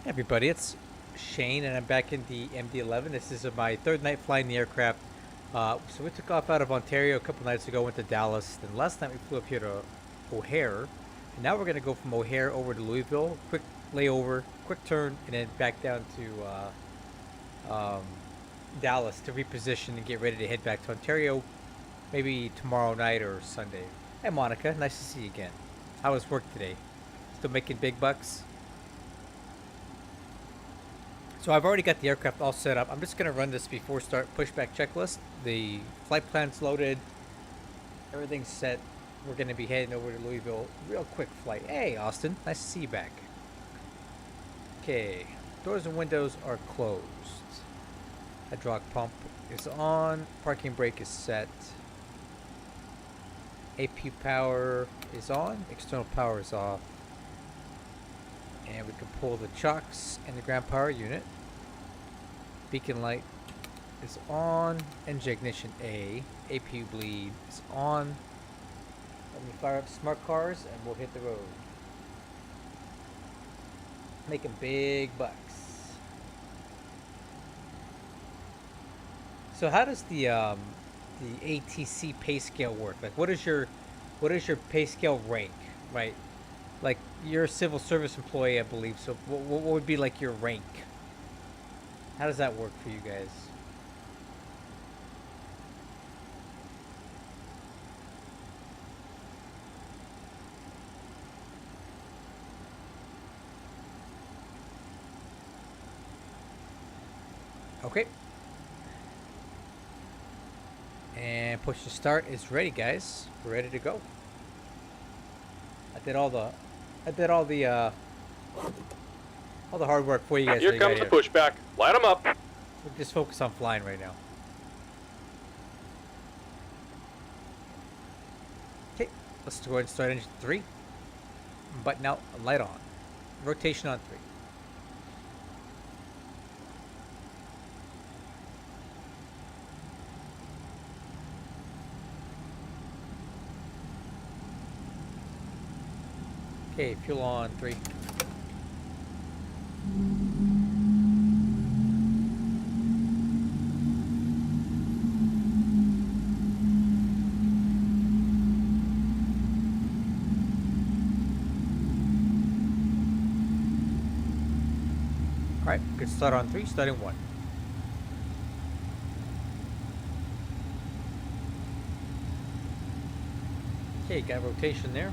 Everybody, it's Shane, and I'm back in the MD-11. This is my third night flying the aircraft. So we took off out of Ontario a couple nights ago, went to Dallas. Then last night we flew up here to O'Hare, and now we're gonna go from O'Hare over to Louisville. Quick layover, quick turn, and then back down to Dallas to reposition and get ready to head back to Ontario, maybe tomorrow night or Sunday. Hey, Monica, nice to see you again. How was work today? Still making big bucks? So I've already got the aircraft all set up. I'm just going to run this before start pushback checklist. The flight plan's loaded. Everything's set. We're going to be heading over to Louisville. Real quick flight. Hey, Austin. Nice to see you back. Okay. Doors and windows are closed. Hydraulic pump is on. Parking brake is set. APU power is on. External power is off. And we can pull the chocks and the ground power unit. Beacon light is on. Engine ignition A. APU bleed is on. Let me fire up smart cars and we'll hit the road. Making big bucks. So how does the ATC pay scale work? Like what is your pay scale rank, right? Like you're a civil service employee, I believe. So what would be like your rank? How does that work for you guys? Okay. And push to start is ready, guys. We're ready to go. I did all the hard work for you guys. Here comes the pushback. Light them up. We'll just focus on flying right now. Okay, let's go ahead and start engine 3. Button out, light on. Rotation on 3. Okay, fuel on 3. Alright, good start on 3, starting 1. Okay, got rotation there.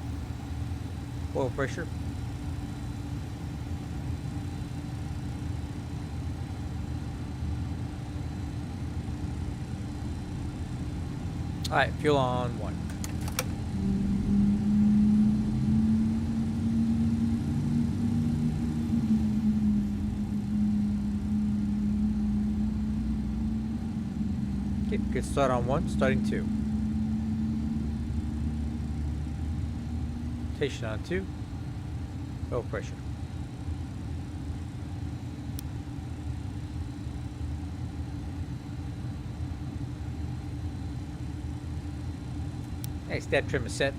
Oil pressure. Alright, fuel on 1. Okay, good start on 1, starting 2. Rotation on 2. Oil pressure. Next, that trim is set.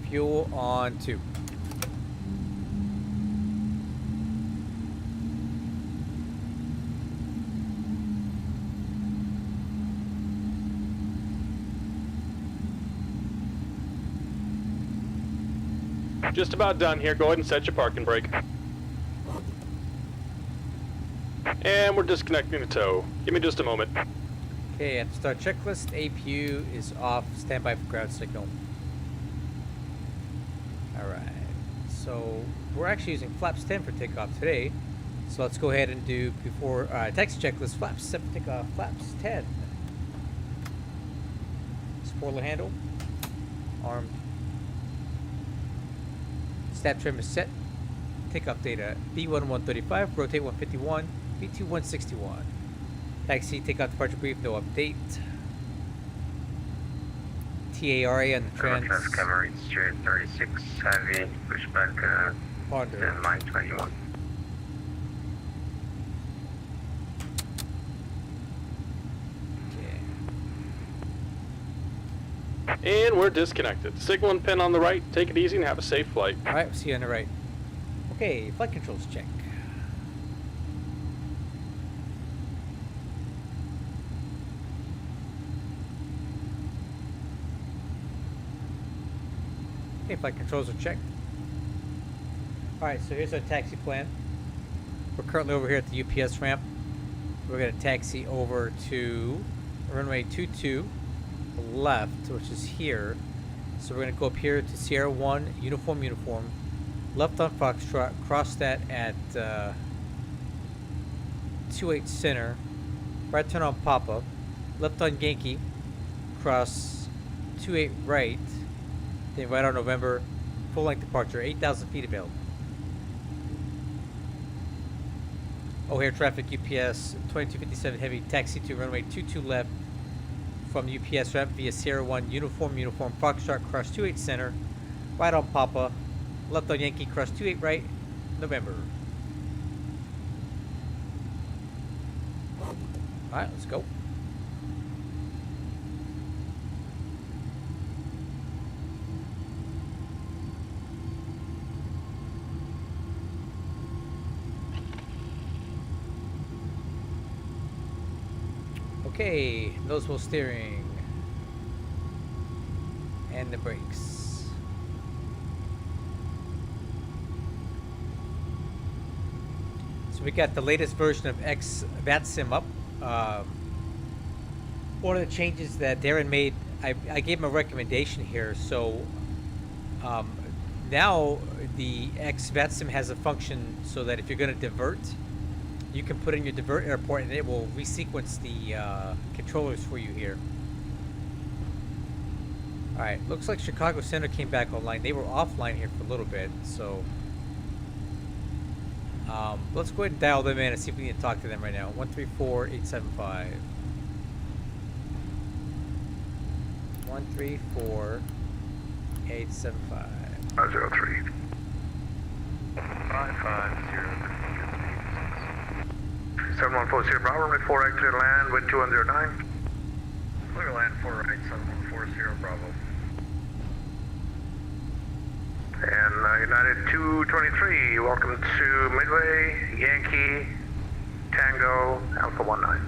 Fuel on 2. Just about done here. Go ahead and set your parking brake. And we're disconnecting the tow. Give me just a moment. Okay, at the start checklist, APU is off. Standby for ground signal. Alright, so we're actually using flaps 10 for takeoff today. So let's go ahead and do before taxi checklist flaps set for takeoff. Flaps 10. Spoiler handle. Armed. Stab trim is set. Takeoff data B1135, rotate 151, B2 161. Taxi takeoff departure brief, no update. TARA on the trans. Discovery 36, heavy, pushback, Ponder. line 21. And we're disconnected. Signal and pin on the right. Take it easy and have a safe flight. Alright, see you on the right. Okay, flight controls check. Okay, flight controls are checked. Alright, so here's our taxi plan. We're currently over here at the UPS ramp. We're going to taxi over to runway 22 left, which is here. So we're going to go up here to Sierra 1, uniform, left on Foxtrot, cross that at 28 center, right turn on Papa, left on Yankee, cross 28 right, then right on November, full length departure, 8,000 feet available. O'Hare traffic UPS 2257 heavy, taxi to runway 22 left from UPS ramp via Sierra 1, uniform, Foxtrot, cross 28 center, right on Papa, left on Yankee, cross 28 right, November. Alright, let's go. Okay, nose wheel steering. And the brakes. So we got the latest version of XVatsim up. One of the changes that Darren made, I gave him a recommendation here. So now the XVatsim has a function so that if you're going to divert, you can put in your divert airport and it will resequence the controllers for you here. Alright, looks like Chicago Center came back online. They were offline here for a little bit, so let's go ahead and dial them in and see if we can talk to them right now. 134-875. 134-875. 503. 550. 7140 Bravo, runway 4 right, clear to land, wind 2109. Clear land 4 right, 7140 Bravo. And United 223, welcome to Midway, Yankee, Tango, Alpha 19.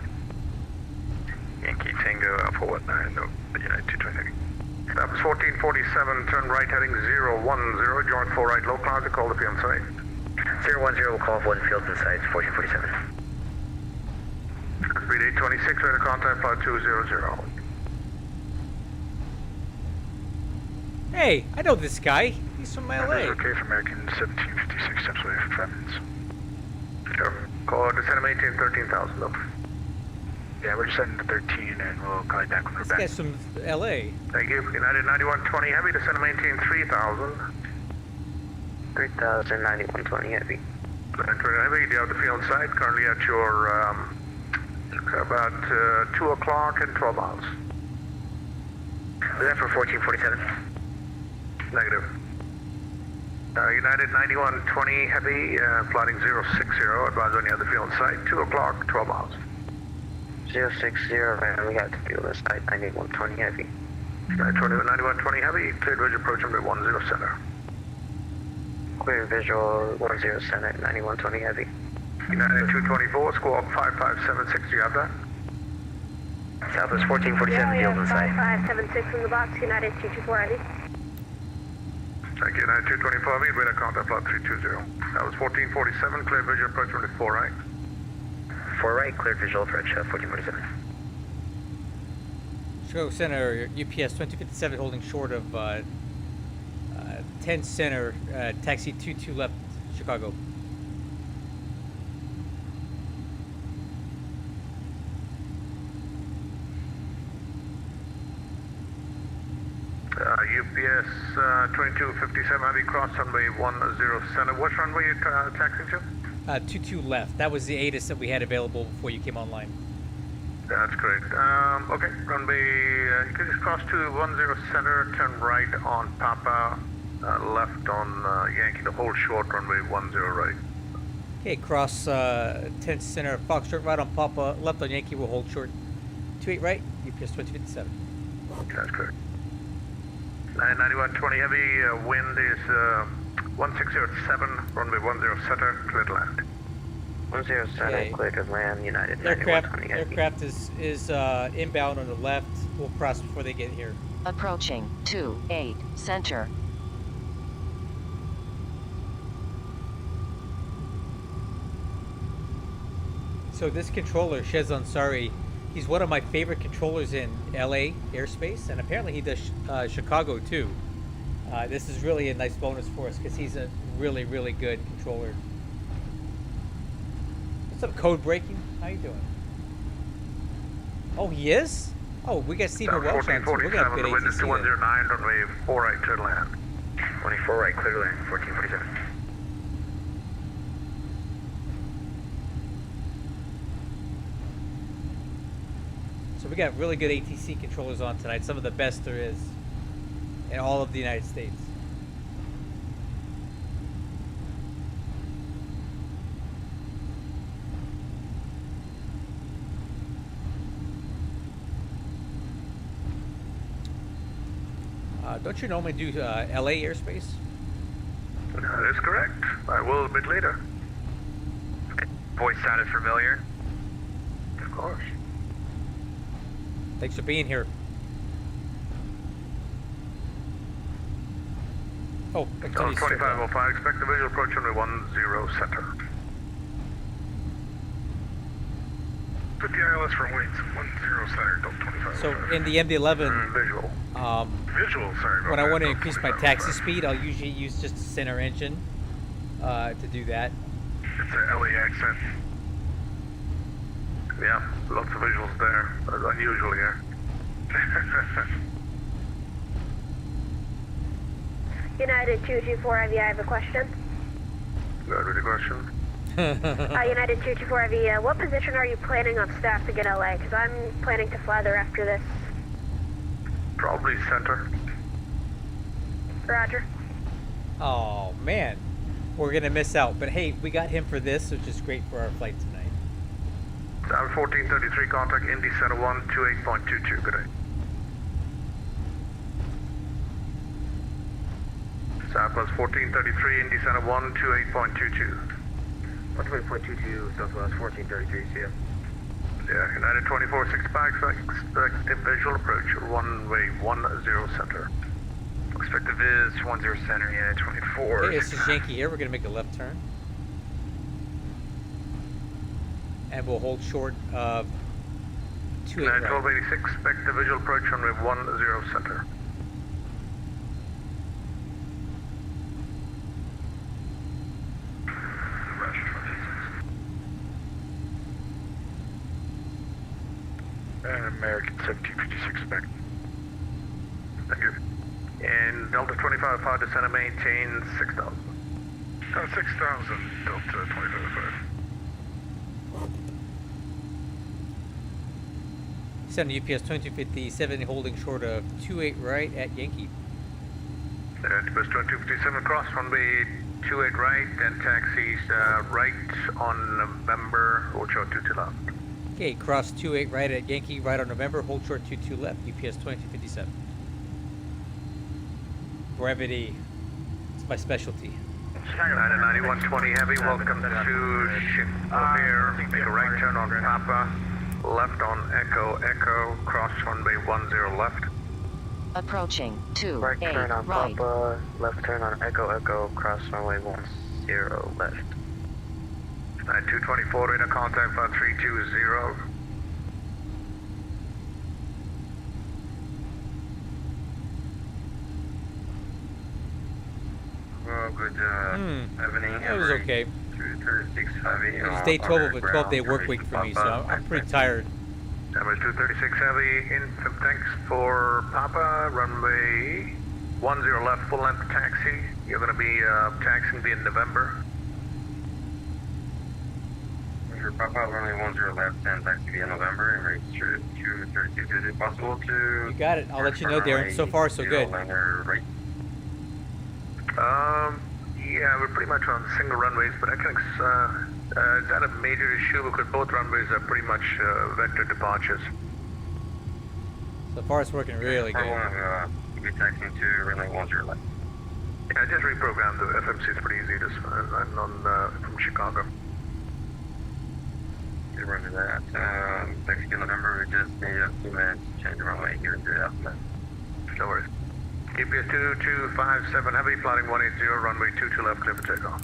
Yankee Tango Alpha 19, no, United 223. That was 1447, turn right heading 010, join 4 right, low clouds, call the field site. 010 will call 1 field inside, 1447. Speed 826, radar contact, flight 200. Hey, I know this guy. He's from LA. Okay for American 1756, steps away for 5 minutes. Sure. Call descend maintain 13,000 though. Yeah, we're just heading to 13 and we'll call you back when we're This back. guy's from LA. Thank you. United 9120 heavy, descend maintain 3,000. 3000, 9120 heavy. 920 heavy, you have the field site, currently at your, about 2 o'clock and 12 miles. Was that for 1447? Negative. United 9120 heavy, flighting 060, advise when you have the field site, 2 o'clock, 12 miles. 060, and we got the field inside, 9120 heavy. 9120 heavy, cleared ridge approach runway 10 center. Clear visual, 10 center, 9120 heavy. United 224, squawk 55760, you have that? Southwest 1447, field inside. 5576 in the box, United 224 heavy. Thank you, United 224 heavy, radar contact flight 320. That was 1447, cleared ridge approach runway 4 right. 4 right, cleared visual approach, 1447. Chicago Center, UPS 2257 holding short of 10 center, taxi 22 left, Chicago. UPS 2257 heavy, cross runway 10 center. Which runway are you taxiing to? 22 left. That was the ATIS that we had available before you came online. That's correct. Okay, runway, you can just cross to 10 center, turn right on Papa, left on Yankee to hold short, runway 10 right. Okay, cross 10 center, Foxtrot, right on Papa, left on Yankee, we'll hold short. 28 right, UPS 2257. That's correct. 9120 heavy, wind is 1607, runway 10 center, clear to land. 107, Okay. clear to land, United Aircraft 9120 Yankee. aircraft is inbound on the left. We'll cross before they get here. Approaching 28 center. So this controller, Shez Ansari, he's one of my favorite controllers in LA airspace, and apparently he does Chicago too. This is really a nice bonus for us because he's a really, really good controller. What's up, code breaking? How you doing? Oh, he is? Oh, we got Stephen Welch on too. We're gonna have good wind is ATC then. 2109, runway 4 right, clear to land. 24 right, clear to land, 1447. So we got really good ATC controllers on tonight. Some of the best there is in all of the United States. Don't you normally do LA airspace? That is correct. I will a bit later. Voice sounded familiar. Of course. Thanks for being here. Oh, On continue, sir. 2505, expect the visual approach runway 10 center. 50 ILS for weights, 10 center, Delta 25. So in the MD-11, Visual. Visual, sorry. when I want to increase my taxi speed, I'll usually use just a center engine to do that. It's an LA accent. Yeah, lots of visuals there. Unusual here. United 224 Heavy, I have a question. Good with the question. United 224 Heavy, what position are you planning on staffing in LA? Because I'm planning to fly there after this. Probably center. Roger. Oh man, we're gonna miss out. But hey, we got him for this, which is great for our flight tonight. Tower 1433, contact Indy Center 1, 28.22, good day. Southwest 1433, Indy Center 1, 28.22. 28.22, Southwest 1433, CM. Yeah, United 2465, expected visual approach, runway 10 center. Expected viz, 10 center, United 24. Hey, this is Yankee here. We're gonna make a left turn, and we'll hold short of 28 United right. 1286, expect the visual approach, runway 10 center. American 1756 back. Thank you. And Delta 25 5 to center, maintain 6,000. 6,000, Delta 25 5. Center UPS 2257, holding short of 28 right at Yankee. Bus 2257 cross, runway 28 right, and taxis right on November, hold short 22 left. Okay, cross 28 right at Yankee, right on November, hold short 22 left, UPS 2257. Brevity, it's my specialty. United 9120 heavy, welcome to O'Hare. Make a right turn on Papa, left on Echo Echo, cross runway 10 left. Approaching 2 Right 8 turn on right. Papa, left turn on Echo Echo, cross runway 10 left. 224, radar contact 5320. Well, good evening. That was okay. 236 heavy. It was day 12 of a 12-day work week for me, so I'm pretty tired. Number 236 heavy, thanks for Papa, runway 10 left, full length taxi. You're going to be taxiing in November. For Papa, runway 10 left, and taxi in November, and reach 236. Is it possible to... You got it. I'll let you know, Darren. So far, so good. Right. Yeah, we're pretty much on single runways, but I can, it's not a major issue because both runways are pretty much vector departures. So far, it's working really I good. want to be taxiing to runway 10 left. Yeah, just reprogrammed the FMC. It's pretty easy. Just I'm on from Chicago. Good run to that. Mexican November, we just need a few minutes to change the runway here in the Alphabet. No worries. GPS 2257 heavy, flying 180, runway 22 left, clear for takeoff.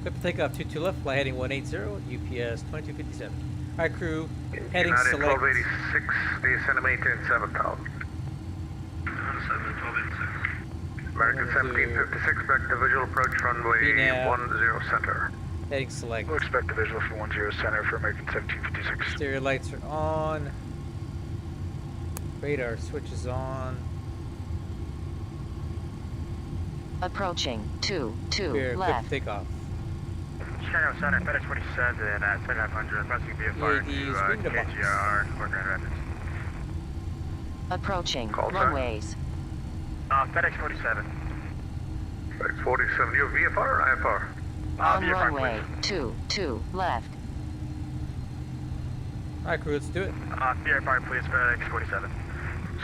Clear for takeoff, 22 left, fly heading 180, UPS 2257. All right, crew, heading United select. 1286, descend maintain 7000. 1286. American 1756, back to visual approach runway VNAV. 10 center. Heading select. We'll expect a visual for 10 center for American 1756. Exterior lights are on. Radar switch is on. Approaching. 2 Clear, clear left. for takeoff. Chicago Center, FedEx 47 at 7500, requesting VFR EADs, to window box. KGR, Fort Grand Rapids. Approaching. Call sign. Runways. FedEx 47. FedEx 47, you VFR or IFR? On VFR, runway. please. 2 left. All right, crew, let's do it. VFR, please, FedEx 47.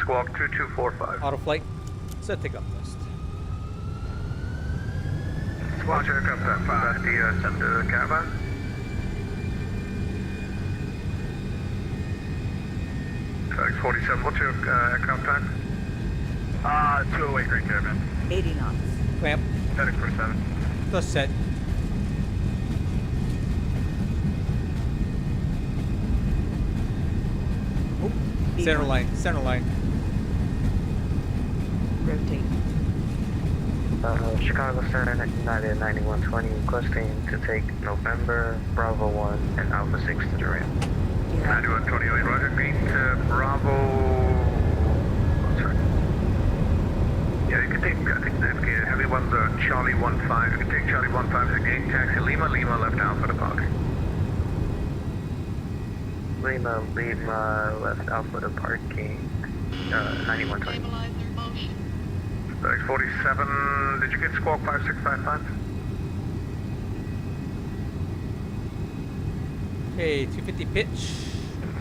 Squawk 2245. Auto flight. Set takeoff test. Squawk aircraft at 5, the center caravan. FedEx 47, what's your aircraft time? 208 Great Caravan. 80 knots. Clamp. FedEx 47. Thrust set. Oh, center line. Center line. Rotate. Chicago Center, United 9120, requesting to take November, Bravo 1, and Alpha 6 to the ramp. 9128, roger, meet Bravo. Oh, sorry. Yeah, you can take, I think the heavy ones are Charlie 15. You can take Charlie 15 to gate taxi, Lima, left Alpha to parking. Lima, left Alpha to parking, 9120. FedEx 47, did you get squawk 5655? Okay, 250 pitch.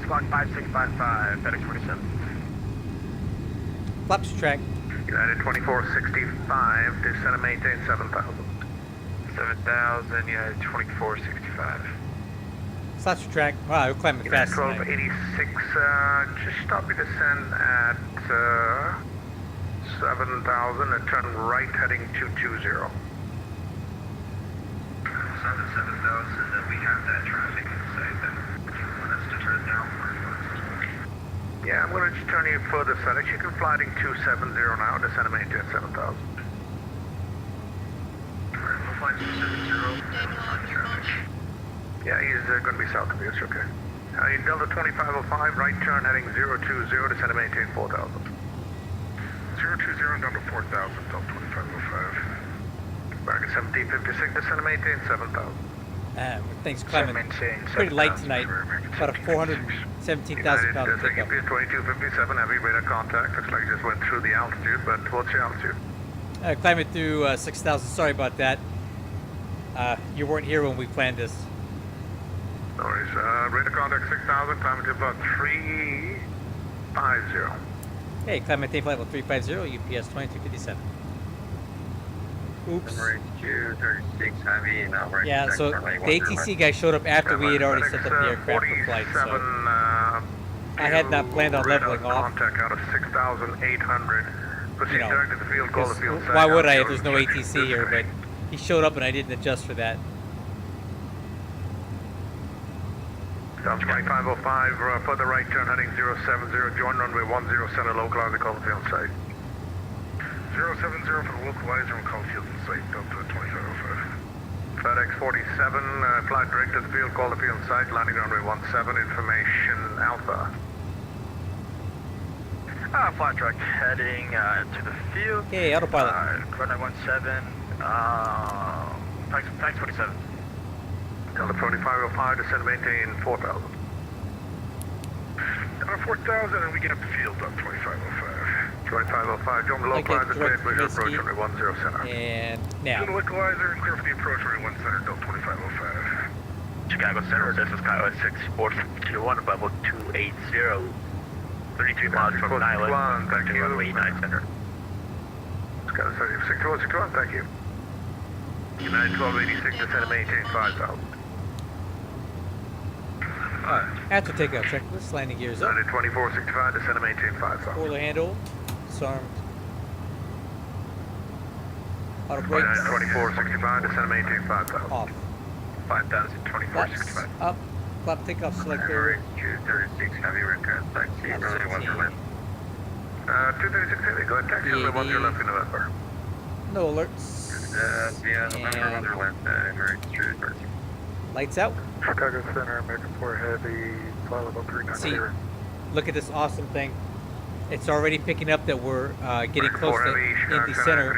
Squawk 5655, FedEx 47. Flaps track. United 2465, descend and maintain 7000. 7000, United 2465. Flaps track. Wow, we're climbing United fast tonight. 1286, just stop your descend at 7000 and turn right heading 220. 7000, and we have that traffic in sight then. Do you want us to turn down or do you want us to turn? Yeah, I'm going to just turn you further south. You can fly heading 270 now, descend and maintain 7000. Alright, we'll fly 270 on traffic. Yeah, he's going to be south of you, it's okay. Delta 2505, right turn heading 020, descend and maintain 4000. 020 down to 4000, Delta 2505. American 1756, descend and maintain 7000. Things climbing pretty light tonight. About a 417,000 pound United, takeoff. UPS 2257, heavy radar contact. Looks like you just went through the altitude, but what's your altitude? Climbing through 6,000. Sorry about that. You weren't here when we planned this. No worries. Radar contact 6000, climbing to about 350. Hey, climb maintain flight level 350, UPS 2257. Oops. Number 236 heavy, now right. Yeah, so the ATC guy showed up after we had already set up the aircraft for flight, so I had not planned on leveling off. Contact out of 6,800. Proceed You know, direct to the field, call the field side. why would I if there's no ATC here? But he showed up and I didn't adjust for that. Down 2505, further right turn heading 070, join runway 10 center, localizer, call the field site. 070 for the localizer and call the field site, Delta 2505. FedEx 47, fly direct to the field, call the field site, landing runway 17, information Alpha. Flight track heading to the field. Okay, autopilot. Runway 17, Tax 47. Delta 2505, descend and maintain 4000. Down to 4000 and we get up the field on 2505. 2505, join the Like localizer, clear direct for your approach Whiskey. runway 10 center. And now. Join the localizer and clear for the approach runway 1 center, Delta 2505. Chicago Center, this is Kyle 6421, level 280. 33 miles from Island, back to runway 9 center. Got a 6161, thank you. United 1286, descend and maintain 5000. Alright, after takeoff checklist, landing gears up. United 2465, descend and maintain 5000. Spoiler handle, disarmed. Auto brakes. United 2465, descend and maintain 5000. Off. 5000, Flaps 2465. up. Flap takeoff selector. 236 heavy record, taxi, runway 10 left. 236 heavy, go ahead, taxi, runway 10 left in November. No alerts. Yeah, November 1 left, Emirates True Departure. Lights out. Chicago Center, American 4 heavy, flight level 390. See, look at this awesome thing. It's already picking up that we're getting close to in the center.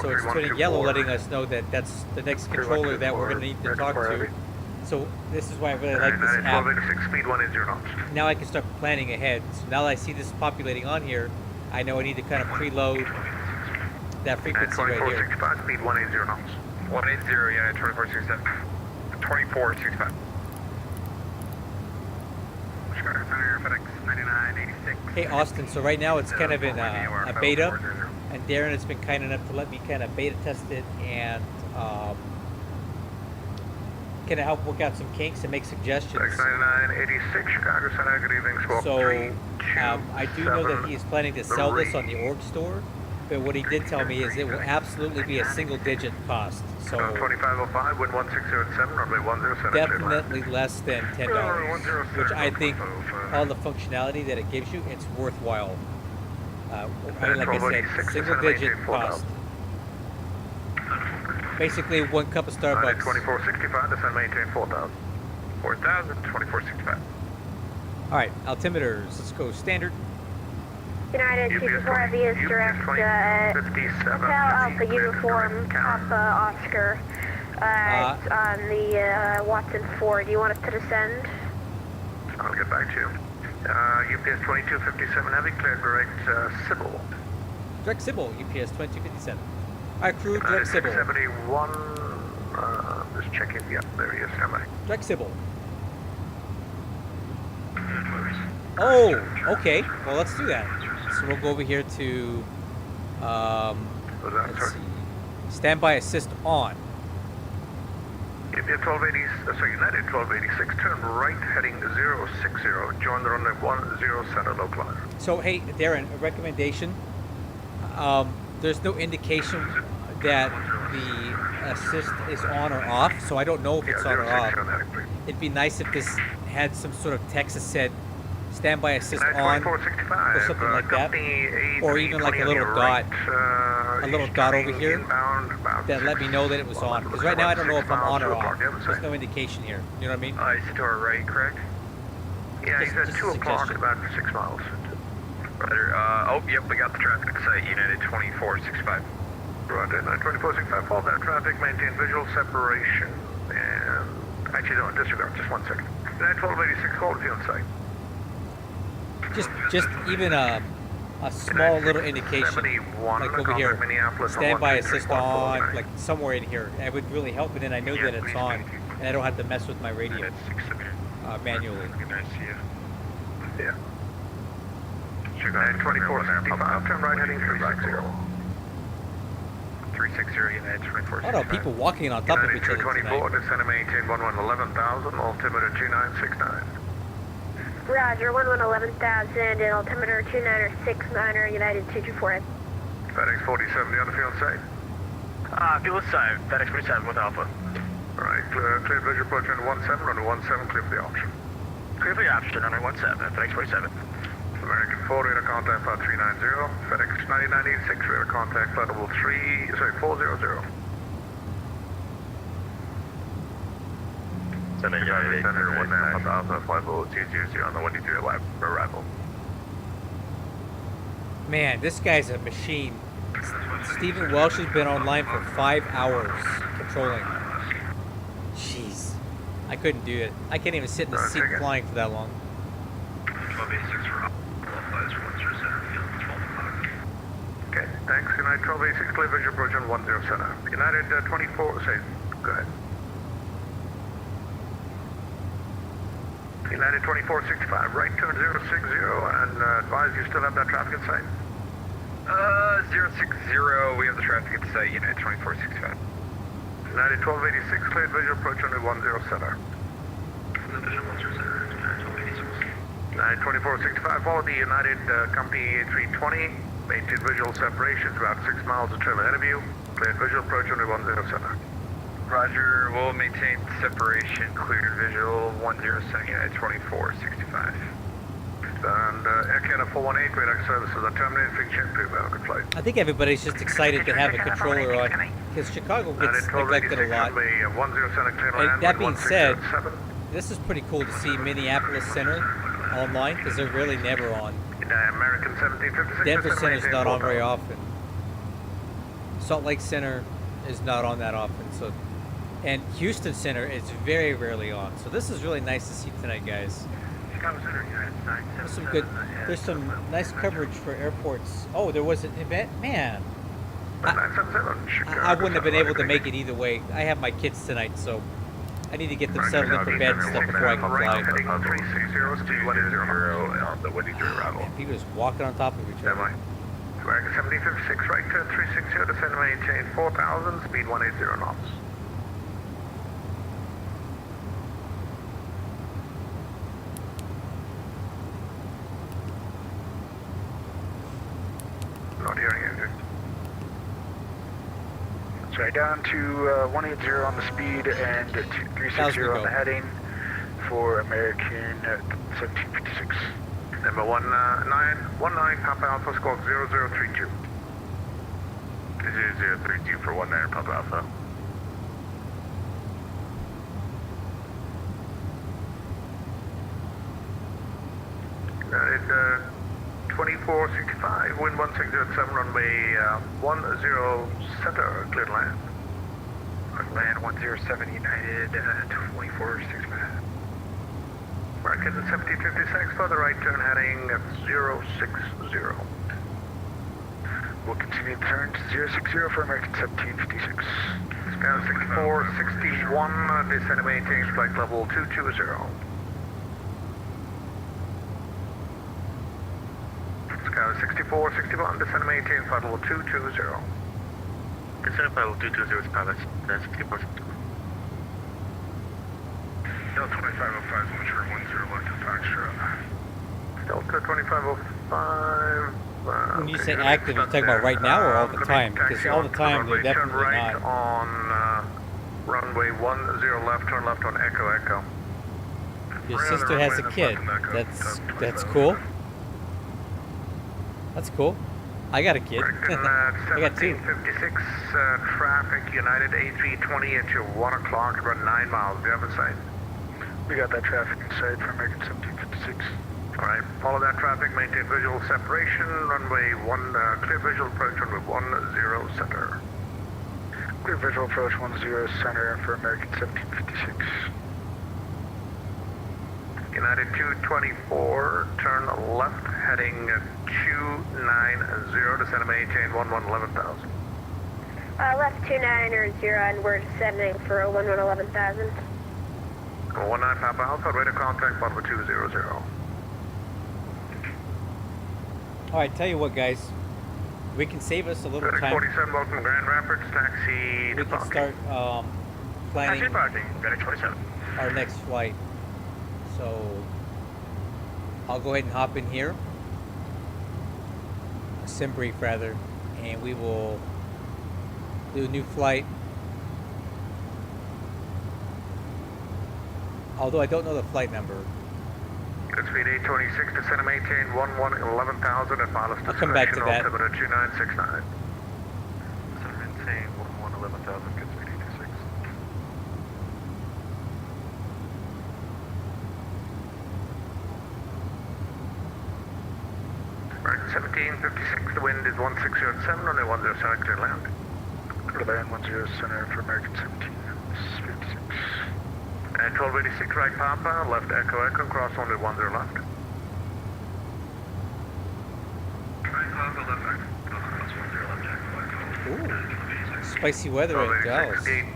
So it's turning yellow, letting us know that that's the next controller that we're going to need to talk to. So this is why I really like this app. 1286, speed 180 knots. Now I can start planning ahead. So now that I see this populating on here, I know I need to kind of preload that frequency right here. 2465, speed 180 knots. 180, yeah, 2467. 2465. Chicago Center, FedEx 9986. Hey Austin, so right now it's kind of in a beta, and Darren has been kind enough to let me kind of beta test it and kind of help work out some kinks and make suggestions. FedEx 9986, Chicago Center, good evening, squawk So 327. I do know that he is planning to sell this on the org store, but what he did tell me is it will absolutely be a single-digit cost. So 2505, wind 1607, runway 10 definitely less than $10, which I think all the functionality that it gives you, it's worthwhile. Like I said, single-digit cost. Basically, 1 cup of Starbucks. 2465, descend maintain 4000. 4000, 2465. All right, altimeters. Let's go standard. United 224 Heavy is direct Hotel Alpha Uniform Papa Oscar. It's on the Watson 4. Do you want us to descend? I'll get back to you. UPS 2257 heavy, clear direct Sybil. Direct Sybil, UPS 2257. All right, crew, direct Sybil. 671, just checking. Yeah, there he is. Am I? Direct Sybil. Oh, okay. Well, let's do that. So we'll go over here to, let's see, standby assist on. UPS 1280, sorry, United 1286, turn right, heading 060, join the runway 10 center localizer. So, hey, Darren, a recommendation. There's no indication that the assist is on or off, so I don't know if it's on or off. It'd be nice if this had some sort of text that said standby assist on or something like that, or even like a little dot over here that let me know that it was on, because right now I don't know if I'm on or off. There's no indication here, you know what I mean? It's to our right, correct? Yeah, he says Just 2 a o'clock, suggestion. about 6 miles. Roger, oh, yep, we got the traffic site, United 2465. Roger, 2465, fall down traffic, maintain visual separation, and actually don't disregard, just 1 second. United 1286, hold the on site. Just even a small little indication, like over here, standby assist on, like somewhere in here. It would really help, and then I know that it's on, and I don't have to mess with my radio manually. Yeah. United 2465, turn right heading 360. 360, United 2465. Oh no, people walking on top of United each other 224, tonight. descend and maintain 11,000, altimeter 2969. Roger, 11,000 and altimeter 2969, United 224. FedEx 4070 on the field site. Field side, FedEx 47 with Alpha. Alright, clear visual approach on 17, runway 17, clear for the option. Clear for the option, runway 17, FedEx 47. American 4, radar contact flight 390, FedEx 9986, radar contact flight level 400. Sending United Center 1,000, flight level 200 on the 123 arrival. Man, this guy's a machine. Stephen Welsh has been online for 5 hours controlling. Jeez. I couldn't do it. I can't even sit in the seat flying for that long. 1286 for Okay, thanks. United 1286, clear visual approach on 10 center. United 24, say, go ahead. United 2465, right turn 060, and advise you still have that traffic in sight. 060, we have the traffic at the site, United 2465. United 1286, cleared visual approach runway 10 center. Visual 10 center, United 1286. United 2465, follow the United Company 320, maintain visual separations about 6 miles of trail ahead of you, cleared visual approach runway 10 center. Roger, we'll maintain separation, cleared visual 10 center, United 2465. And Air Canada 418, radar services are terminated, fiction pre-bound flight. I think everybody's just excited to have a controller on, because Chicago gets neglected a lot. And that being said, this is pretty cool to see Minneapolis Center online, because they're really never on. American 1756. Denver Center's not on very often. Salt Lake Center is not on that often. So, and Houston Center is very rarely on. So this is really nice to see tonight, guys. There's some good. There's some nice coverage for airports. Oh, there was an event, man. I wouldn't have been able to make it either way. I have my kids tonight, so I need to get them settled in for bed and stuff before I can fly. People just walking on top of each other. American 1756, right turn 360, descend and maintain 4,000, speed 180 knots. Not hearing anything. Sorry, down to 180 on the speed and 360 on the heading for American 1756. Number 1919, Papa Alpha, squawk 0032. 0032 for 19 Papa Alpha. United 2465, wind 1607, runway 10 center, cleared land. Land 107, United 2465. American 1756, further right turn heading at 060. We'll continue the turn to 060 for American 1756. Sky 6461, descend and maintain flight level 220. Sky 6461, descend and maintain flight level 220. Descend flight level 220 is pilot, that's 6461. Delta 2505, mature 10 left to Foxtrot. Delta 2505. When you say active, you're talking about right now or all the time? Because all the time, they're definitely right not. On runway 10 left, turn left on Echo Echo. Your sister has a kid. That's cool. That's cool. I got a kid. I got two. 1756 traffic, United A320 at your 1 o'clock, about 9 miles. Do you have a sight? We got that traffic in sight for American 1756. Alright, follow that traffic, maintain visual separation, runway 1, clear visual approach, runway 10 center. Clear visual approach 10 center for American 1756. United 224, turn left, heading 290, descend and maintain 11,000. Left 290, and we're descending for 11,000. 19 Papa Alpha, radar contact, Bravo 200. Alright, tell you what, guys. We can save us a little time. 47, welcome Grand Rapids, taxi. We can start planning parking, 47. our next flight. So I'll go ahead and hop in here, a sim brief rather, and we will do a new flight. Although I don't know the flight number. Good speed 826, descend and maintain 11,000 at Miles. I'll come back to that. Altimeter 2969. Descend and maintain 11,000, good speed 826. American 1756, the wind is 1607, runway 10 center, clear land. Clear land 10 center for American 1756. And 1286 right Papa, left Echo Echo, cross only 10 left. Right Papa, left Echo, cross 10 left Echo Echo. Ooh, spicy weather at Dallas. Gate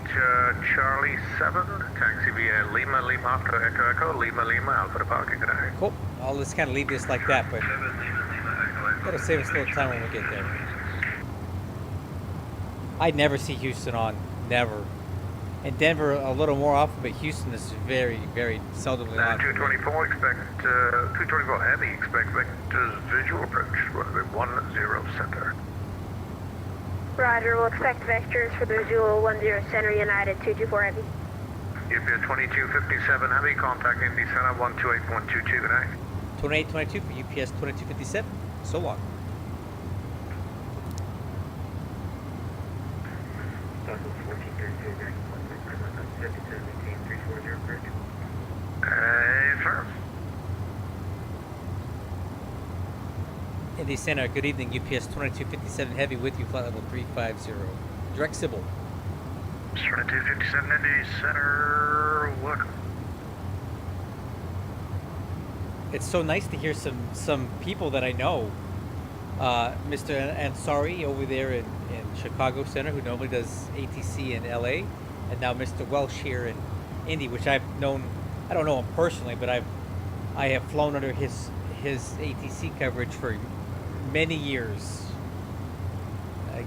Charlie 7, taxi via Lima after Echo Echo, Lima Alpha to parking today. Cool. I'll just kind of leave this like that, but That'll save us a little time when we get there. I never see Houston on, never. And Denver a little more often, but Houston is very, very seldomly on. 224, expect 224 heavy, expect vectors visual approach, runway 10 center. Roger, we'll expect vectors for the visual 10 center United 224 heavy. UPS 2257 heavy, contacting the center 128.122, good night. 2822 for UPS 2257. So long. Firm. Indy Center, good evening. UPS 2257 heavy with you, flight level 350. Direct Sybil. 2257 Indy Center, welcome. It's so nice to hear some people that I know. Mr. Ansari over there in Chicago Center, who normally does ATC in LA, and now Mr. Welsh here in Indy, which I've known. I don't know him personally, but I have flown under his ATC coverage for many years.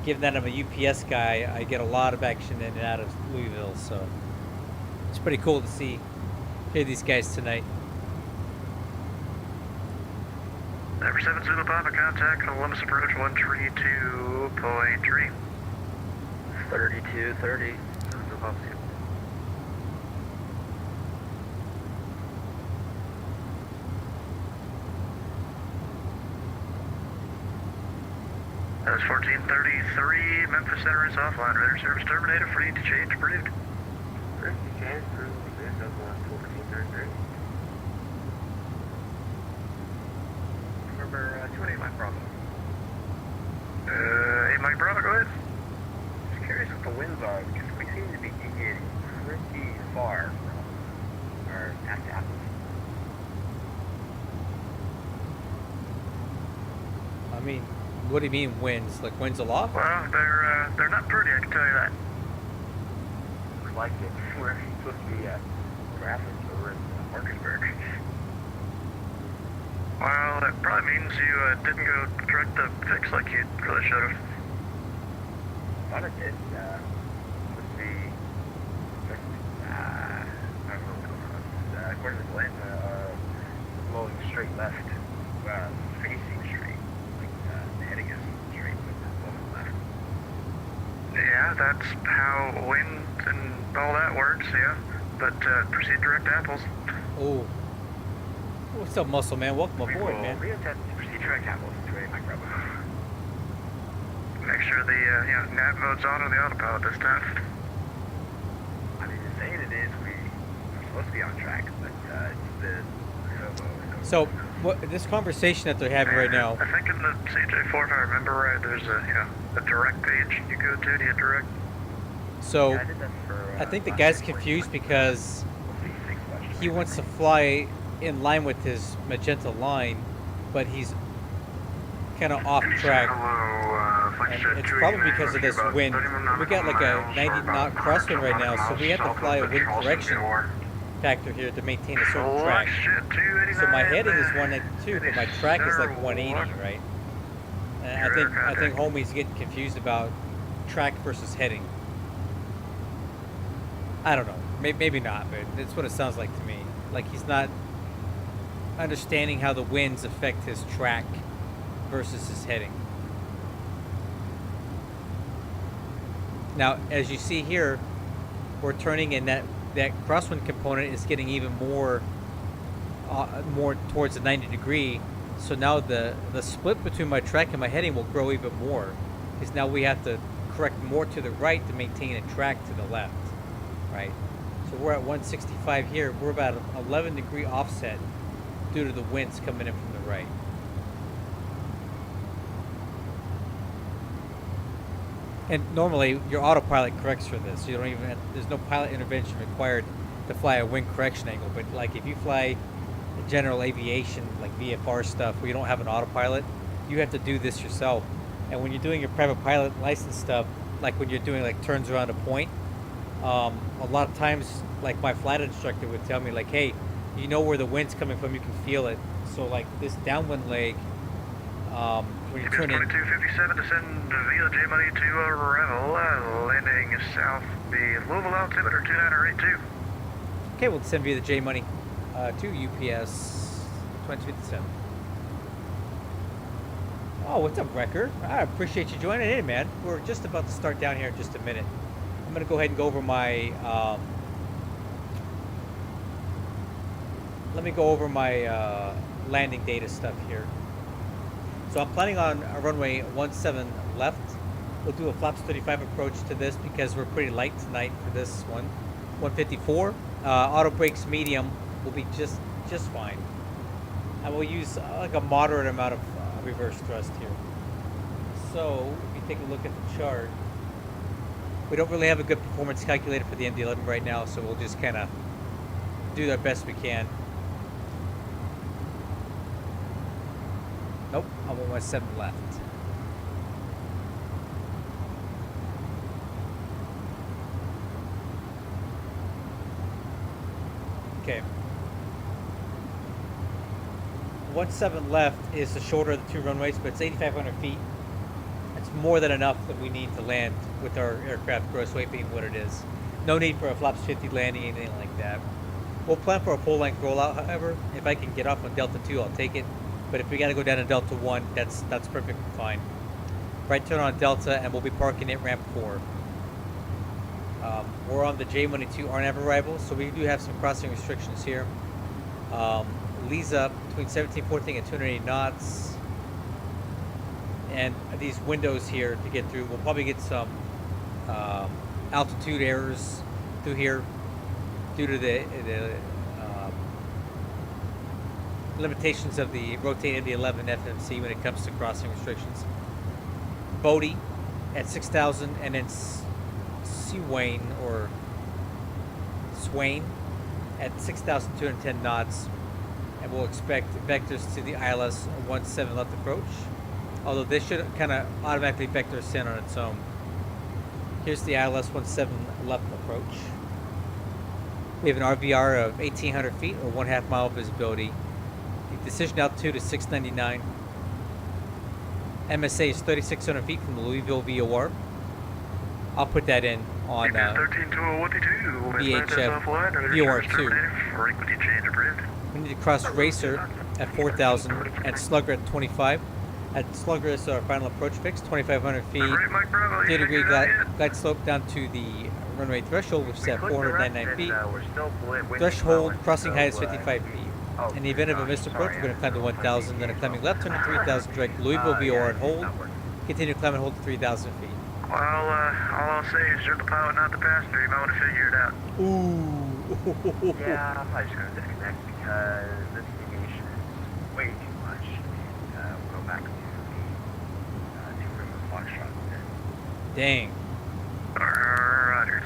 Given that I'm a UPS guy, I get a lot of action in and out of Louisville, so it's pretty cool to hear these guys tonight. Number 7 Zulu Papa, contact Columbus approach 132.3. 3230. Zulu Papa. That's 1433, Memphis Center is offline. Radar service terminated, free to change approved. Free to change approved. This is 1433. Remember 28 Mike Bravo. 8 Mike Bravo, go ahead. Just curious what the winds are, because we seem to be getting pretty far from our ASUS. I mean, what do you mean winds? Like winds aloft? Well, they're not pretty, I can tell you that. Looks like it. We're supposed to be at Athens over in Martinsburg. Well, that probably means you didn't go correct the fix like you really should have. Thought it did. Would be. I don't know what's going on. According to the plan, flowing straight left, facing straight. Heading us straight with flowing left. Yeah, that's how wind and all that works, yeah. But proceed direct apples. Oh. What's up, muscle man? Welcome aboard, man. We have to proceed direct apples to a micro. Make sure the nav mode's on the autopilot this time. I mean, saying it is, we're supposed to be on track, but it's the So, this conversation that they're having right now. I think in the CJ4, if I remember right, there's a direct page you go to get direct. So, I did that for, I think the guy's confused because he wants to fly in line with his magenta line, but he's kind of off track. And it's probably because of this wind. We got like a 90 knot crosswind right now, so we have to fly a wind correction factor here to maintain a certain track. So my heading is 192, but my track is like 180, right? And I think homie's getting confused about track versus heading. I don't know. Maybe not, but that's what it sounds like to me. Like he's not understanding how the winds affect his track versus his heading. Now, as you see here, we're turning in that crosswind component is getting even more towards the 90 degree. So now the split between my track and my heading will grow even more, because now we have to correct more to the right to maintain a track to the left, right? So we're at 165 here. We're about 11 degree offset due to the winds coming in from the right. And normally your autopilot corrects for this. You don't even have, there's no pilot intervention required to fly a wind correction angle. But like if you fly general aviation, like VFR stuff, where you don't have an autopilot, you have to do this yourself. And when you're doing your private pilot license stuff, like when you're doing like turns around a point, a lot of times, like my flight instructor would tell me, like, hey, you know where the wind's coming from, you can feel it. So like this downwind leg, when you UPS turn in. 2257, descend via J Money to Revel, landing south the Louisville altimeter 2982. Okay, we'll descend via the J Money to UPS 2057. Oh, what's up, Wrecker? I appreciate you joining in, man. We're just about to start down here in just a minute. I'm gonna go ahead and go over my. Let me go over my landing data stuff here. So I'm planning on a runway 17 left. We'll do a flaps 35 approach to this because we're pretty light tonight for this one. 154. Auto brakes medium will be just fine. And we'll use like a moderate amount of reverse thrust here. So if you take a look at the chart, we don't really have a good performance calculator for the MD-11 right now, so we'll just kind of do the best we can. Nope, I'm on my 7 left. Okay. 17 left is the shorter of the 2 runways, but it's 8,500 feet. It's more than enough that we need to land with our aircraft gross weight being what it is. No need for a flaps 50 landing, anything like that. We'll plan for a full length rollout, however. If I can get off on Delta 2, I'll take it. But if we got to go down to Delta 1, that's perfectly fine. Right turn on Delta, and we'll be parking at ramp 4. We're on the J-Money 2 RNAV arrival, so we do have some crossing restrictions here. Lee's up between 1714 and 280 knots. And these windows here to get through, we'll probably get some altitude errors through here due to the limitations of the Rotate MD-11F FMC when it comes to crossing restrictions. Bodie at 6,000, and then Swain or Swain at 6,210 knots, and we'll expect vectors to the ILS 17 left approach, although this should kind of automatically vector ascend on its own. Here's the ILS 17 left approach. We have an RVR of 1,800 feet or 1/2 mile visibility. The decision altitude is 699. MSA is 3,600 feet from the Louisville VOR. I'll put that in on VHF VOR2. We need to cross Racer at 4,000 and Slugger at 25. At Slugger is our final approach fix, 2,500 feet, 3-degree glide slope down to the runway threshold, which is at 499 feet. Threshold crossing height is 55 feet. In the event of a missed approach, we're going to climb to 1,000, then a climbing left turn to 3,000, direct Louisville VOR and hold. Continue to climb and hold to 3,000 feet. Well, all I'll say is you're the pilot, not the passenger. You might want to figure it out. Ooh. Yeah, I'm probably just going to disconnect because this deviation is way too much. And we'll go back to the 2 River Foxtrot instead. Dang. Roger.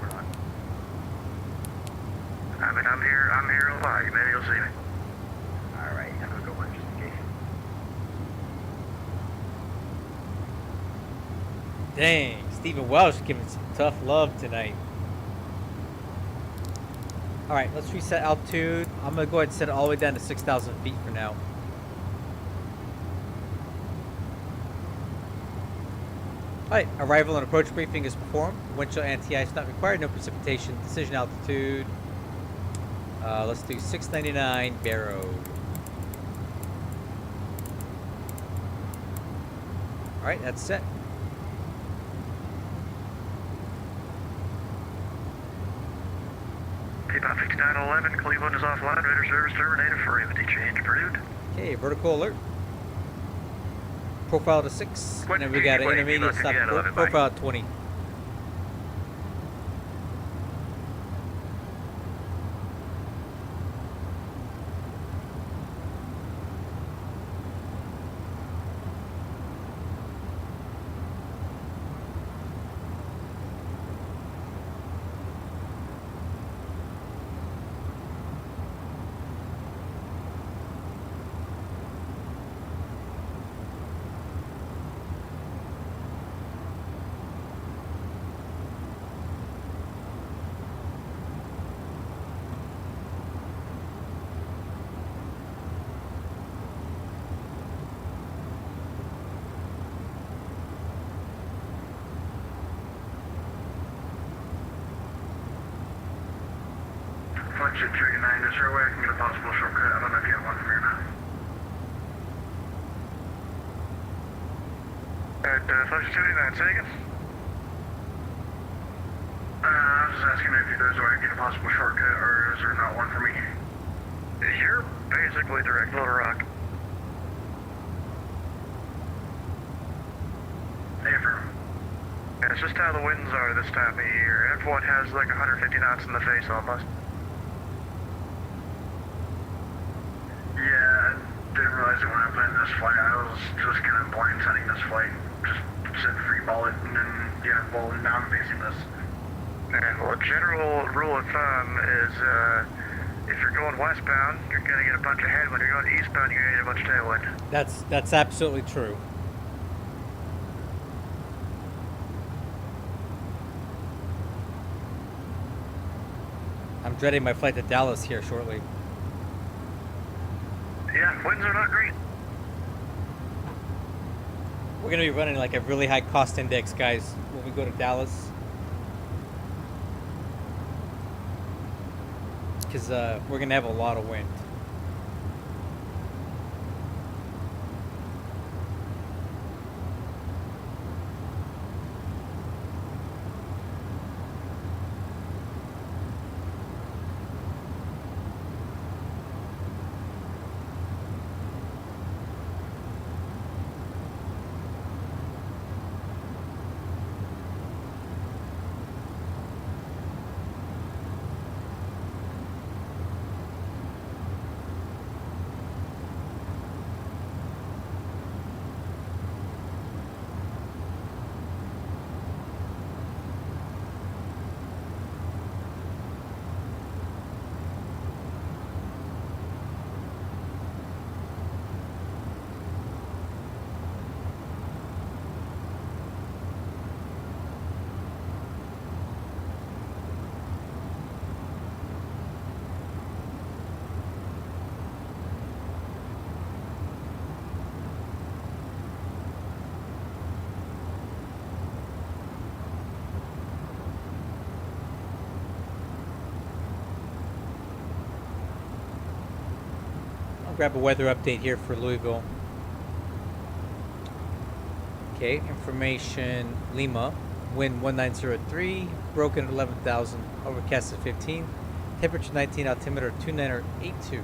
We're on. I mean, I'm here a lot. Maybe you'll see me. Alright, I'm going to go one just in case. Dang, Stephen Welsh giving some tough love tonight. Alright, let's reset altitude. I'm going to go ahead and set it all the way down to 6,000 feet for now. Alright, arrival and approach briefing is performed. Wind chill anti-ice not required, no precipitation. Decision altitude. Let's do 699 Barrow. Alright, that's set. P-Bot 5911, Cleveland is offline. Radar service terminated for empty change approved. Okay, vertical alert. Profile to 6. And then we got an intermediate stop. Profile at 20. Chip 39, is there a way I can get a possible shortcut? I don't know if you have one for me or not. Flight 29, say again? I was just asking if there's a way I can get a possible shortcut, or is there not one for me? You're basically direct Little Rock. Affirm. Yeah, it's just how the winds are this time of year. F1 has like 150 knots in the face almost. Yeah, I didn't realize it when I planned this flight. I was just kind of blind setting this flight. Just said free ball it and then, yeah, bowling down facing this. And well, a general rule of thumb is if you're going westbound, you're going to get a bunch of headwind. If you're going eastbound, you're going to get a bunch of tailwind. That's absolutely true. I'm dreading my flight to Dallas here shortly. Yeah, winds are not great. We're gonna be running like a really high cost index, guys, when we go to Dallas. Because we're gonna have a lot of wind. Grab a weather update here for Louisville. Okay, information Lima, wind 1903, broken at 11,000, overcast at 15, temperature 19, altimeter 2982.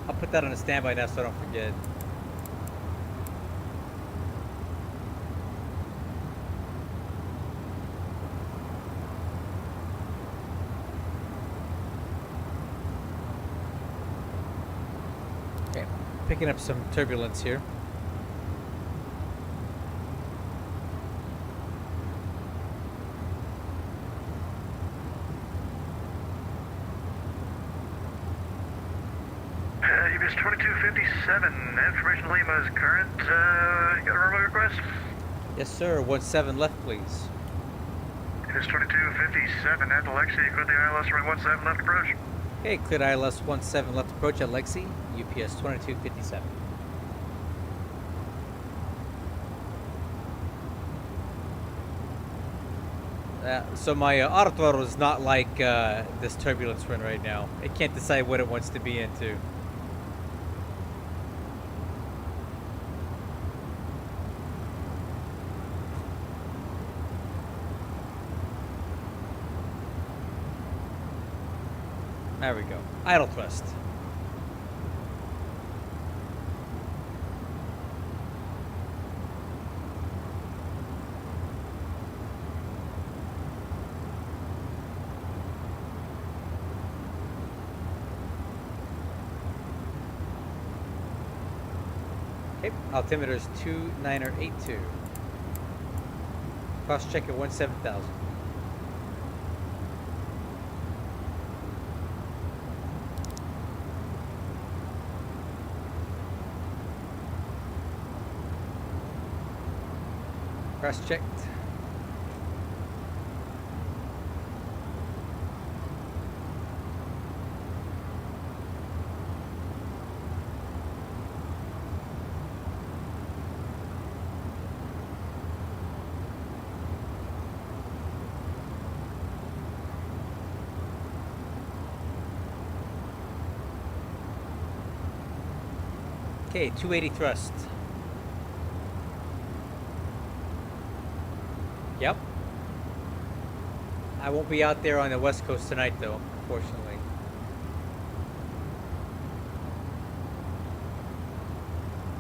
I'll put that on a standby now so I don't forget. Picking up some turbulence here. UBS 2257, information Lima is current. You got a runway request? Yes, sir. 17 left, please. UBS 2257 at Alexi, clear the ILS runway 17 left approach. Okay, cleared ILS 17 left approach at Lexi, UPS 2257. So my auto throttle is not like this turbulence run right now. It can't decide what it wants to be into. There we go. Idle thrust. Okay, altimeter is 2982. Cross check at 17,000. Cross checked. Okay, 280 thrust. Yep. I won't be out there on the West Coast tonight, though, unfortunately.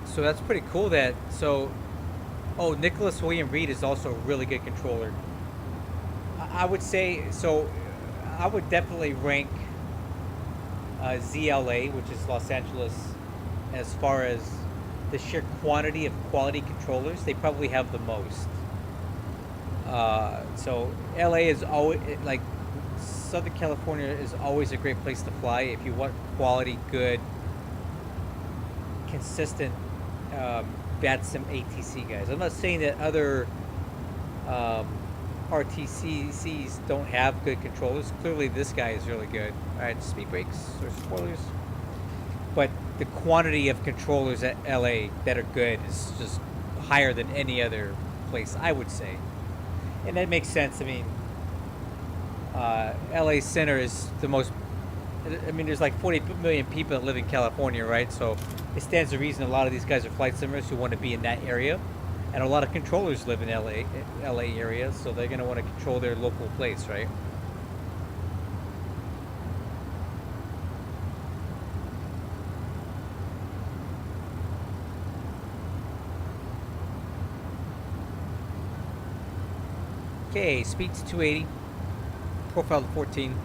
So that's pretty cool that, oh, Nicholas William Reed is also a really good controller. I would say, so I would definitely rank ZLA, which is Los Angeles, as far as the sheer quantity of quality controllers. They probably have the most. So LA is always, like, Southern California is always a great place to fly if you want quality, good, consistent VATSIM ATC guys. I'm not saying that other RTCCs don't have good controllers. Clearly this guy is really good. Alright, speed brakes or spoilers. But the quantity of controllers at LA that are good is just higher than any other place, I would say. And that makes sense. I mean, LA Center is the most, I mean, there's like 40 million people that live in California, right? So it stands to reason a lot of these guys are flight simmers who want to be in that area. And a lot of controllers live in LA area, so they're going to want to control their local place, right? Okay, speed to 280, profile to 14.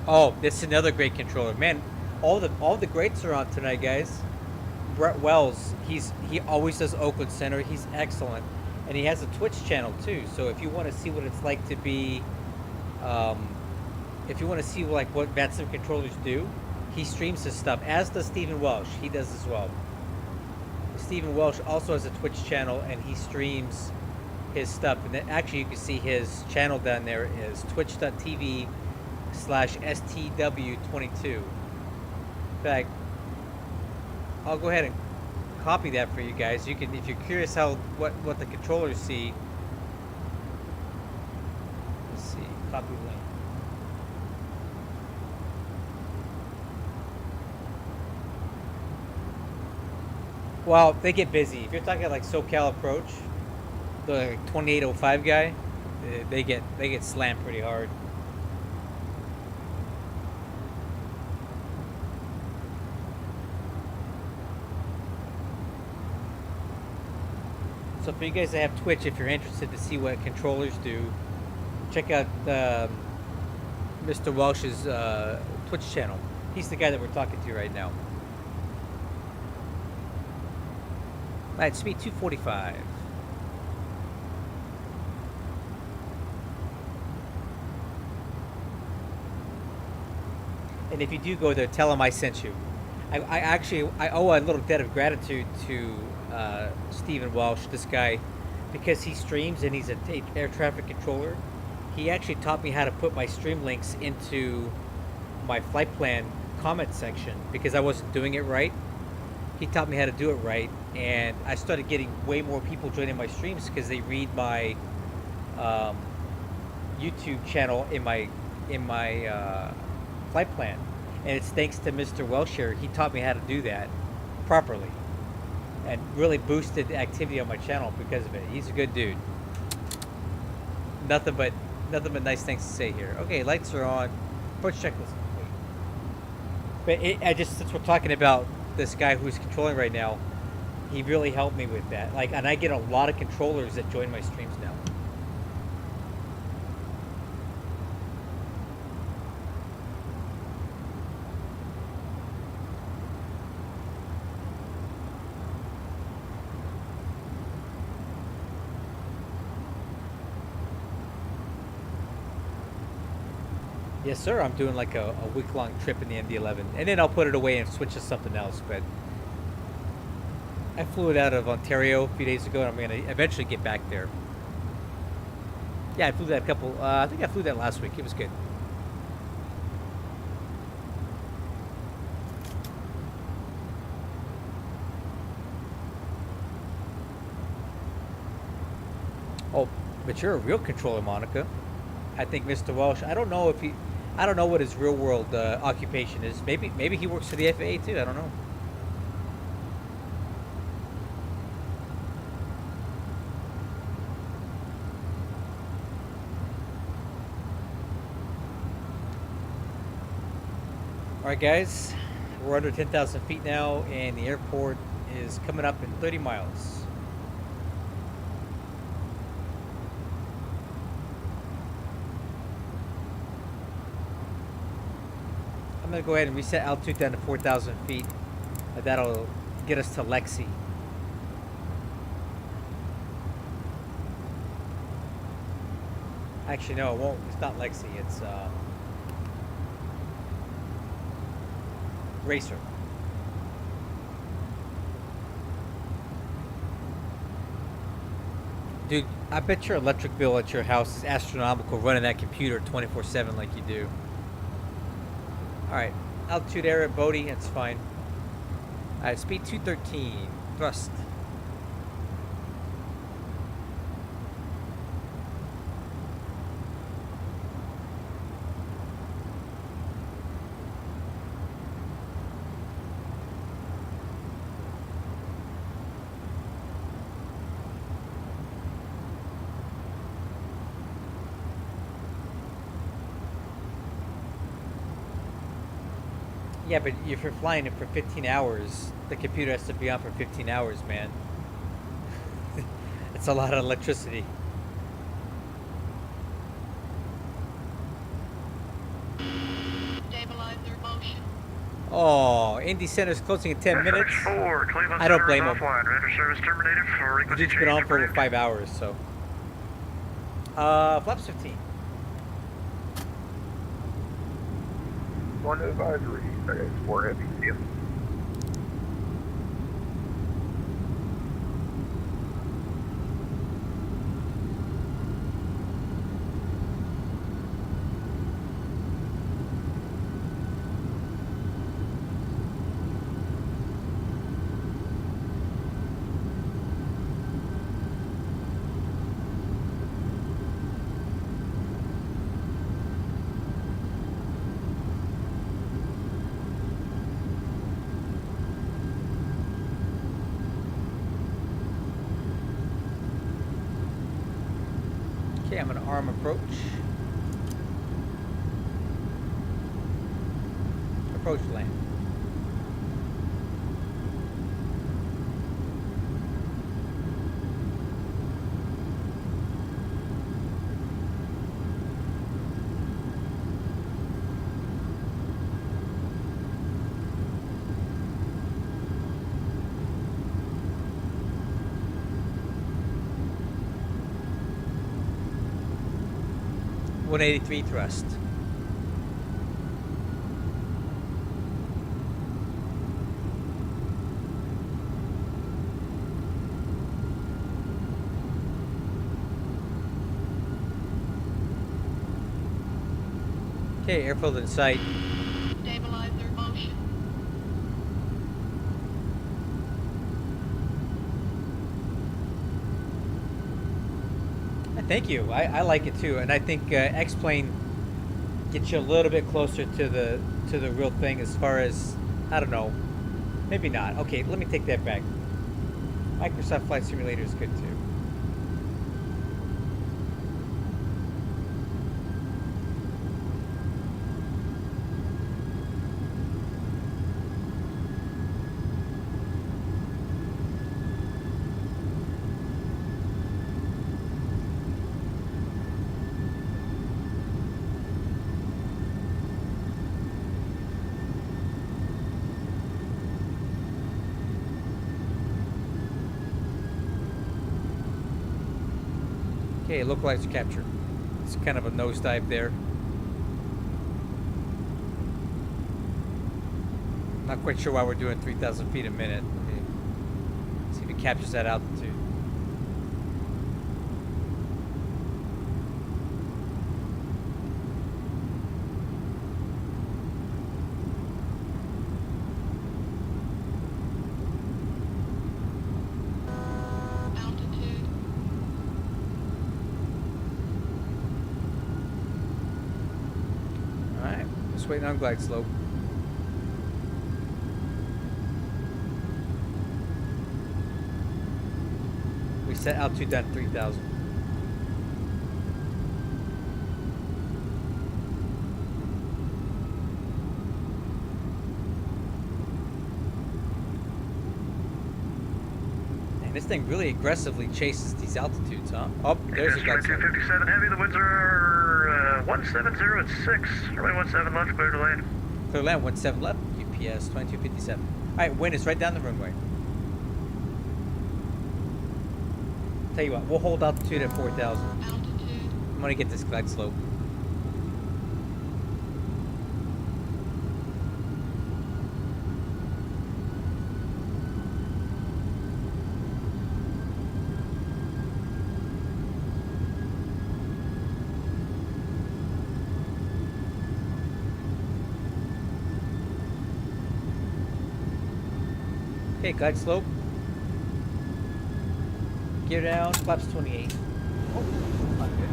Oh, this is another great controller, man. All the greats are on tonight, guys. Brett Wells, he always does Oakland Center. He's excellent, and he has a Twitch channel too. So if you want to see what it's like to be, if you want to see like what VATSIM controllers do, he streams his stuff. As does Stephen Welsh. He does as well. Stephen Welsh also has a Twitch channel, and he streams his stuff. And then, actually, you can see his channel down there is twitch.tv/STW22. In fact, I'll go ahead and copy that for you guys. You can, if you're curious how what the controllers see. Let's see, copy link. Well, they get busy. If you're talking like SoCal Approach, the 2805 guy, they get slammed pretty hard. So for you guys that have Twitch, if you're interested to see what controllers do, check out Mr. Welsh's Twitch channel. He's the guy that we're talking to right now. Alright, speed 245. And if you do go there, tell him I sent you. I owe a little debt of gratitude to Stephen Welsh, this guy, because he streams and he's an air traffic controller. He actually taught me how to put my stream links into my flight plan comment section because I wasn't doing it right. He taught me how to do it right, and I started getting way more people joining my streams because they read my YouTube channel in my flight plan, and it's thanks to Mr. Welsh here. He taught me how to do that properly, and really boosted the activity on my channel because of it. He's a good dude. Nothing but nice things to say here. Okay, lights are on. Approach checklist complete. But since we're talking about this guy who's controlling right now, he really helped me with that. Like, and I get a lot of controllers that join my streams now. Yes, sir. I'm doing like a week-long trip in the MD-11, and then I'll put it away and switch to something else. But I flew it out of Ontario a few days ago, and I'm gonna eventually get back there. Yeah, I flew that a couple. I think I flew that last week. It was good. Oh, but you're a real controller, Monica. I think Mr. Welsh. I don't know what his real world occupation is. Maybe he works for the FAA too. I don't know. All right, guys, we're under 10,000 feet now, and the airport is coming up in 30 miles. I'm gonna go ahead and reset altitude down to 4,000 feet. That'll get us to Lexi. Actually, no, it won't. It's not Lexi. It's Racer. Dude, I bet your electric bill at your house is astronomical running that computer 24/7 like you do. Alright, altitude air at Bodie, that's fine. Alright, speed 213, thrust. Yeah, but if you're flying it for 15 hours, the computer has to be on for 15 hours, man. It's a lot of electricity. Stabilize their motion. Oh, Indy Center's closing in 10 minutes. I don't blame him. The dude's been on for over 5 hours, so. Flaps 15. One advisory. It's more heavy steel. Okay, I'm gonna arm approach. Approach land. .183 thrust. Okay, airfield in sight. Stabilize their motion. Thank you. I like it too, and I think X-Plane gets you a little bit closer to the real thing as far as, I don't know, maybe not. Okay, let me take that back. Microsoft Flight Simulator is good too. Okay, localizer capture. It's kind of a nosedive there. Not quite sure why we're doing 3,000 feet a minute. See if it captures that altitude. Altitude. Alright, just waiting on glide slope. We set altitude down to 3,000. And this thing really aggressively chases these altitudes, huh? Oh, there's a glide slope. 257 heavy, the winds are 170 at 6. Runway 17 left, clear to land. Clear land, 17 left, UPS 2257. Alright, wind is right down the runway. Tell you what, we'll hold altitude at 4,000. Altitude. I'm gonna get this glide slope. Okay, glide slope. Gear down, flaps 28. Oh, not good.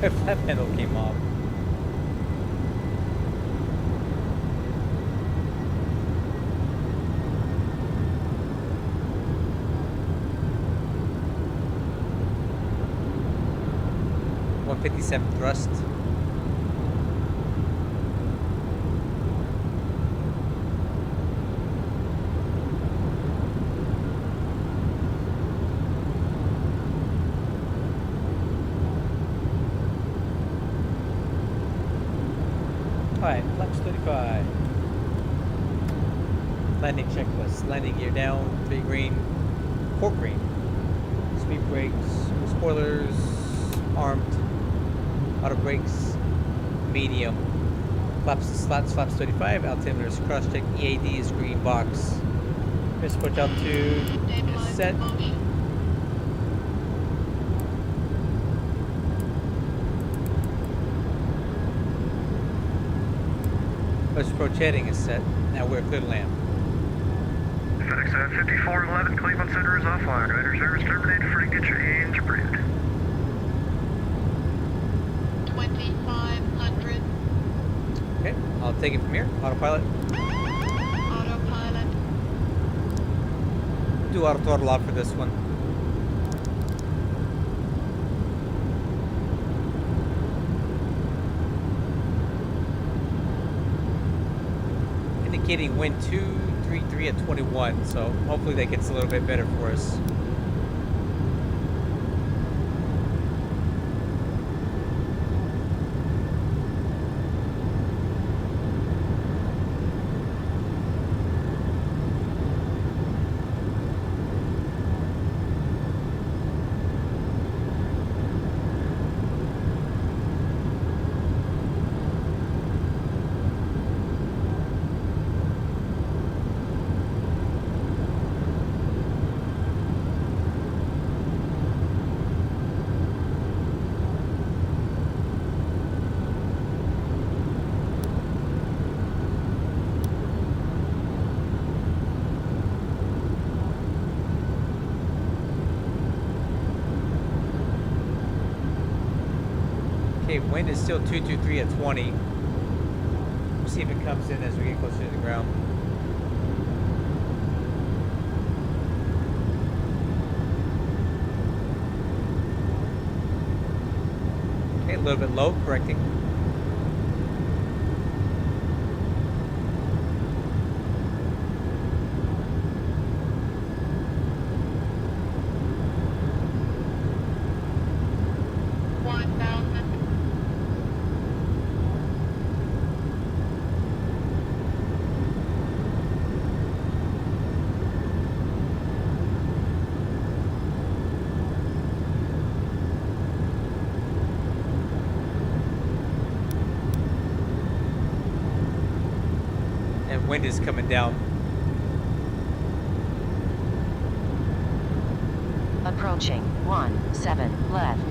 My flap handle came off. .157 thrust. Alright, flaps 35. Landing checklist. Landing gear down, 3 green, 4 green. Speed brakes, spoilers, armed, auto brakes, medium. Flaps slats, flaps 35. Altimeter is cross check. EAD is green box. Here's push altitude. Is set. Motion. Push approach heading is set. Now we're clear to land. FedEx 5411, Cleveland Center is offline. Radar service terminated. Free to get your engine approved. 2500. Okay, I'll take it from here. Autopilot. Autopilot. Do auto throttle off for this one. Indicating wind 233 at 21, so hopefully that gets a little bit better for us. Okay, wind is still 223 at 20. We'll see if it comes in as we get closer to the ground. Okay, a little bit low, correcting. And wind is coming down. Approaching 17 left.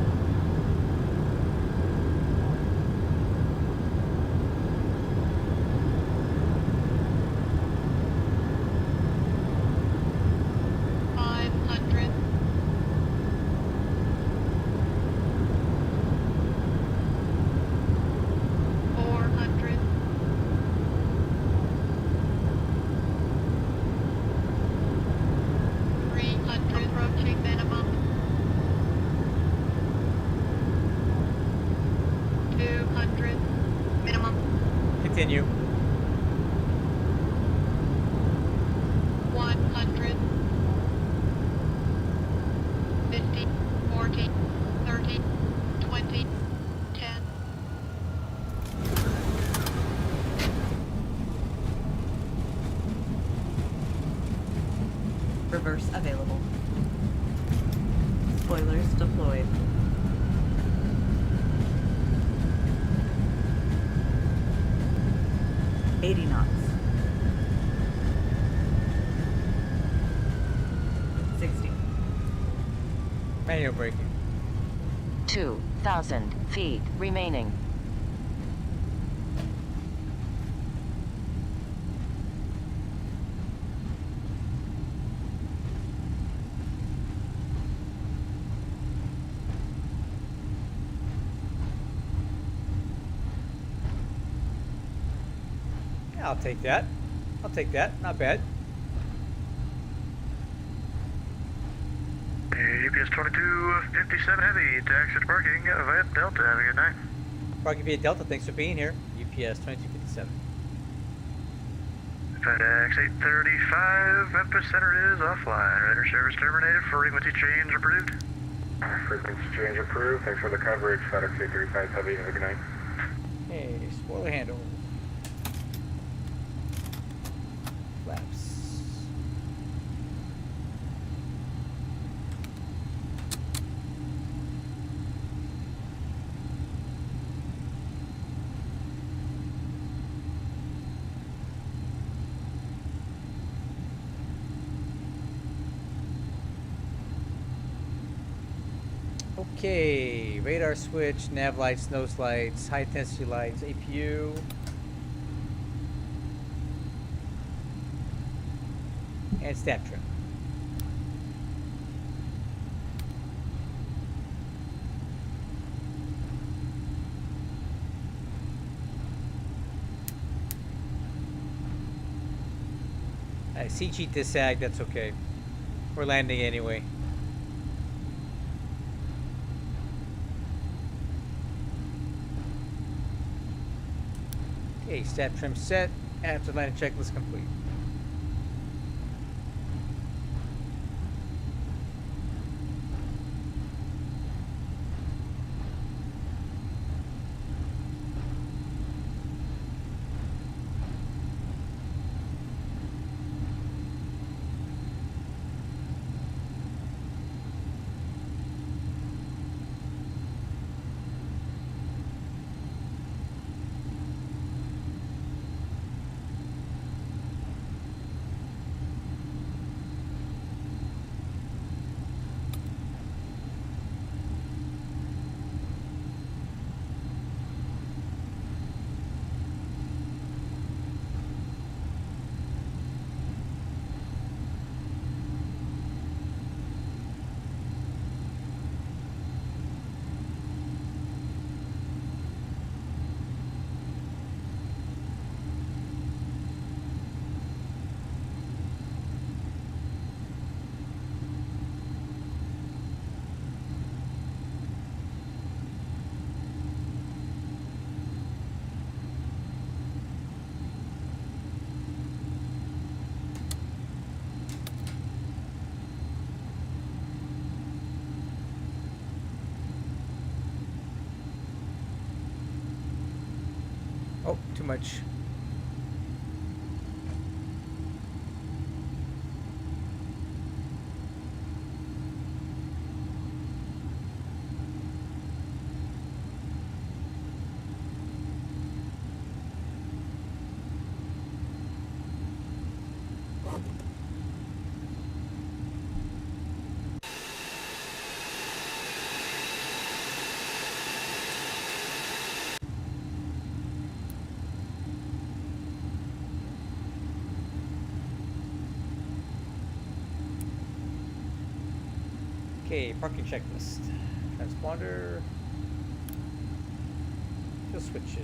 Continue. 100, 50, 40, 30, 20, 10. Reverse available. Spoilers deployed. $80 knots. 60. Manual braking. 2,000 feet remaining. I'll take that. I'll take that. Not bad. UPS 2257 Heavy, taxi to parking via Delta. Have a good night. Parking via Delta, thanks for being here. UPS 2257. FedEx 835, Memphis Center is offline. Radar service terminated. Frequency change approved. Frequency change approved. Thanks for the coverage. FedEx 835 Heavy. Have a good night. Hey, spoiler handle. Flaps. Okay, radar switch, nav lights, nose lights, high intensity lights, APU. And stat trim. CG disag, that's okay. We're landing anyway. Okay, stat trim set. After landing checklist complete. Oh, too much. Okay, parking checklist. Transponder. Fuel switches.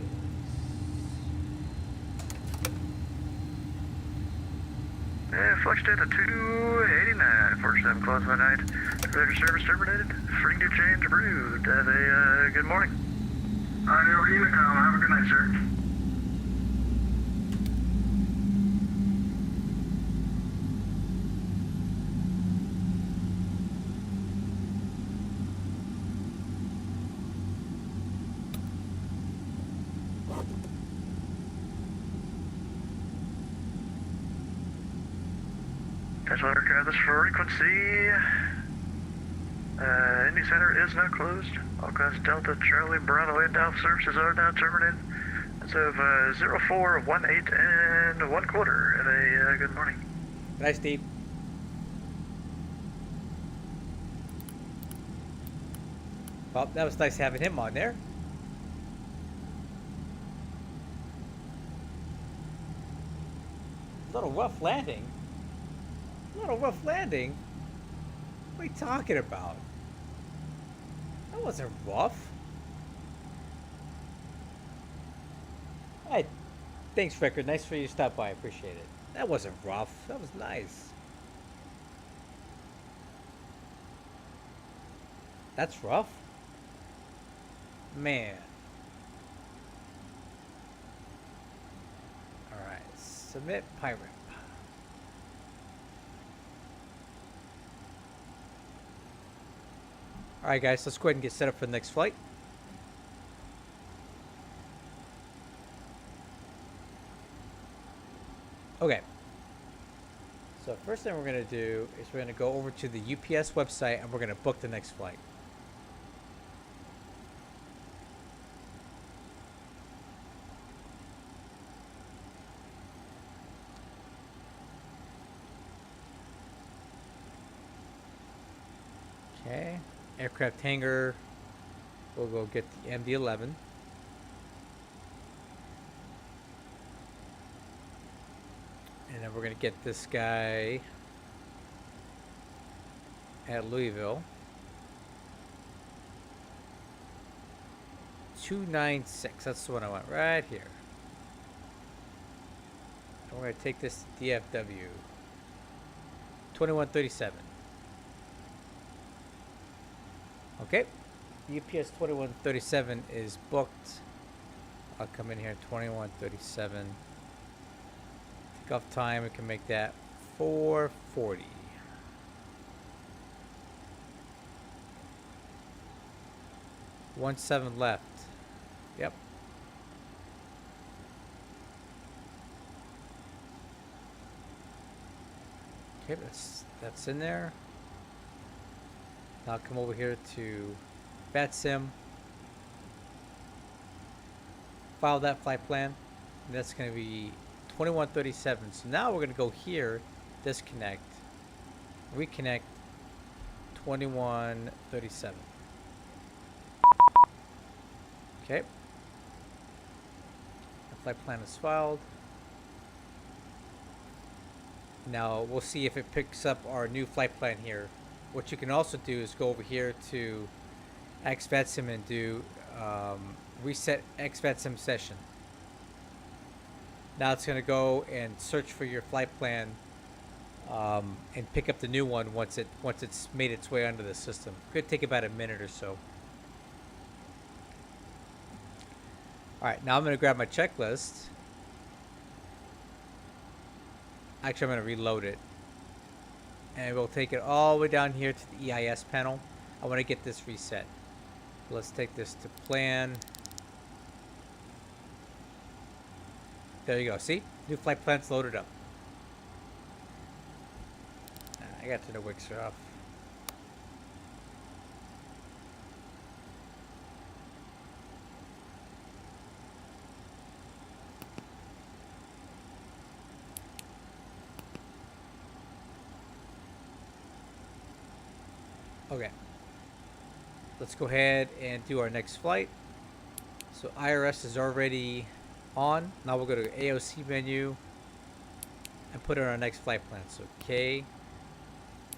Flex data 289, 47 close by night. Ready for service terminated. Free to change approved. Have a good morning. Alright, over to you, Macomb. Have a good night, sir. Potential aircraft, this frequency. Indy Center is now closed. All class Delta Charlie Bravo inbound services are now terminated. As of 0418 and 1/4. Have a good morning. Nice, Steve. Well, that was nice having him on there. A little rough landing. A little rough landing? What are you talking about? That wasn't rough. Hey, thanks, Rickard. Nice for you to stop by. I appreciate it. That wasn't rough. That was nice. That's rough? Man. Alright, submit pirate. Alright guys, let's go ahead and get set up for the next flight. Okay. So first thing we're going to do is we're going to go over to the UPS website and we're going to book the next flight. Okay. Aircraft hangar. We'll go get the MD-11. And then we're going to get this guy at Louisville. 296. That's the one I want right here. And we're going to take this to DFW. 2137. Okay. UPS 2137 is booked. I'll come in here 2137. Takeoff time, we can make that 4:40. One 7 left. Yep. Okay, that's in there. Now I'll come over here to XVatsim. File that flight plan. And that's going to be 2137. So now we're going to go here, disconnect, reconnect 2137. Okay. The flight plan is filed. Now we'll see if it picks up our new flight plan here. What you can also do is go over here to XVatsim and do reset XVatsim session. Now it's going to go and search for your flight plan and pick up the new one once it's made its way onto the system. Could take about a minute or so. Alright, now I'm going to grab my checklist. Actually, I'm going to reload it. And we'll take it all the way down here to the EIS panel. I want to get this reset. Let's take this to plan. There you go. See? New flight plan's loaded up. I got to the Wixer off. Okay. Let's go ahead and do our next flight. So IRS is already on. Now we'll go to AOC menu and put in our next flight plan. So K,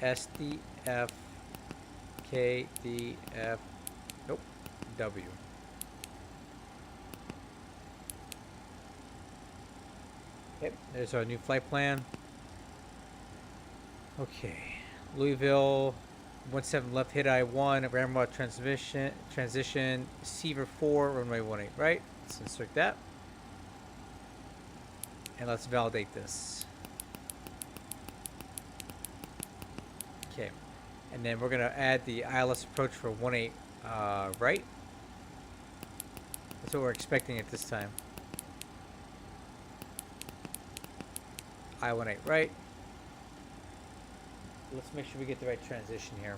SDF, K, D, F, nope, W. Yep, there's our new flight plan. Okay, Louisville, 17 left, hit I-1, ramrod transition, Seaver 4, runway 18 right. Let's insert that. And let's validate this. Okay, and then we're gonna add the ILS approach for 18 right. That's what we're expecting at this time. I-18 right. Let's make sure we get the right transition here.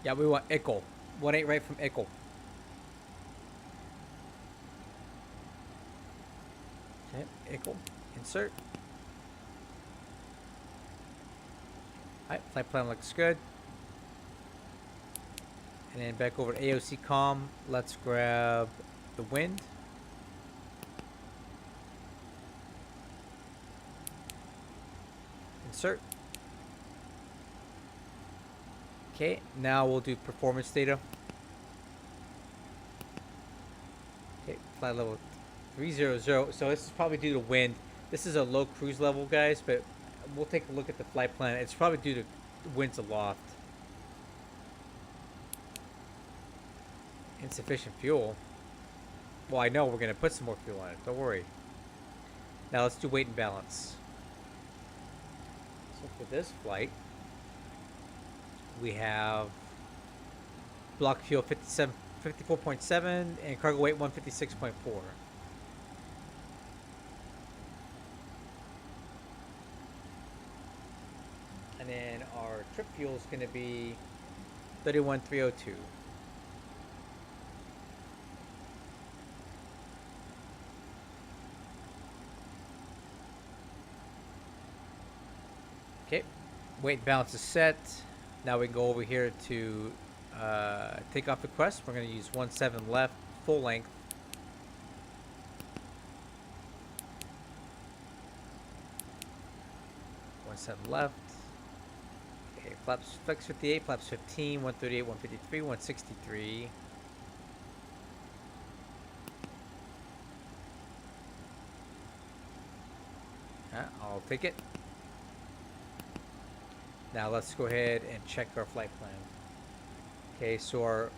Yeah, we want Ickle. 18 right from Ickle. Okay, Ickle. Insert. Alright, flight plan looks good. And then back over to AOC comm. Let's grab the wind. Insert. Okay, now we'll do performance data. Okay, flight level 300. So this is probably due to wind. This is a low cruise level, guys, but we'll take a look at the flight plan. It's probably due to winds aloft. Insufficient fuel. Well, I know we're going to put some more fuel on it. Don't worry. Now let's do weight and balance. So for this flight, we have block fuel 54.7 and cargo weight 156.4. And then our trip fuel is going to be 31,302. Okay, weight and balance is set. Now we can go over here to takeoff request. We're going to use 17 left, full length. Left. Okay, flaps flex 58, flaps 15, 138, 153, 163. I'll take it. Now let's go ahead and check our flight plan. Okay, so our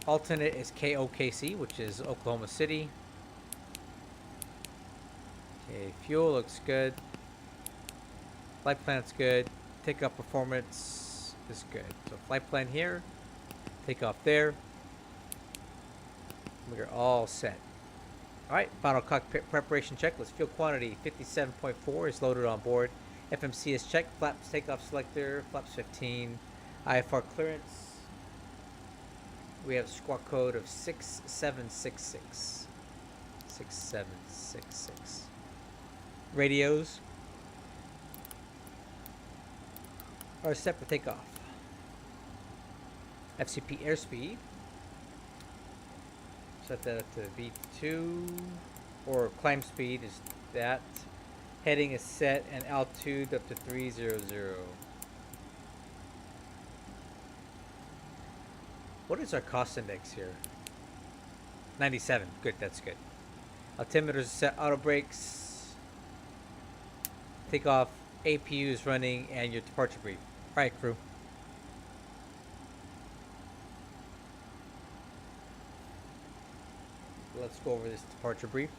alternate is KOKC, which is Oklahoma City. Okay, fuel looks good. Flight plan's good. Takeoff performance is good. So flight plan here, takeoff there. We're all set. Alright, final cockpit preparation checklist. Fuel quantity 57.4 is loaded on board. FMC is checked. Flaps takeoff selector, flaps 15. IFR clearance. We have squawk code of 6766. 6766. Radios are set for takeoff. FCP airspeed. Set that up to V2. Or climb speed is that. Heading is set and altitude up to 300. What is our cost index here? 97. Good, that's good. Altimeters set, auto brakes. Takeoff, APU is running, and your departure brief. Alright, crew. Let's go over this departure brief.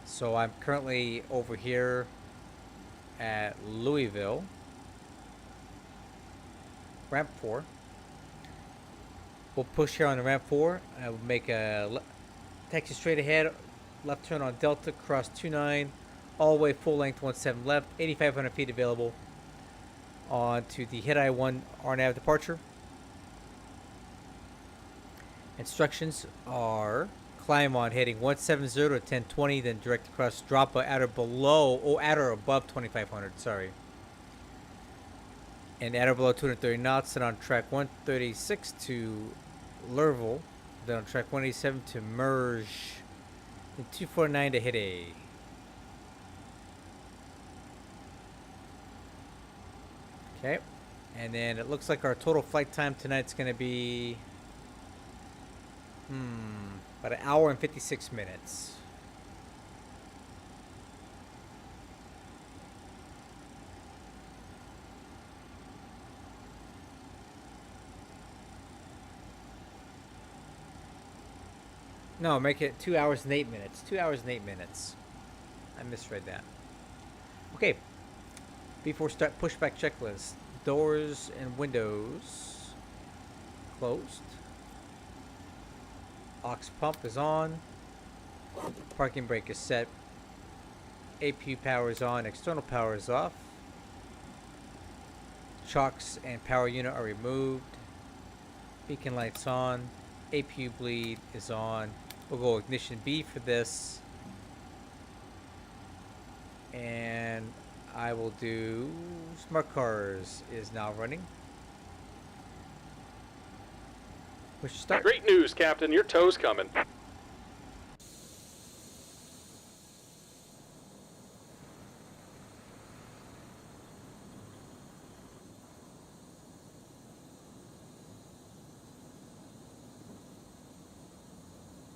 So I'm currently over here at Louisville. Ramp 4. We'll push here on the ramp 4. I will make a taxi straight ahead, left turn on Delta, cross 29, all the way full length 17 left, 8,500 feet available on to the hit I-1 RNAV departure. Instructions are climb on heading 170 to 1020, then direct across, drop at or below, or at or above 2,500, sorry. And at or below 230 knots, and on track 136 to Louisville, then on track 187 to merge. And 249 to hit A. Okay. And then it looks like our total flight time tonight's going to be about an hour and 56 minutes. No, make it 2 hours and 8 minutes. 2 hours and 8 minutes. I misread that. Okay. Before start, pushback checklist. Doors and windows closed. Aux pump is on. Parking brake is set. APU power is on. External power is off. Chocks and power unit are removed. Beacon lights on. APU bleed is on. We'll go ignition B for this. And I will do smart cars is now running. Push start. Great news, Captain. Your tow's coming.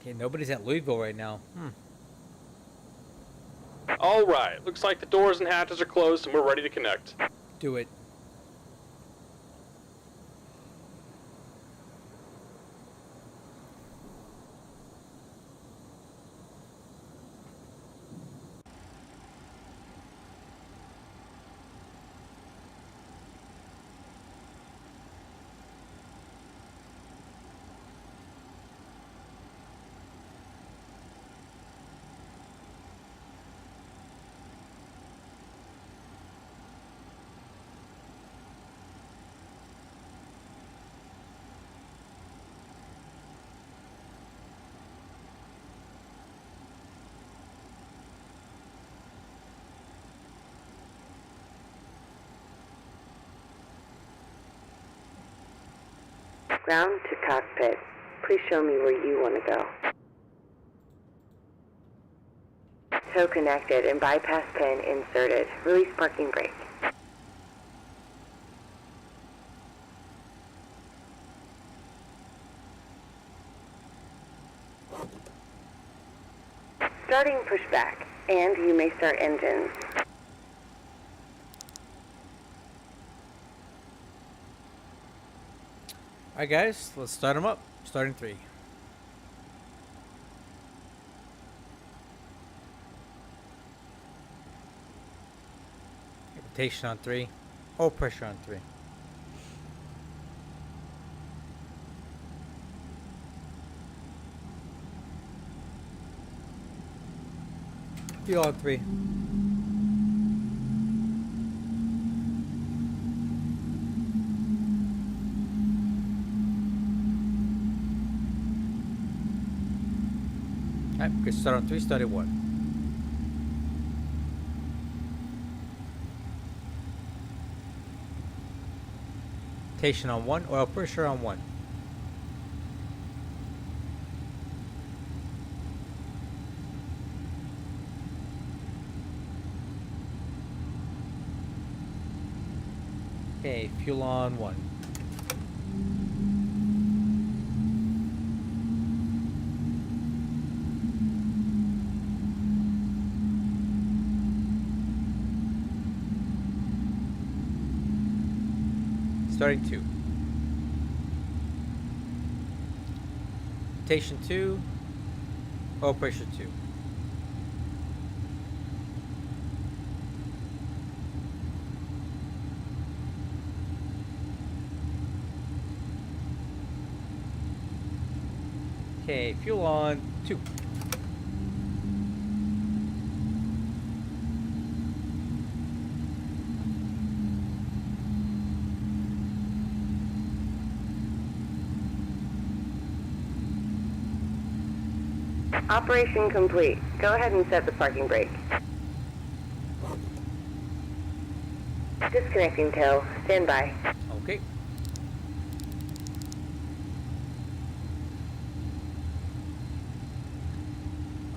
Okay, nobody's at Louisville right now. All right. Looks like the doors and hatches are closed and we're ready to connect. Do it. Ground to cockpit. Please show me where you want to go. Tow connected and bypass pin inserted. Release parking brake. Starting pushback, and you may start engines. Alright guys, let's start them up. Starting 3. Rotation on 3. Oh, pressure on 3. Fuel on 3. Alright, good start on 3, start at 1. Rotation on 1, oil pressure on 1. Okay, fuel on 1. Starting 2. Rotation 2. Oil pressure 2. Okay, fuel on 2. Operation complete. Go ahead and set the parking brake. Disconnecting tow. Stand by. Okay.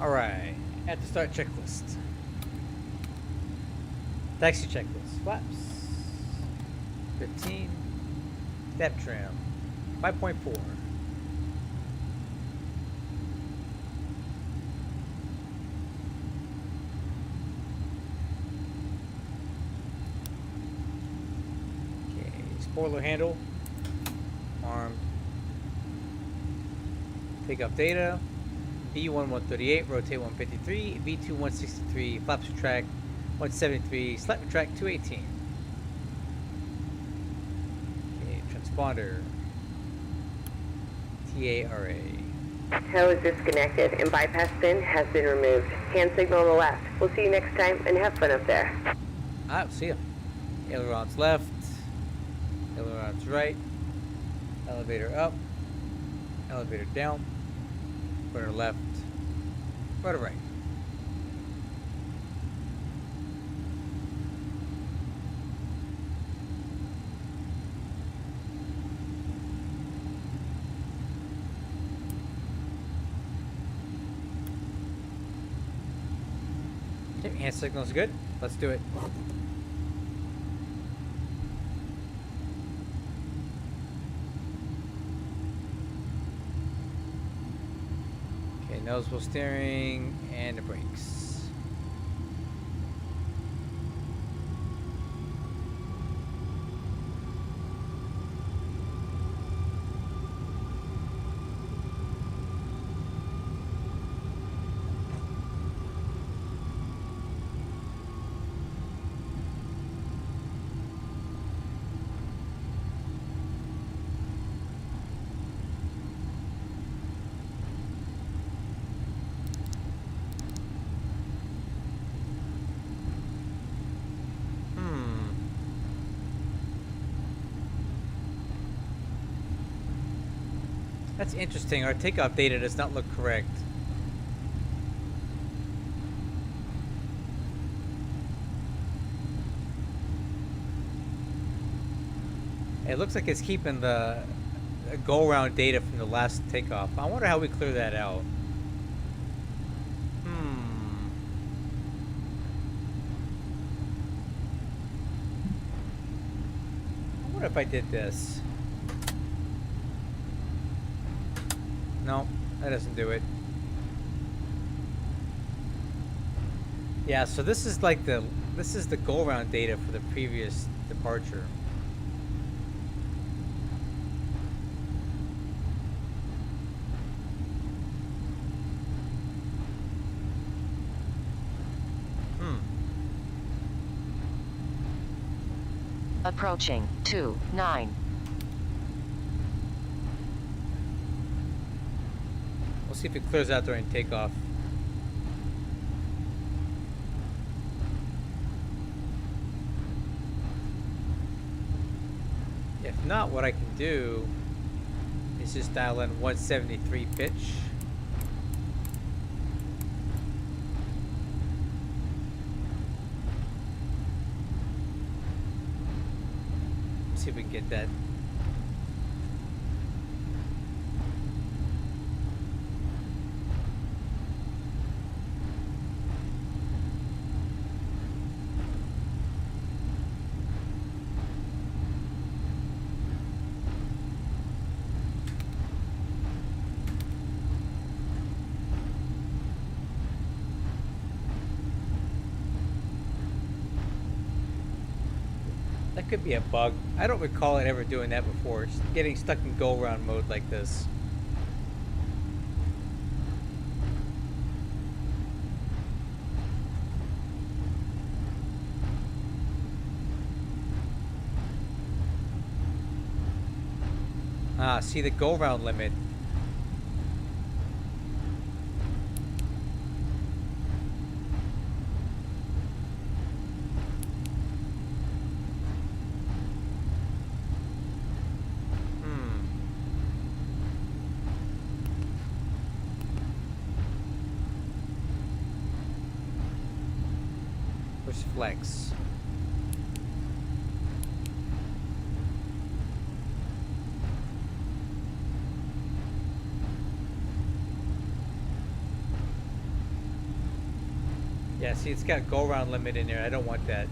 Alright, at the start checklist. Taxi checklist. Flaps. 15. Step trim. 5.4. Okay, spoiler handle. Armed. Takeoff data. V1 138, rotate 153, V2 163, flaps retract 173, slat retract 218. Okay, transponder. TARA. Tow is disconnected and bypass pin has been removed. Hand signal on the left. We'll see you next time and have fun up there. Alright, see ya. Ailerons left. Ailerons right. Elevator up. Elevator down. Rudder left. Rudder right. Okay, hand signal's good. Let's do it. Okay, noticeable steering and the brakes. That's interesting. Our takeoff data does not look correct. It looks like it's keeping the go-around data from the last takeoff. I wonder how we clear that out. I wonder if I did this. No, that doesn't do it. Yeah, so this is like the go-around data for the previous departure. Approaching 29. We'll see if it clears out during takeoff. If not, what I can do is just dial in 173 pitch. See if we can get that. That could be a bug. I don't recall it ever doing that before. It's getting stuck in go-around mode like this. Ah, see the go-around limit. Flex. Yeah, see, it's got go-around limit in there. I don't want that.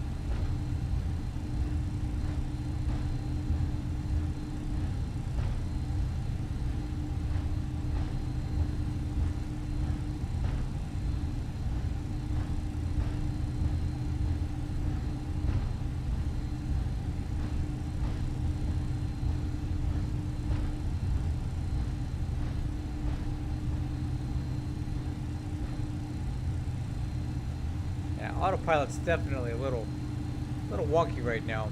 Autopilot's definitely a little wonky right now.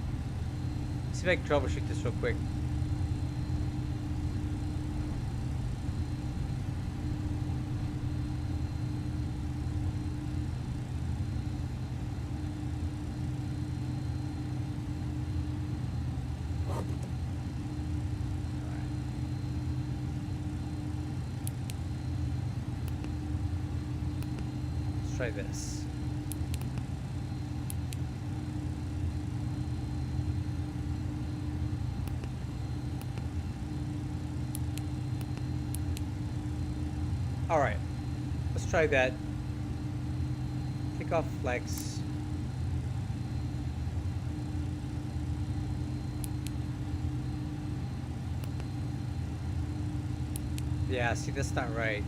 Let's see if I can troubleshoot this real quick. Let's try this. Alright, let's try that. Takeoff flex. Yeah, see, that's not right.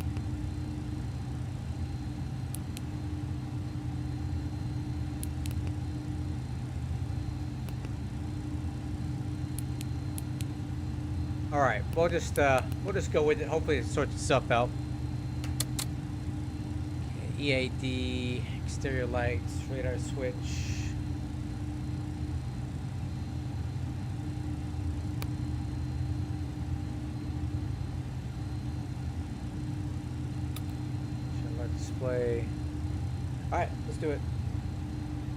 Alright, we'll just go with it. Hopefully it sorts itself out. EAD, exterior lights, radar switch. Light display. Alright, let's do it.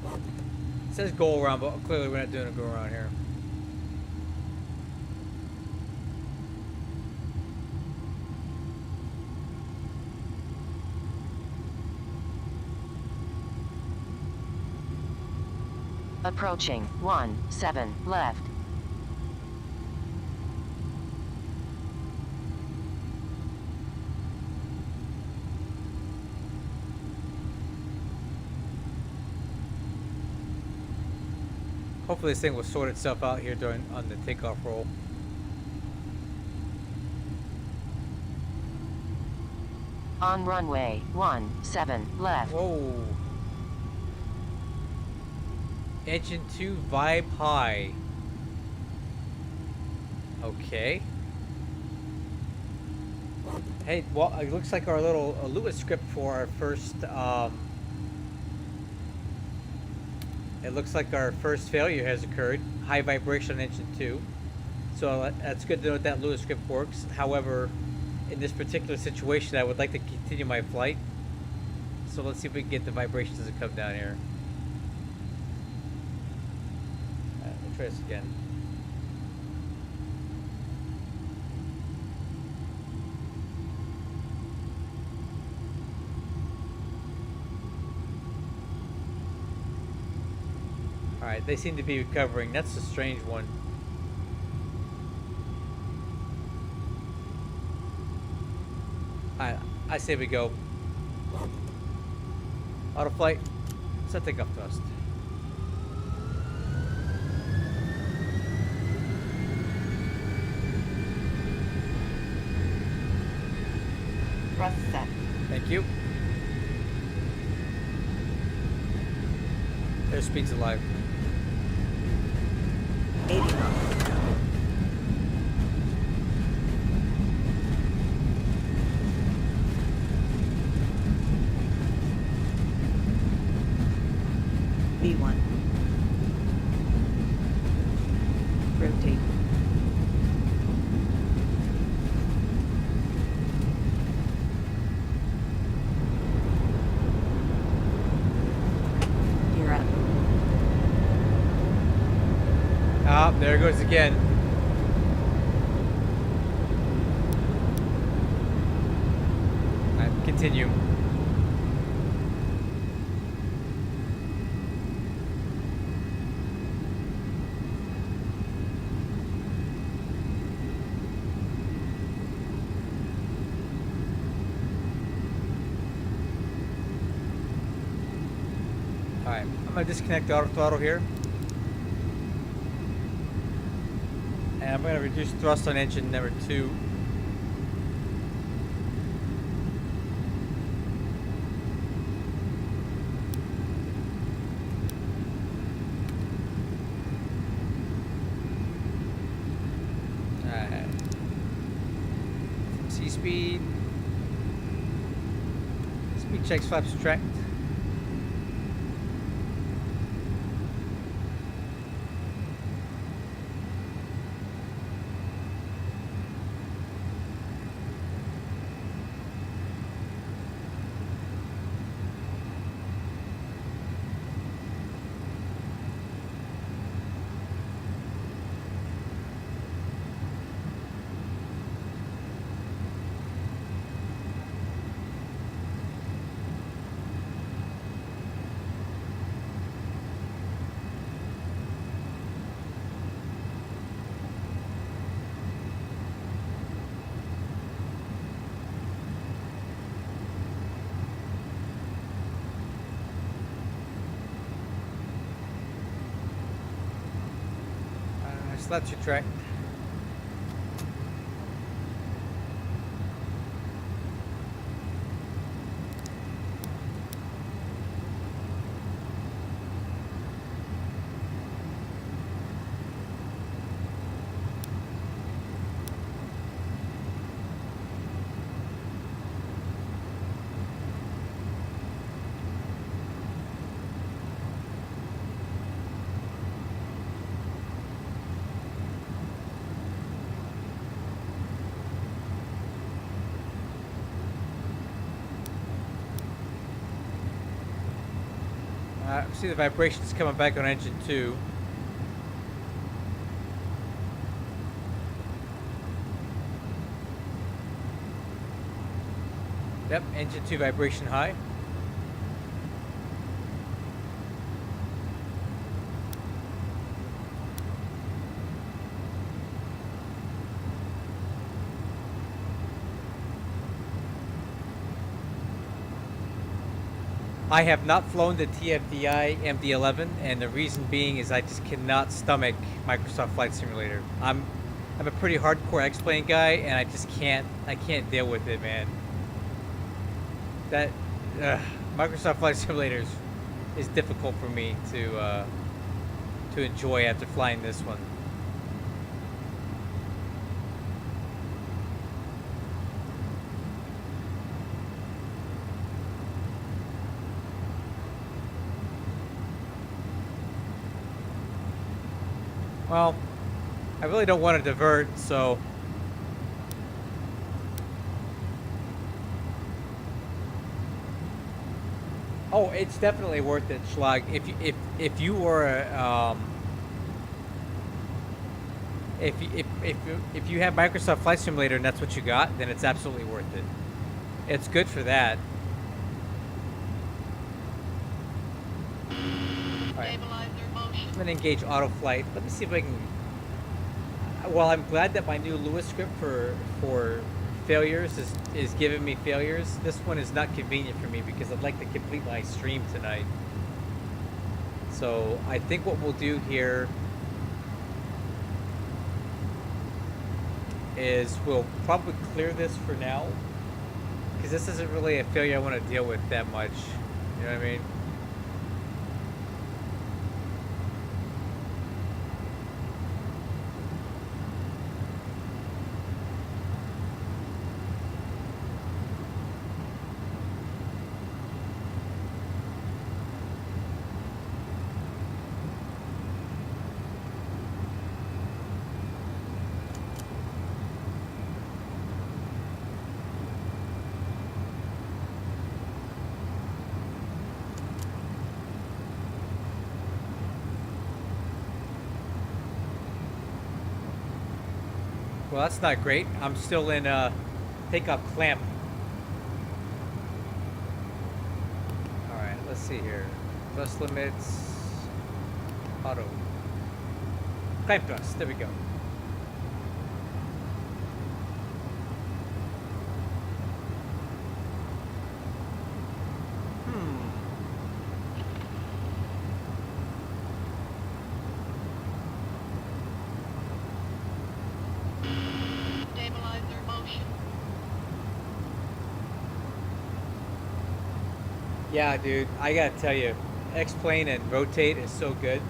It says go around, but clearly we're not doing a go around here. Approaching 17 left. Hopefully this thing will sort itself out here on the takeoff roll. On runway 17 left. Whoa. Engine 2 vibe high. Okay. Hey, well, it looks like our little Lewis script for our first, it looks like our first failure has occurred. High vibration on engine 2. So that's good to know that Lewis script works. However, in this particular situation, I would like to continue my flight. So let's see if we can get the vibrations to come down here. We'll try this again. Alright, they seem to be recovering. That's a strange one. Alright, I say we go. Auto flight. Set takeoff thrust. Thrust set. Thank you. Airspeed's alive. 80 knots. B1. Rotate. You're up. Ah, there it goes again. Alright, continue. Alright, I'm gonna disconnect the auto throttle here. And I'm gonna reduce thrust on engine number 2. Alright. C-speed. Speed checks, flap subtract. That's your track. See the vibrations coming back on engine 2. Yep, engine 2 vibration high. I have not flown the TFDI MD-11, and the reason being is I just cannot stomach Microsoft Flight Simulator. I'm a pretty hardcore X-Plane guy, and I just can't deal with it, man. That Microsoft Flight Simulator is difficult for me to enjoy after flying this one. Well, I really don't want to divert, so oh, it's definitely worth it, Schlag. If you were if you have Microsoft Flight Simulator and that's what you got, then it's absolutely worth it. It's good for that. All right. I'm gonna engage auto flight. Let me see if I can. Well, I'm glad that my new Lewis script for failures is giving me failures. This one is not convenient for me because I'd like to complete my stream tonight. So I think what we'll do here is we'll probably clear this for now because this isn't really a failure I want to deal with that much. You know what I mean? Well, that's not great. I'm still in takeoff clamp. Alright, let's see here. Thrust limits. Auto. Clamp thrust. There we go. Yeah, dude, I gotta tell you, X-Plane and Rotate is so good.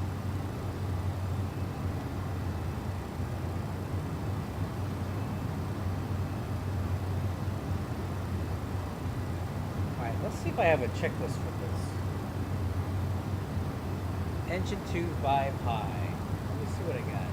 Alright, let's see if I have a checklist for this. Engine 2 vibe high. Let me see what I got.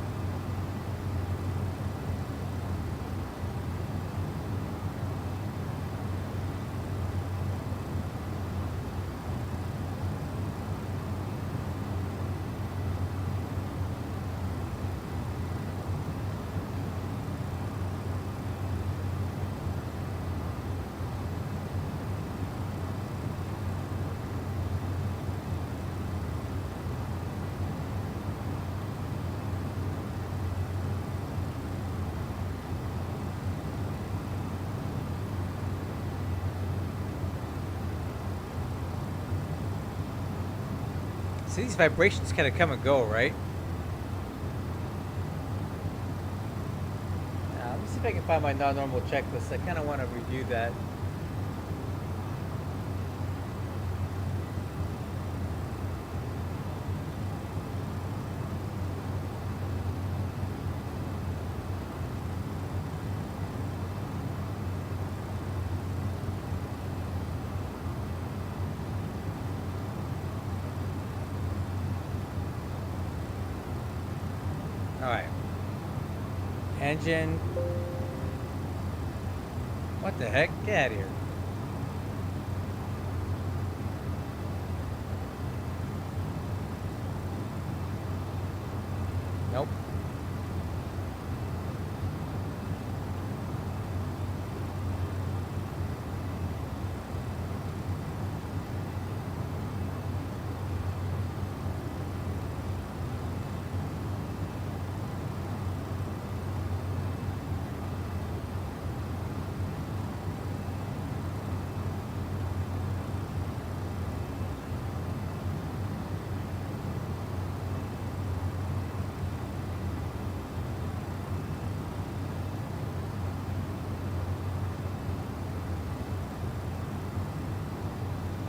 So these vibrations kind of come and go, right? Let me see if I can find my non-normal checklist. I kind of want to review that. Alright. Engine. What the heck? Get out of here. Nope.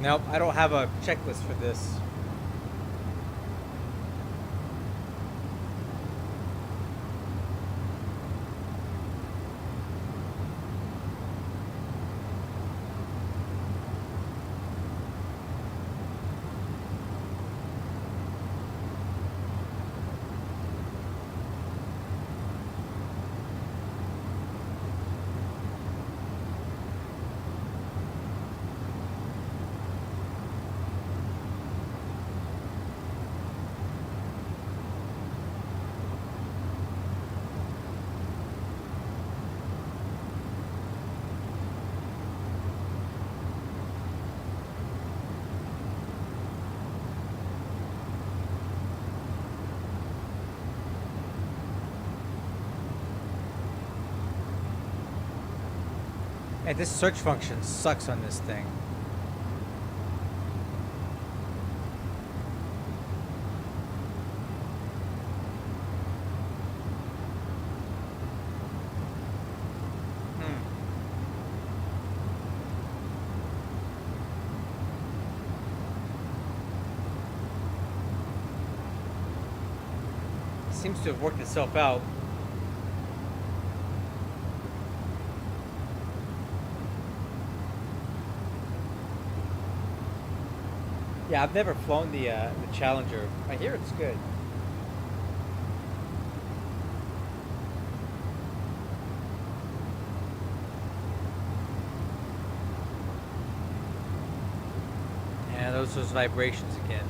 Nope, I don't have a checklist for this. Hey, this search function sucks on this thing. Seems to have worked itself out. Yeah, I've never flown the Challenger. I hear it's good. Yeah, those vibrations again.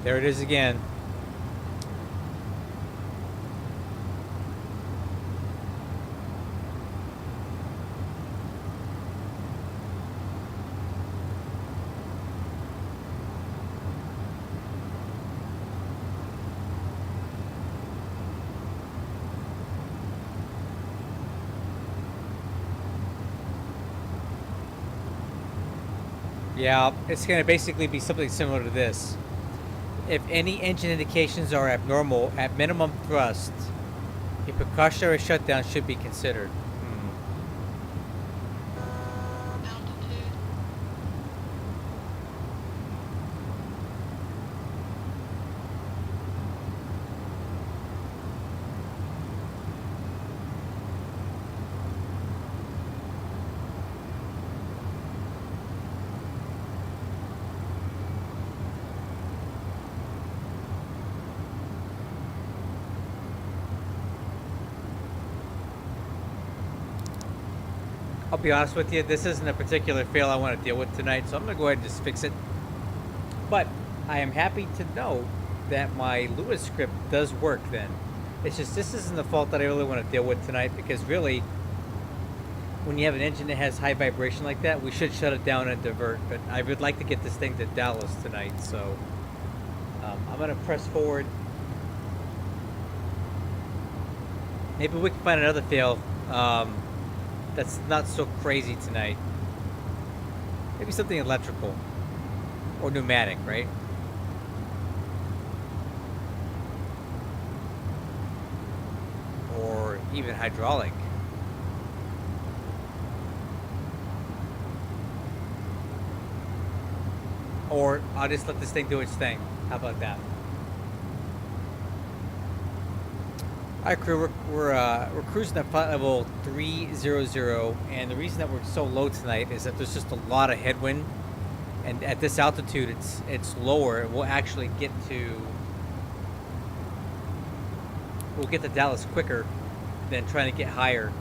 There it is again. Yeah, it's going to basically be something similar to this. If any engine indications are abnormal at minimum thrust, a precautionary shutdown should be considered. Altitude. I'll be honest with you, this isn't a particular fail I want to deal with tonight, so I'm going to go ahead and just fix it. But I am happy to know that my Lewis script does work then. It's just this isn't the fault that I really want to deal with tonight, because really, when you have an engine that has high vibration like that, we should shut it down and divert. But I would like to get this thing to Dallas tonight, so I'm going to press forward. Maybe we can find another fail that's not so crazy tonight. Maybe something electrical or pneumatic, right? Or even hydraulic. Or I'll just let this thing do its thing. How about that? Alright, crew, we're cruising at flight level 300, and the reason that we're so low tonight is that there's just a lot of headwind, and at this altitude it's lower. We'll actually get to Dallas quicker than trying to get higher.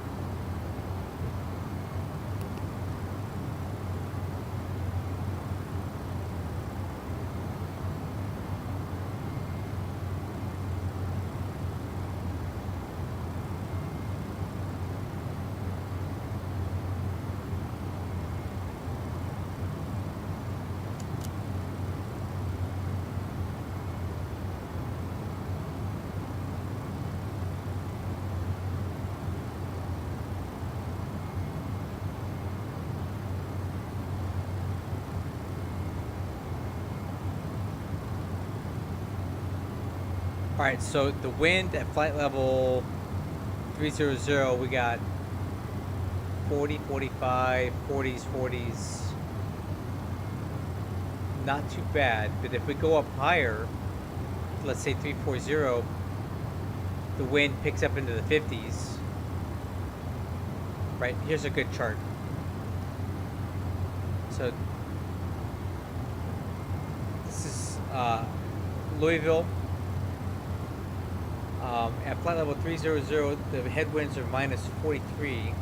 Alright, so the wind at flight level 300, we got 40, 45, 40s, 40s. Not too bad, but if we go up higher, let's say 340, the wind picks up into the 50s. Right, here's a good chart. So this is Louisville. At flight level 300, the headwinds are minus 43.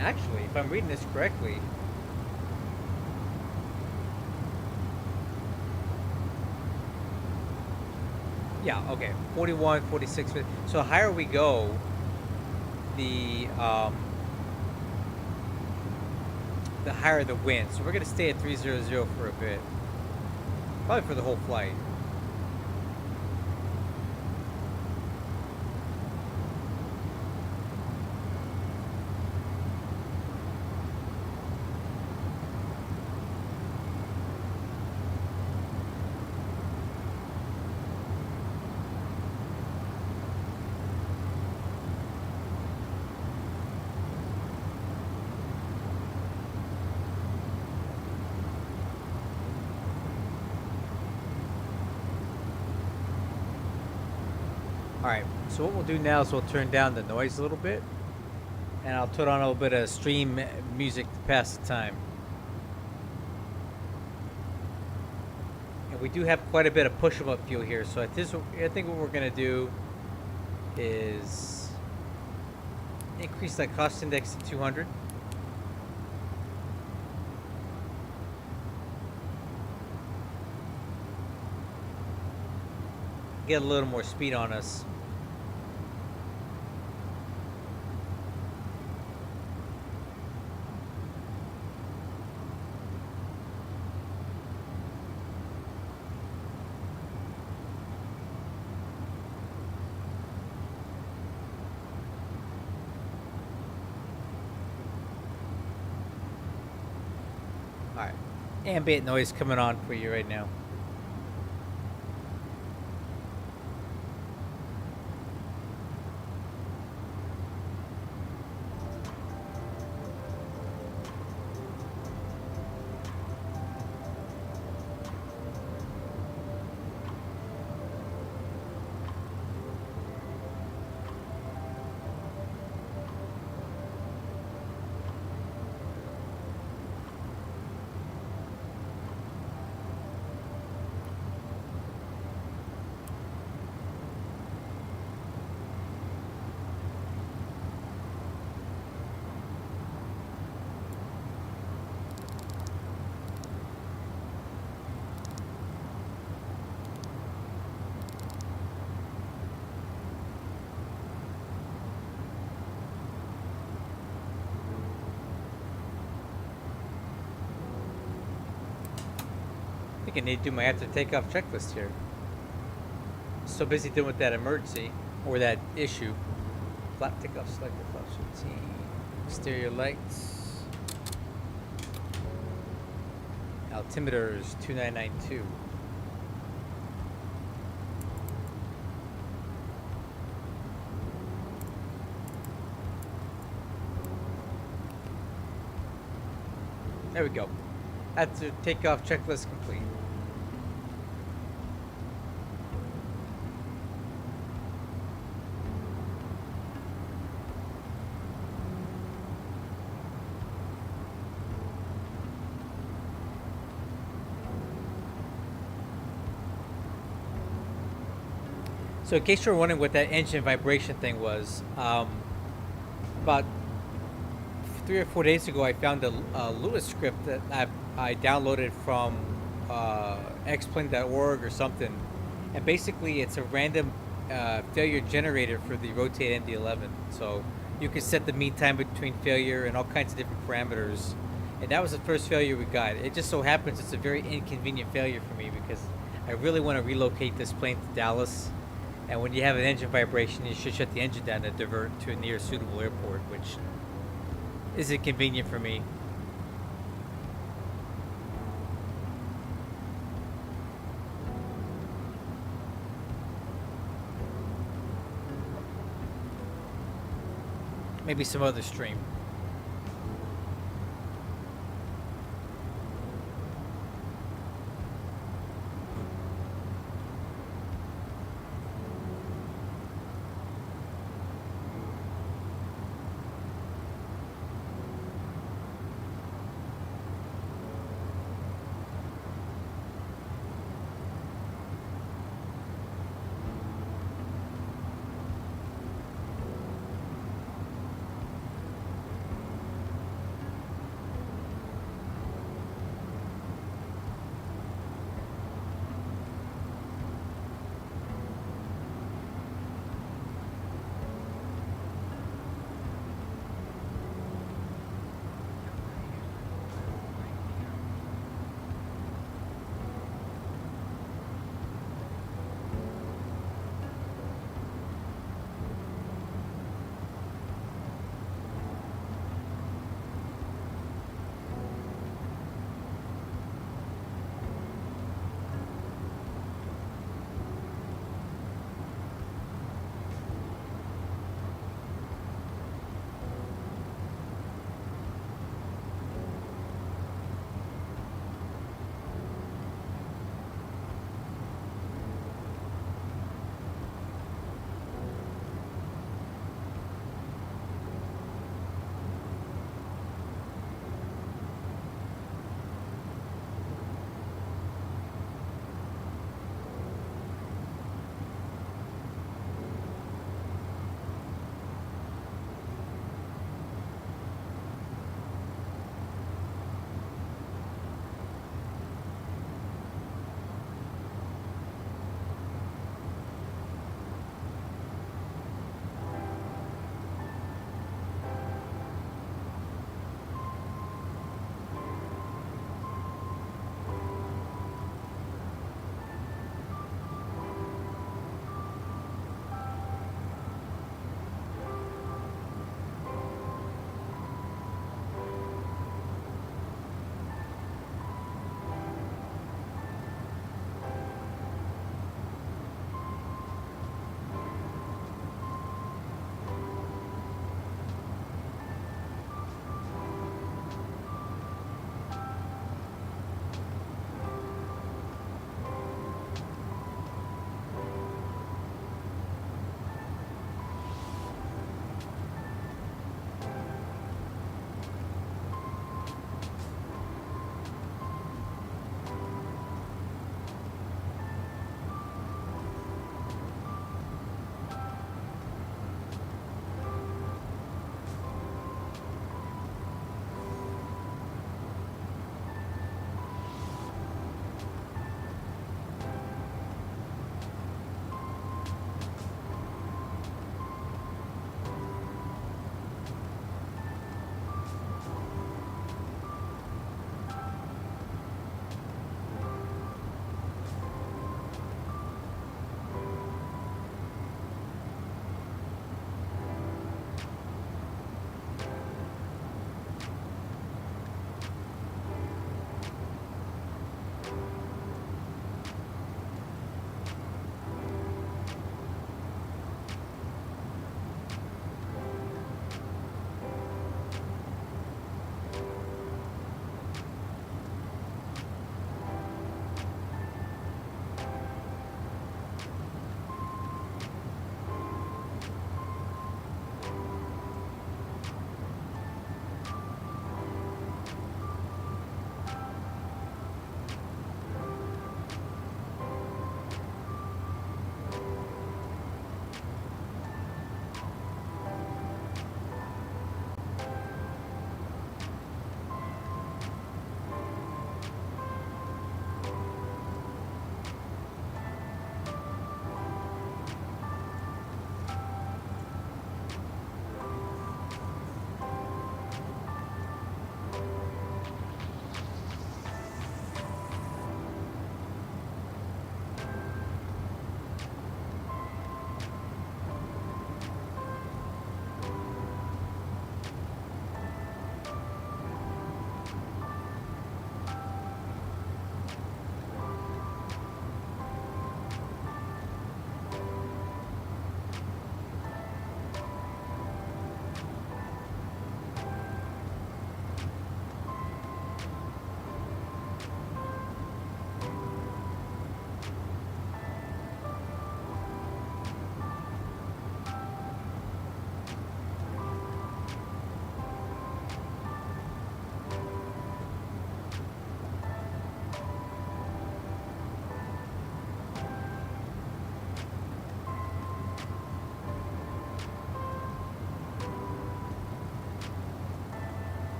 Actually, if I'm reading this correctly, yeah, okay, 41, 46. So higher we go, the higher the wind. So we're going to stay at 300 for a bit. Probably for the whole flight. Alright, so what we'll do now is we'll turn down the noise a little bit, and I'll put on a little bit of stream music to pass the time. And we do have quite a bit of push-up fuel here, so I think what we're going to do is increase that cost index to 200. get a little more speed on us. Alright, ambient noise coming on for you right now. I think I need to do my after takeoff checklist here. So busy dealing with that emergency or that issue. Flat takeoff selector, flaps routine, exterior lights, altimeters 2992. There we go. After takeoff checklist complete. So in case you're wondering what that engine vibration thing was, about 3 or 4 days ago I found a Lewis script that I downloaded from xplane.org or something, and basically it's a random failure generator for the Rotate MD-11. So you can set the mean time between failure and all kinds of different parameters, and that was the first failure we got. It just so happens it's a very inconvenient failure for me because I really want to relocate this plane to Dallas. And when you have an engine vibration, you should shut the engine down to divert to a near suitable airport, which isn't convenient for me. Maybe some other stream.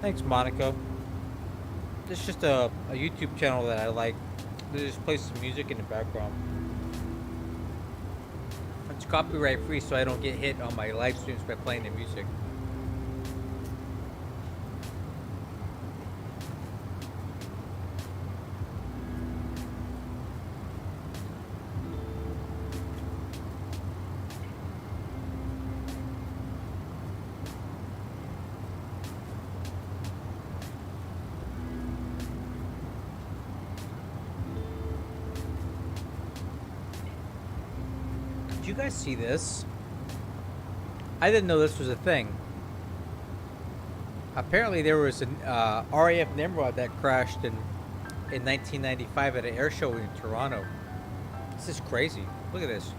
Thanks, Monica. This is just a YouTube channel that I like. They just play some music in the background. It's copyright free, so I don't get hit on my live streams by playing the music. Did you guys see this? I didn't know this was a thing. Apparently there was an RAF Nimrod that crashed in 1995 at an air show in Toronto. This is crazy. Look at this.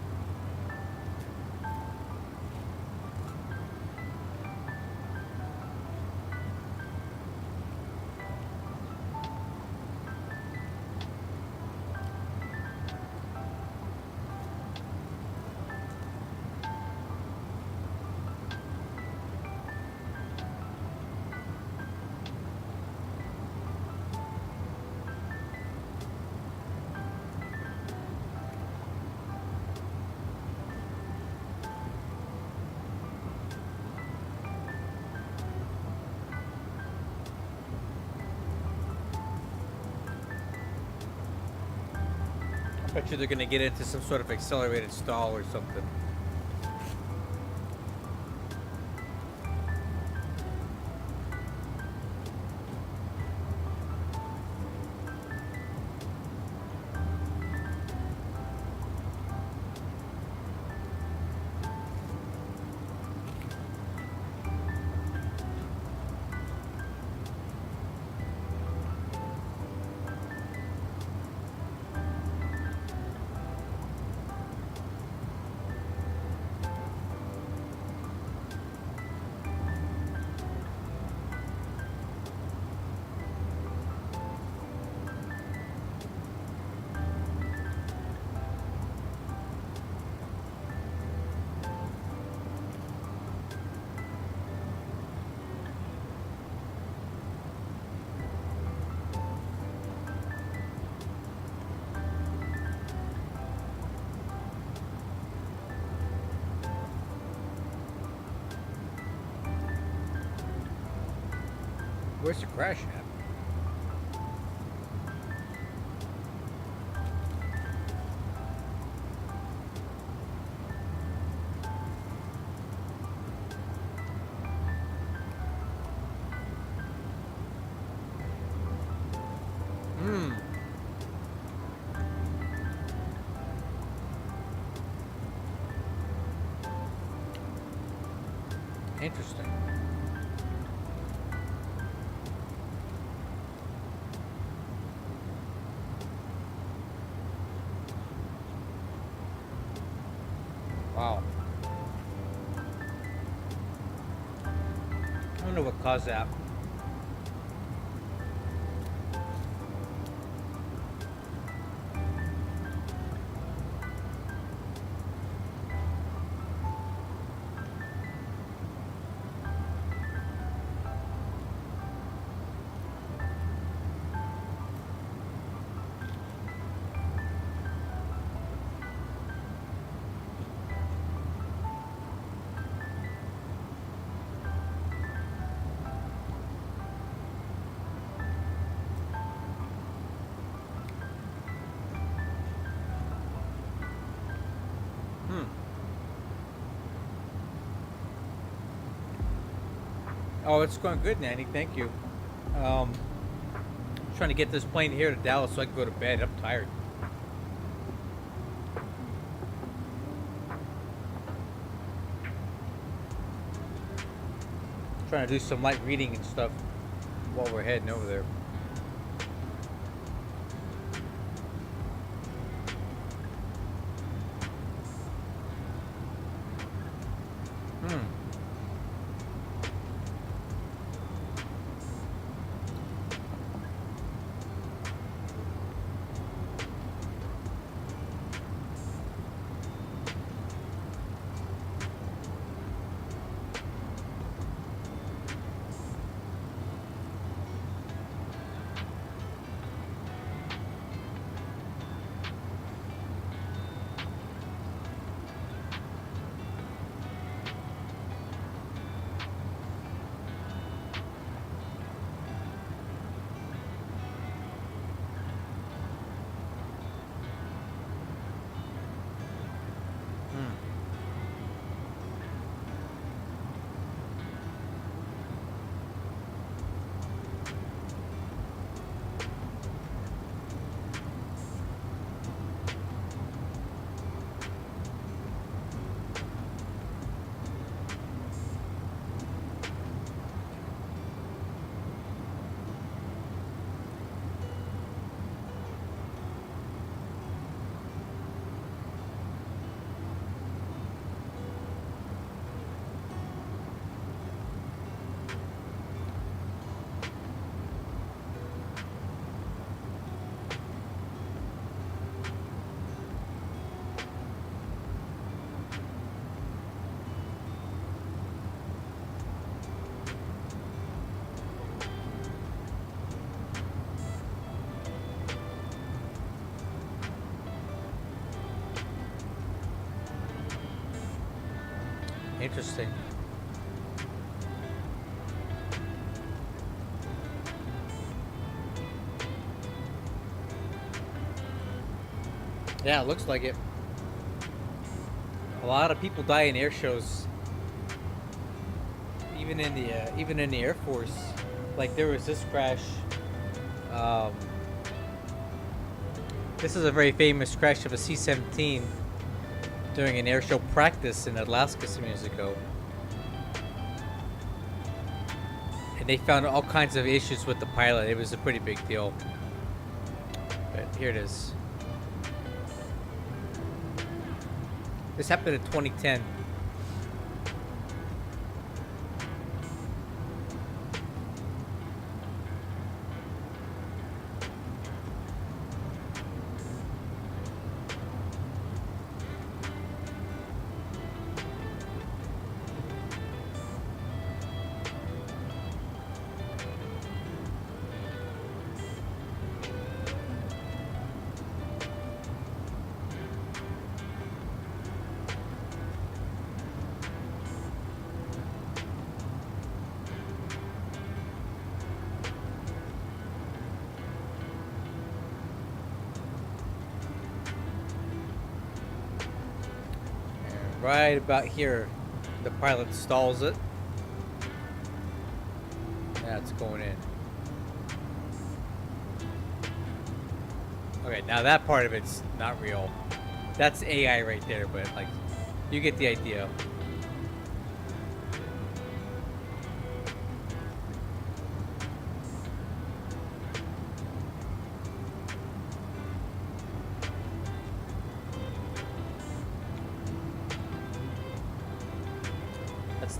Bet you they're gonna get into some sort of accelerated stall or something. Where's the crash at? Interesting. Wow. I wonder what caused that. Oh, it's going good, Nanny. Thank you. Trying to get this plane here to Dallas so I can go to bed. I'm tired. Trying to do some light reading and stuff while we're heading over there. Interesting. Yeah, it looks like it. A lot of people die in air shows, even in the Air Force. Like there was this crash. This is a very famous crash of a C-17 during an air show practice in Alaska some years ago, and they found all kinds of issues with the pilot. It was a pretty big deal. But here it is. This happened in 2010. Right about here, the pilot stalls it. That's going in. Okay, now that part of it's not real. That's AI right there, but like, you get the idea.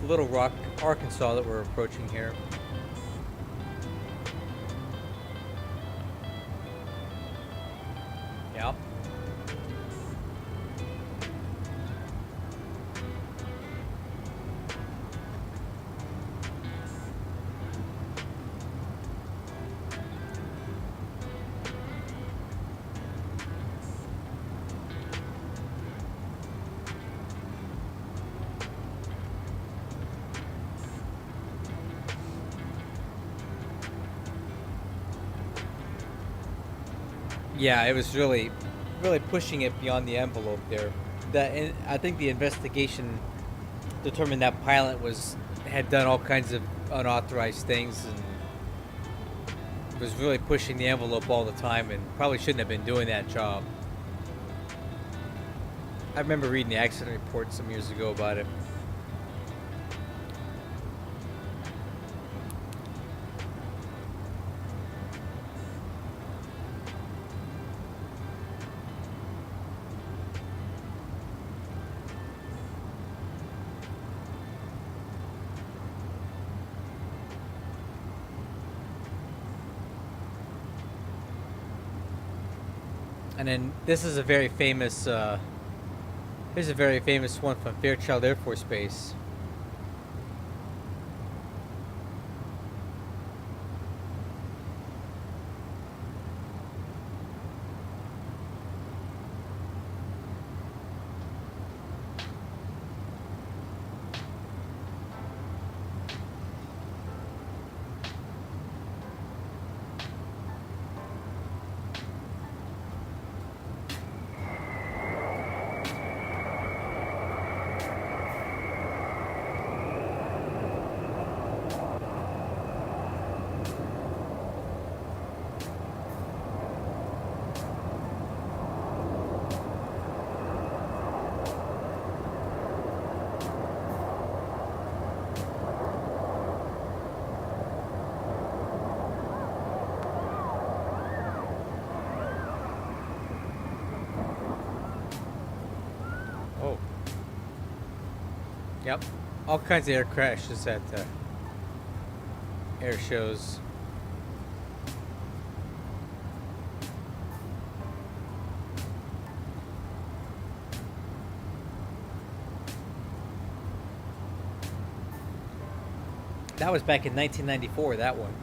Little Rock, Arkansas that we're approaching here. Yep. Yeah, it was really pushing it beyond the envelope there. I think the investigation determined that pilot had done all kinds of unauthorized things and was really pushing the envelope all the time, and probably shouldn't have been doing that job. I remember reading the accident report some years ago about it. And then this is a very famous, here's a very famous one from Fairchild Air Force Base. Yep, all kinds of air crashes at air shows. That was back in 1994, that one.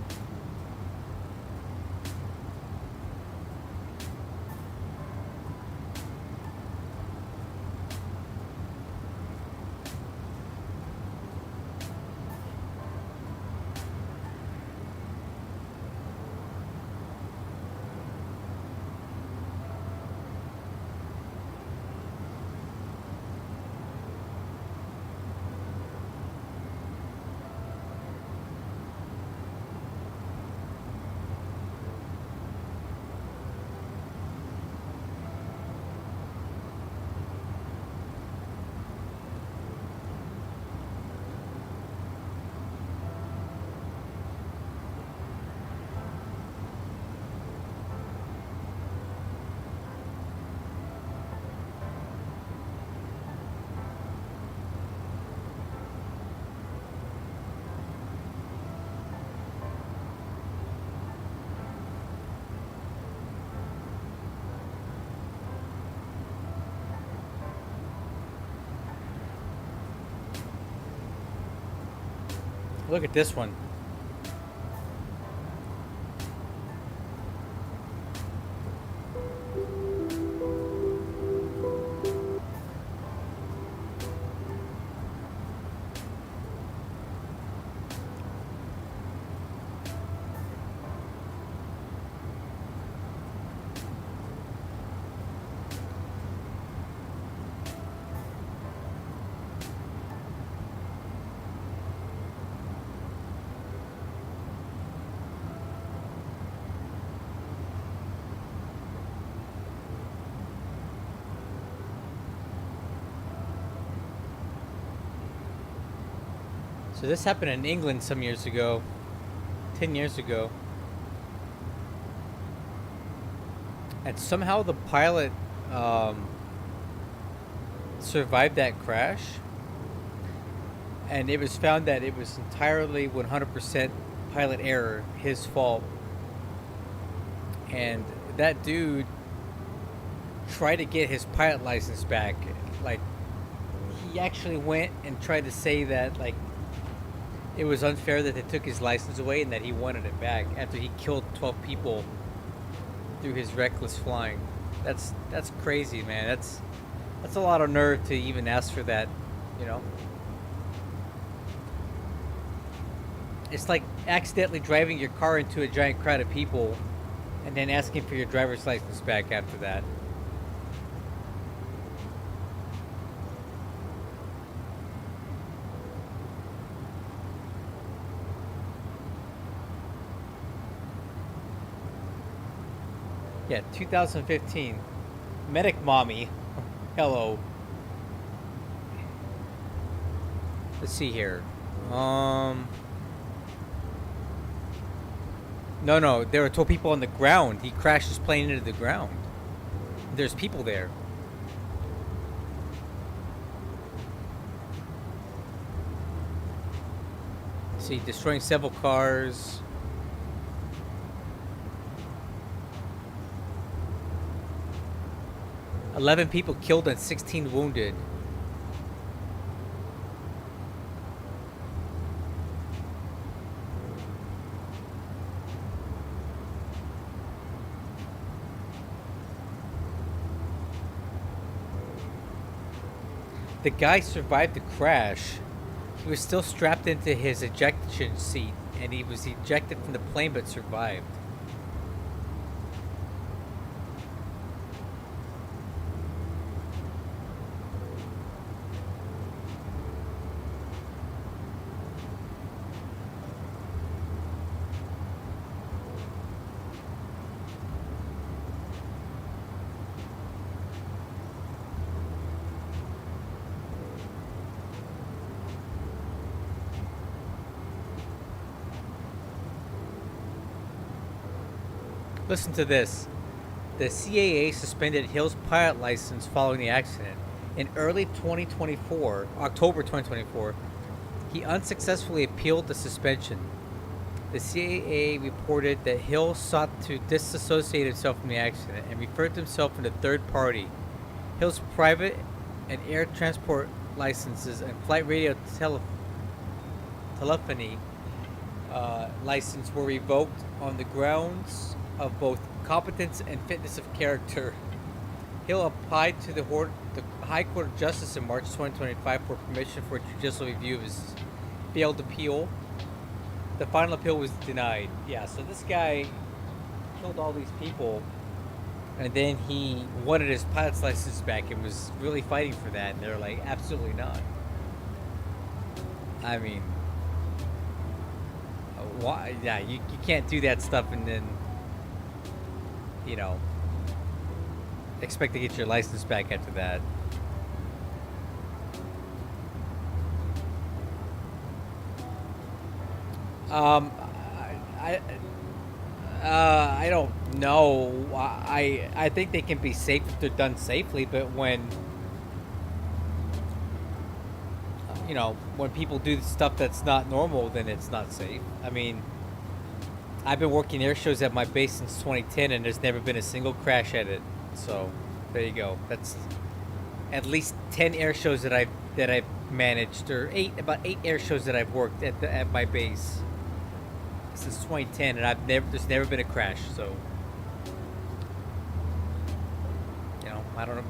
Look at this one. So this happened in England some years ago, 10 years ago. And somehow the pilot survived that crash. And it was found that it was entirely 100% pilot error, his fault. And that dude tried to get his pilot license back. Like, he actually went and tried to say that, like, it was unfair that they took his license away and that he wanted it back after he killed 12 people through his reckless flying. That's crazy, man. That's a lot of nerve to even ask for that, you know. It's like accidentally driving your car into a giant crowd of people and then asking for your driver's license back after that. Yeah, 2015. Medic Mommy. Hello. Let's see here. No, there were 12 people on the ground. He crashed his plane into the ground. There's people there. See, destroying several cars. "11 people killed and 16 wounded." The guy survived the crash. He was still strapped into his ejection seat, and he was ejected from the plane but survived. Listen to this. The CAA suspended Hill's pilot license following the accident. In early 2024, October 2024, he unsuccessfully appealed the suspension. The CAA reported that Hill sought to disassociate himself from the accident and referred to himself in a third party. Hill's private and air transport licenses and flight radio telephony license were revoked on the grounds of both competence and fitness of character. Hill applied to the High Court of Justice in March 2025 for permission for a judicial review of his failed appeal. The final appeal was denied. Yeah, so this guy killed all these people, and then he wanted his pilot's license back and was really fighting for that, and they're like, absolutely not. I mean, why? Yeah, you can't do that stuff and then, you know, expect to get your license back after that. I don't know. I think they can be safe if they're done safely, but when, you know, when people do stuff that's not normal, then it's not safe. I mean, I've been working air shows at my base since 2010, and there's never been a single crash at it. So there you go. That's at least 10 air shows that I've managed, or about eight air shows that I've worked at my base since 2010, and there's never been a crash. So, you know, I don't know,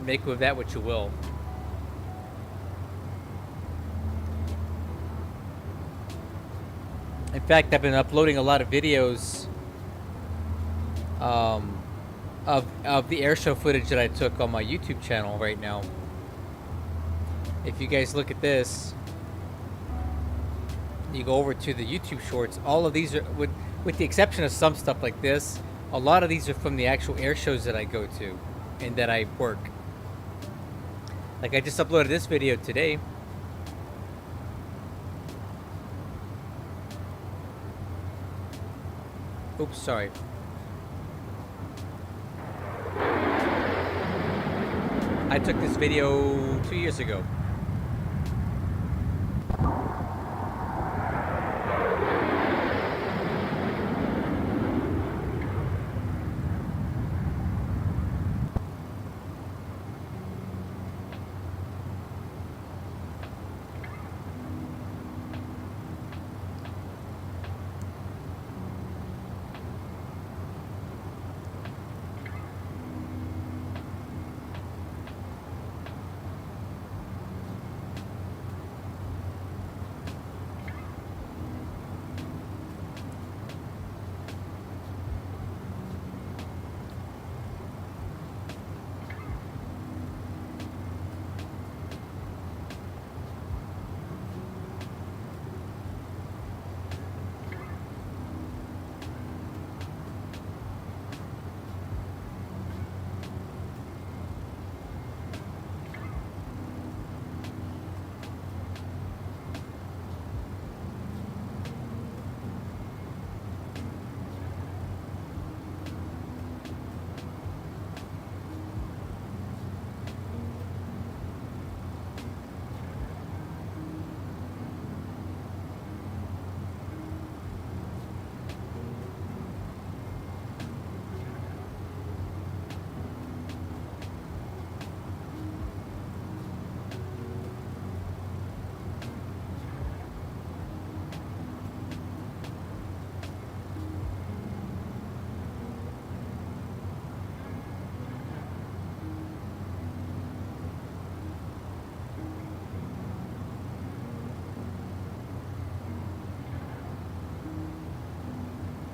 make with that what you will. In fact, I've been uploading a lot of videos of the air show footage that I took on my YouTube channel right now. If you guys look at this, you go over to the YouTube shorts, all of these are, with the exception of some stuff like this, a lot of these are from the actual air shows that I go to and that I work. Like, I just uploaded this video today. Oops, sorry. I took this video 2 years ago.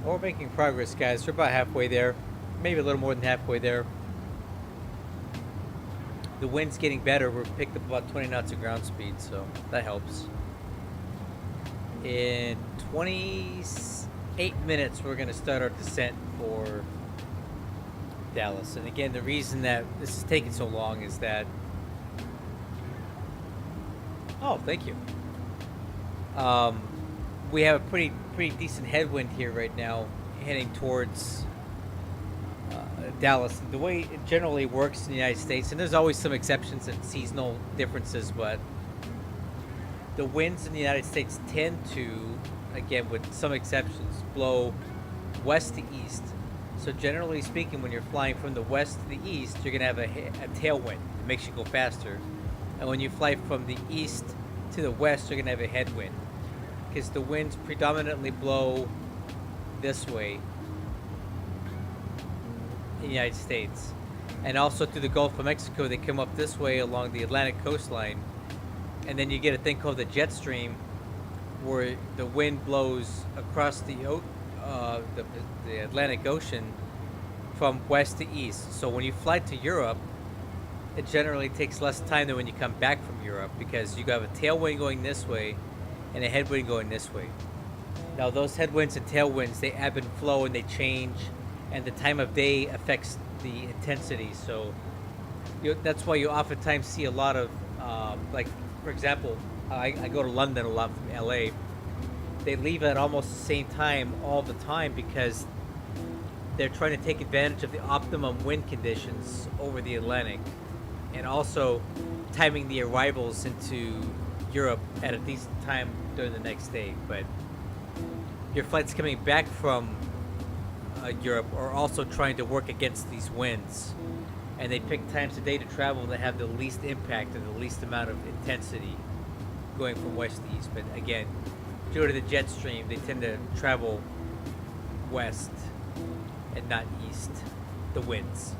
We're making progress, guys. We're about halfway there. Maybe a little more than halfway there. The wind's getting better. We're picked up about 20 knots of ground speed, so that helps. In 28 minutes, we're going to start our descent for Dallas. And again, the reason that this is taking so long is that... Oh, thank you. We have a pretty decent headwind here right now, heading towards Dallas. The way it generally works in the United States, and there's always some exceptions and seasonal differences, but the winds in the United States tend to, again with some exceptions, blow west to east. So generally speaking, when you're flying from the west to the east, you're going to have a tailwind. It makes you go faster. And when you fly from the east to the west, you're going to have a headwind, because the winds predominantly blow this way in the United States. And also through the Gulf of Mexico, they come up this way along the Atlantic coastline. And then you get a thing called the jet stream, where the wind blows across the Atlantic Ocean from west to east. So when you fly to Europe, it generally takes less time than when you come back from Europe, because you have a tailwind going this way and a headwind going this way. Now those headwinds and tailwinds, they ebb and flow and they change, and the time of day affects the intensity. So that's why you oftentimes see a lot of, like for example, I go to London a lot from LA. They leave at almost the same time all the time, because they're trying to take advantage of the optimum wind conditions over the Atlantic, and also timing the arrivals into Europe at a decent time during the next day. But your flights coming back from Europe are also trying to work against these winds, and they pick times of day to travel that have the least impact and the least amount of intensity going from west to east. But again, due to the jet stream, they tend to travel west and not east. The winds.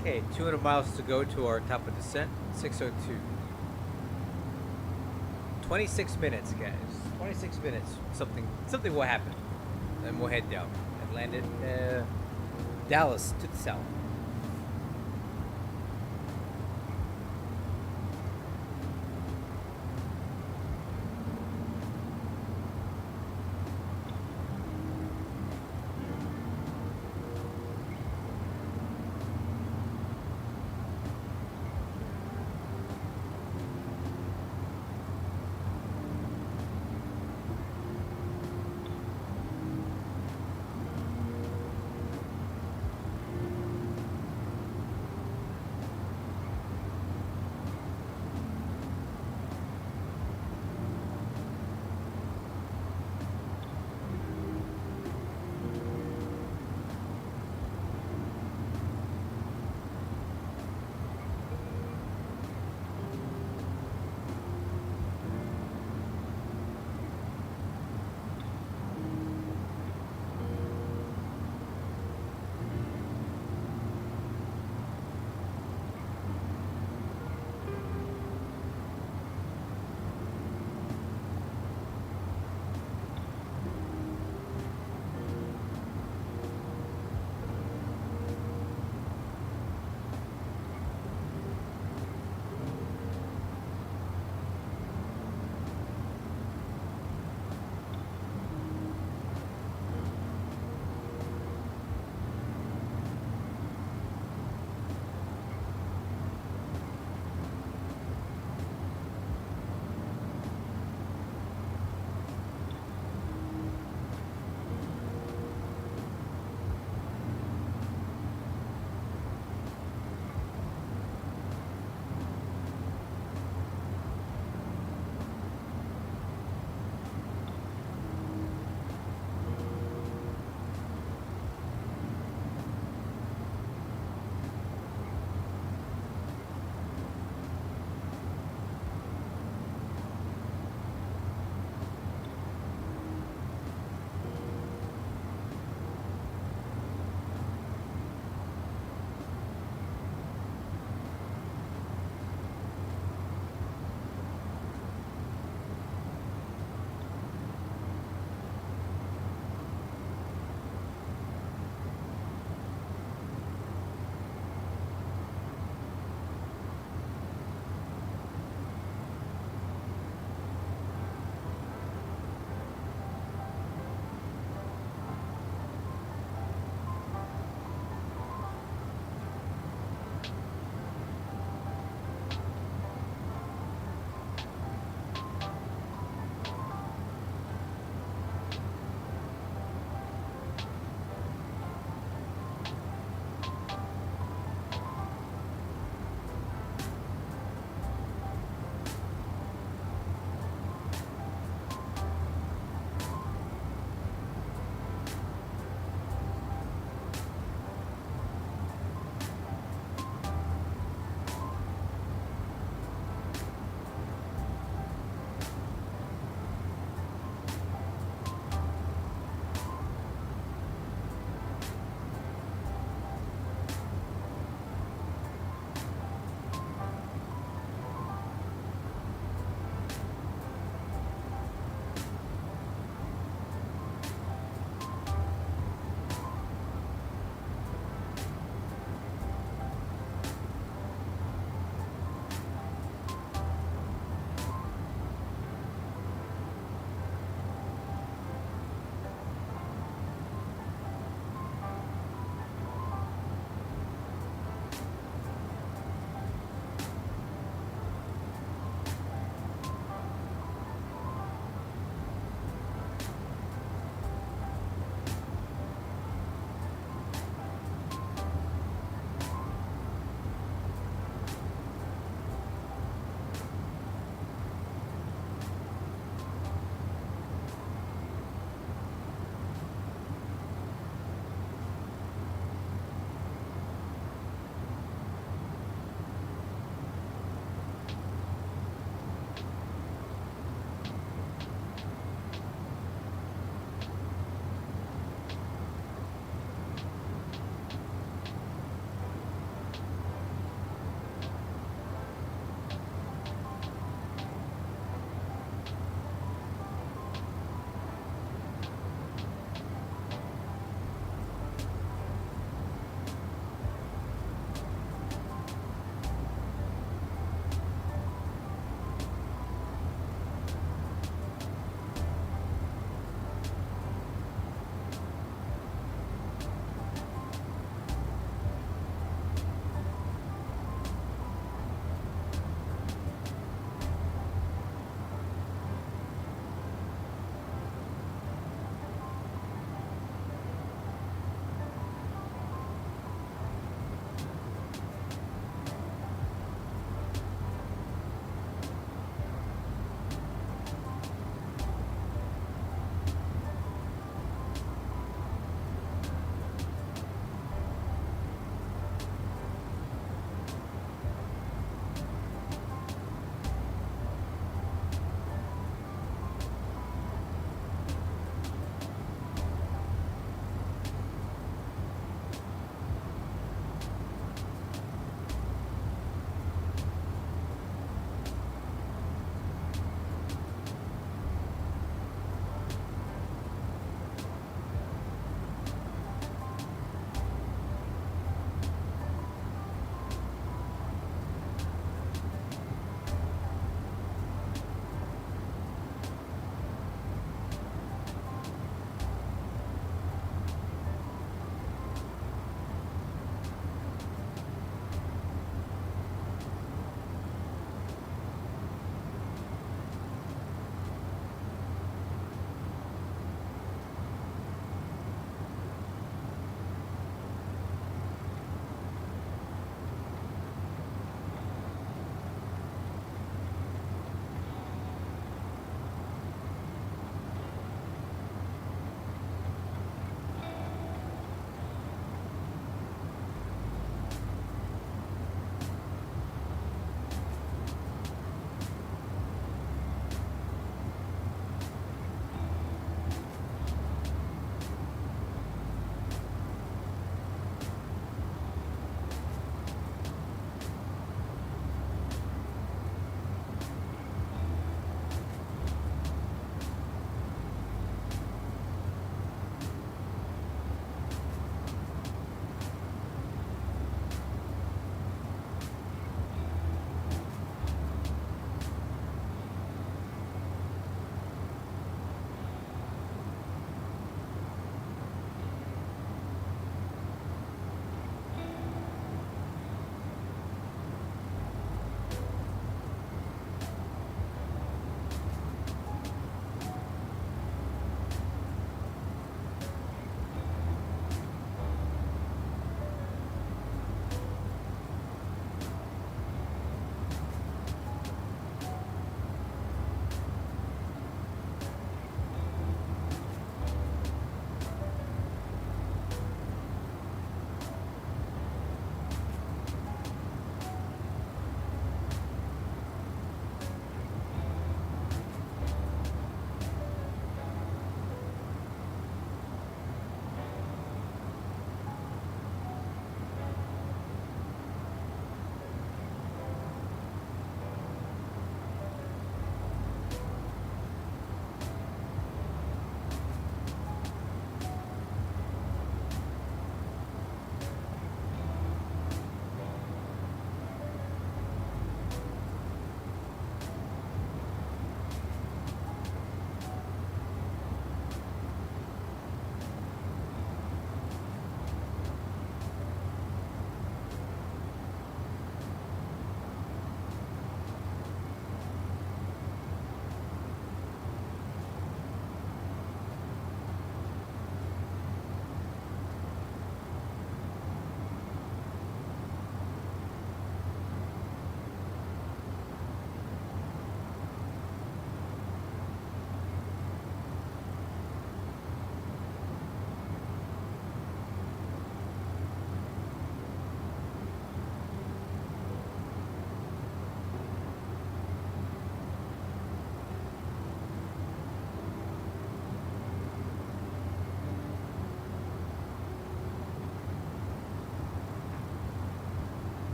Okay, 200 miles to go to our top of descent, 602. 26 minutes, guys. 26 minutes. Something will happen. Then we'll head down and land in Dallas to the south.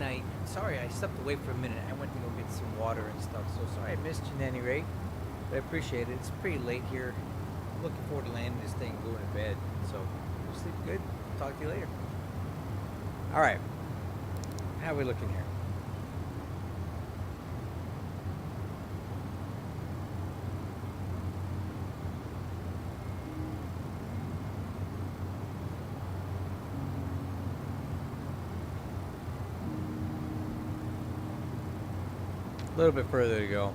and sorry I stepped away for a minute. I went to go get some water and stuff. So sorry I missed you, Nanny Ray. But I appreciate it. It's pretty late here. I'm looking forward to landing this thing and going to bed. So sleep good. Talk to you later. All right. How are we looking here? A little bit further to go.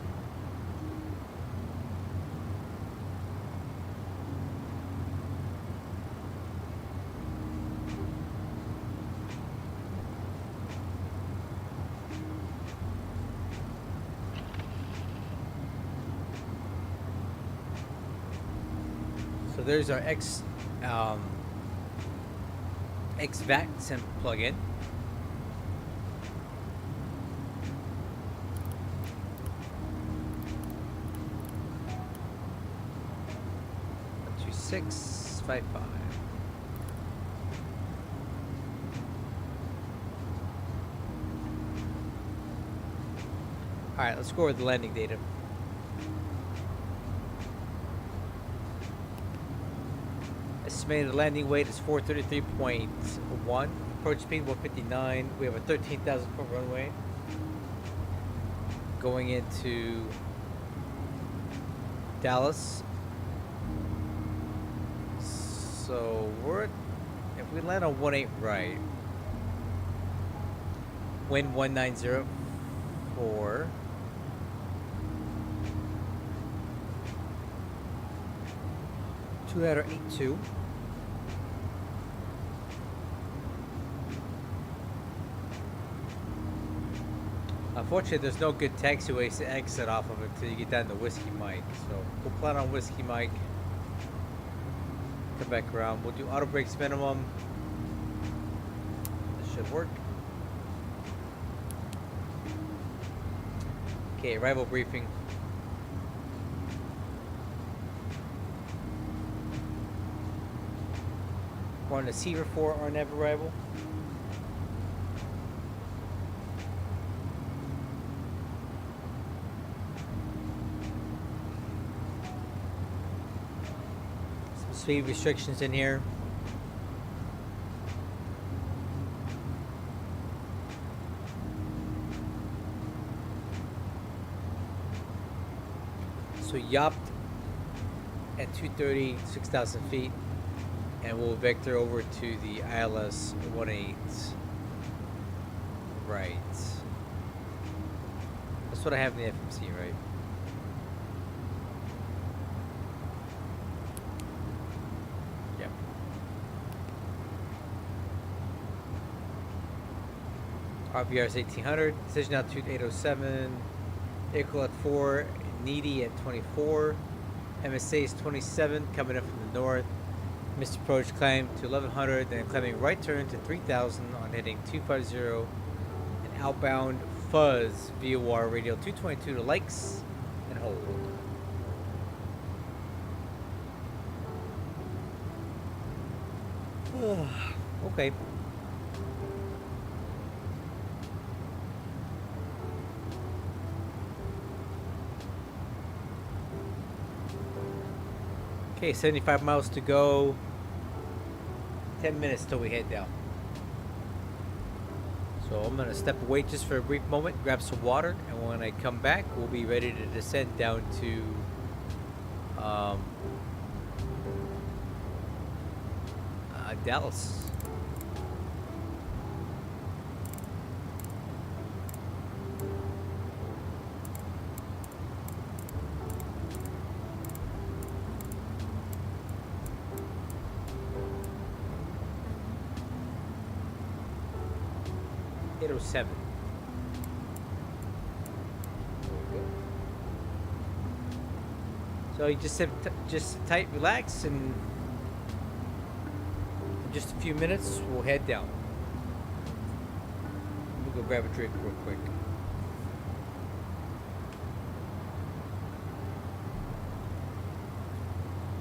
So there's our XVatsim plugin. Six, 5, 5. All right, let's go over the landing data. Estimated landing weight is 433.1. Approach speed 159. We have a 13,000-foot runway going into Dallas. So if we land on 18 right, wind 1904, two-ladder 82, unfortunately there's no good taxiways to exit off of it until you get down to Whiskey Mike, so we'll plan on Whiskey Mike. Come back around. We'll do auto brakes minimum. This should work. Okay, arrival briefing. We're on the Seaver for our nav arrival. Speed restrictions in here. So yacht at 230, 6,000 feet, and we'll vector over to the ILS 18 right. That's what I have in the FMC, right? RVR is 1800, decision altitude 807, vehicle at 4, needy at 24, MSA is 27, coming up from the north, missed approach climb to 1100, then climbing right turn to 3000 on heading 250, and outbound fuzz VOR radial 222 to likes and hold. Okay. Okay, 75 miles to go. 10 minutes till we head down. So I'm gonna step away just for a brief moment, grab some water, and when I come back, we'll be ready to descend down to Dallas. .7. So you just sit tight, relax, and in just a few minutes we'll head down. Let me go grab a drink real quick.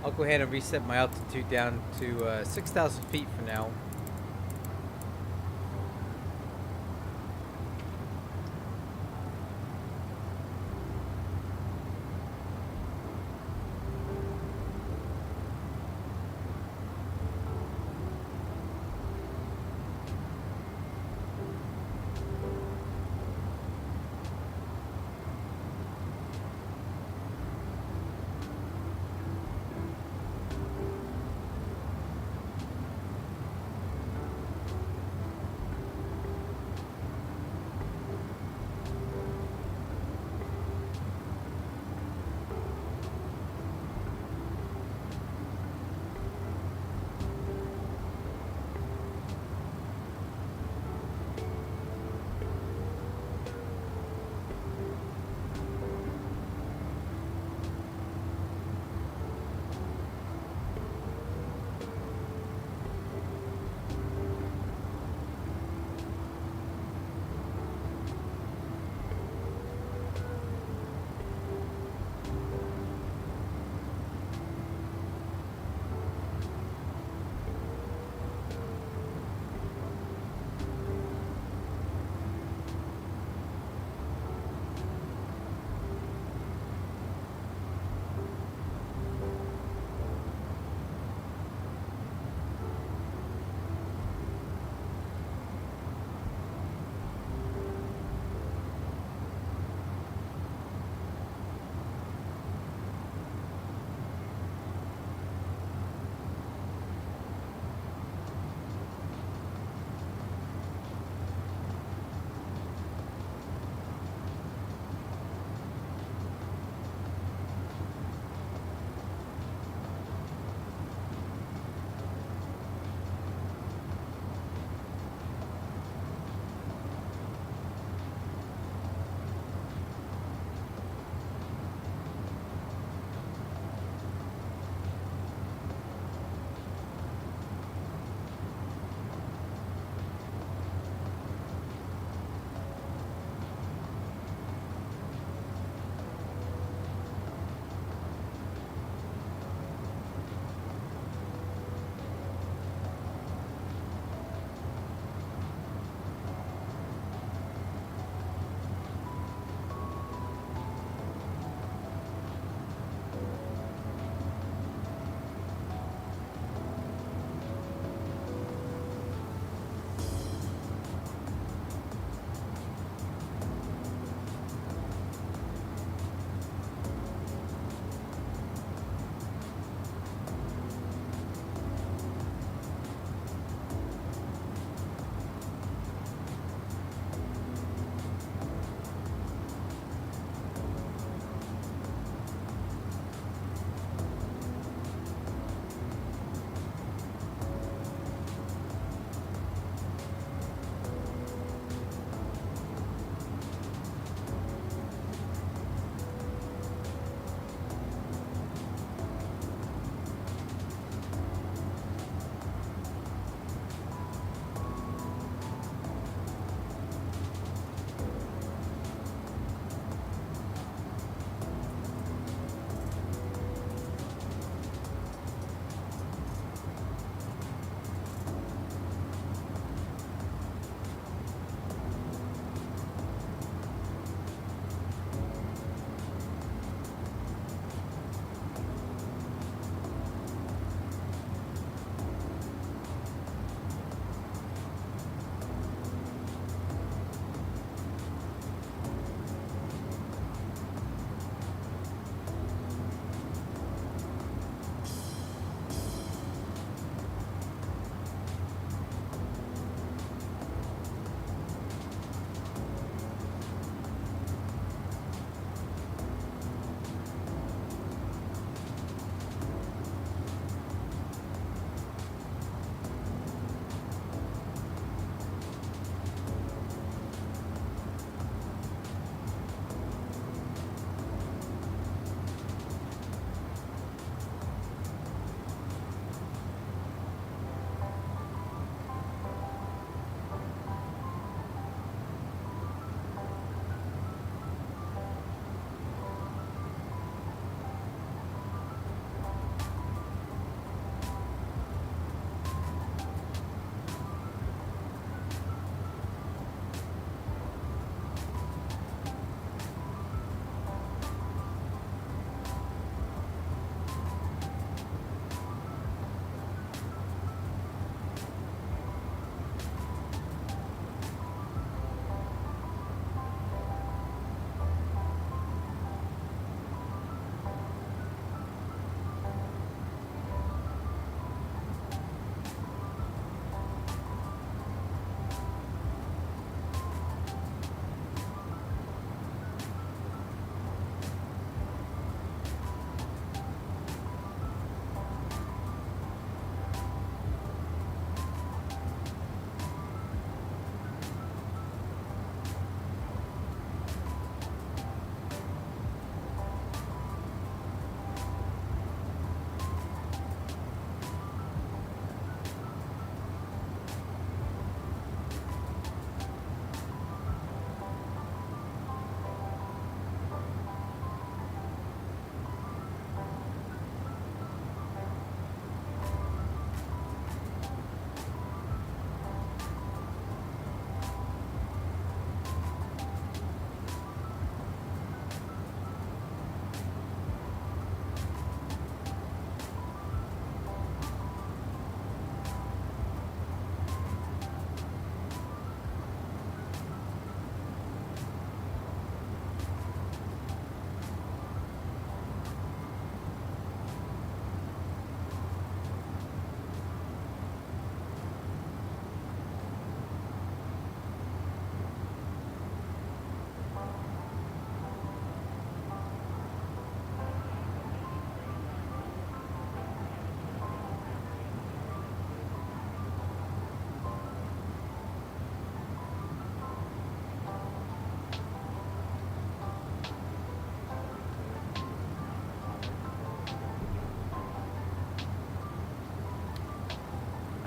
I'll go ahead and reset my altitude down to 6,000 feet for now.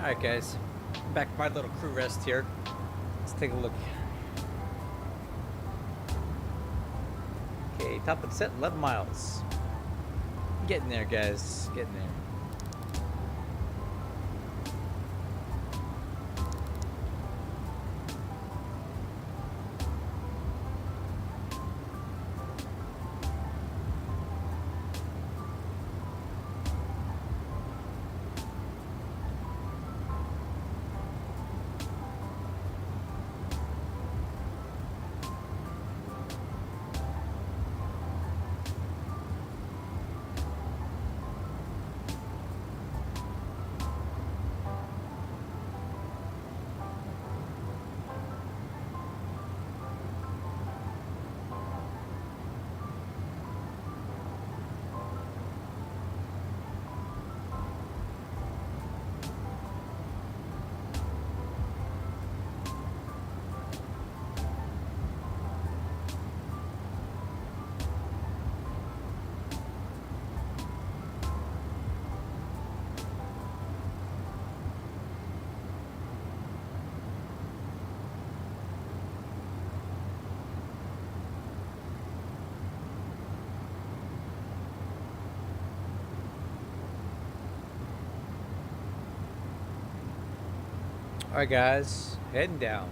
Alright guys, back to my little crew rest here. Let's take a look. Okay, top of the set, 11 miles. Getting there, guys, getting there. Alright guys, heading down.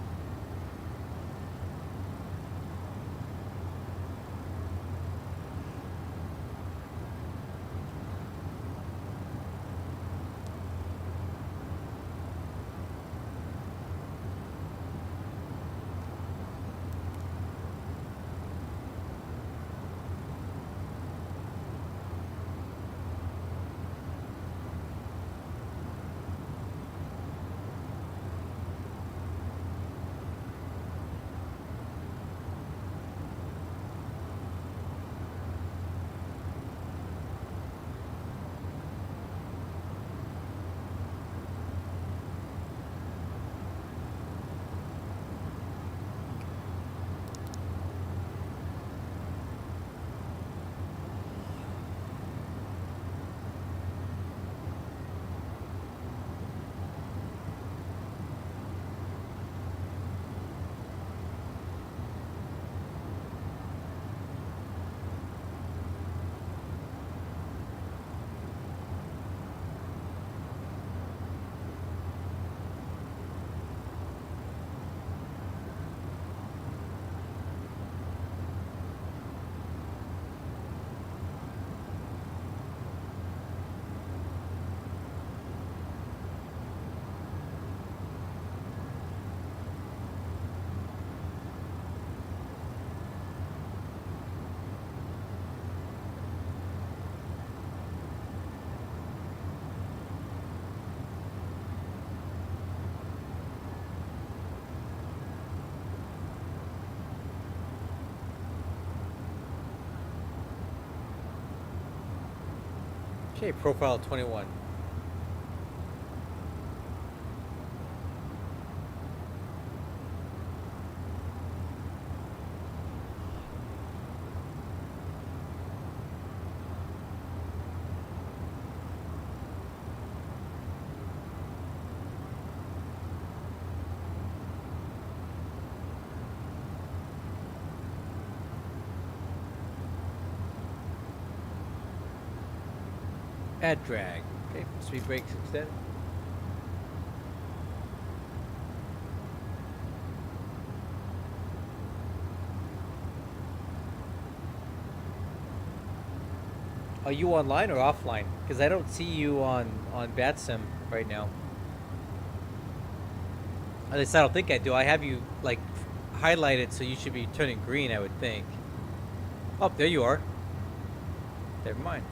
Okay, profile 21. Add drag. Okay, speed brakes extended. Are you online or offline? Because I don't see you on VatSim right now. At least I don't think I do. I have you like highlighted, so you should be turning green, I would think. Oh, there you are. Never mind.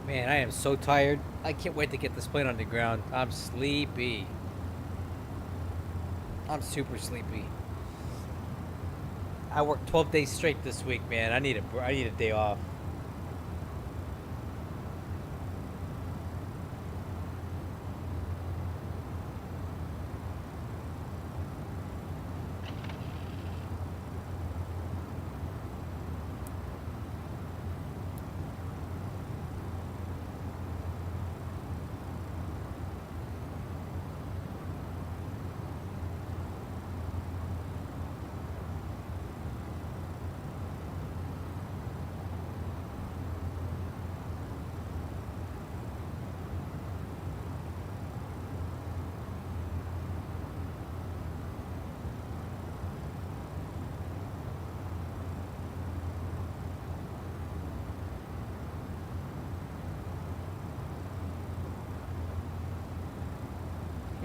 Man, I am so tired. I can't wait to get this plane on the ground. I'm sleepy. I'm super sleepy. I worked 12 days straight this week, man. I need a day off.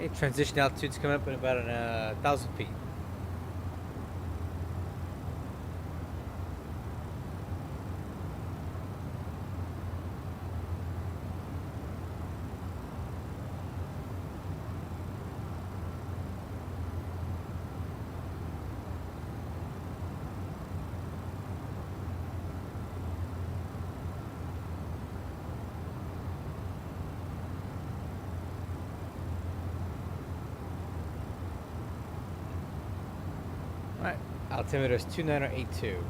Okay, transition altitude's coming up at about 1,000 feet. Alright, altimeter is 2982.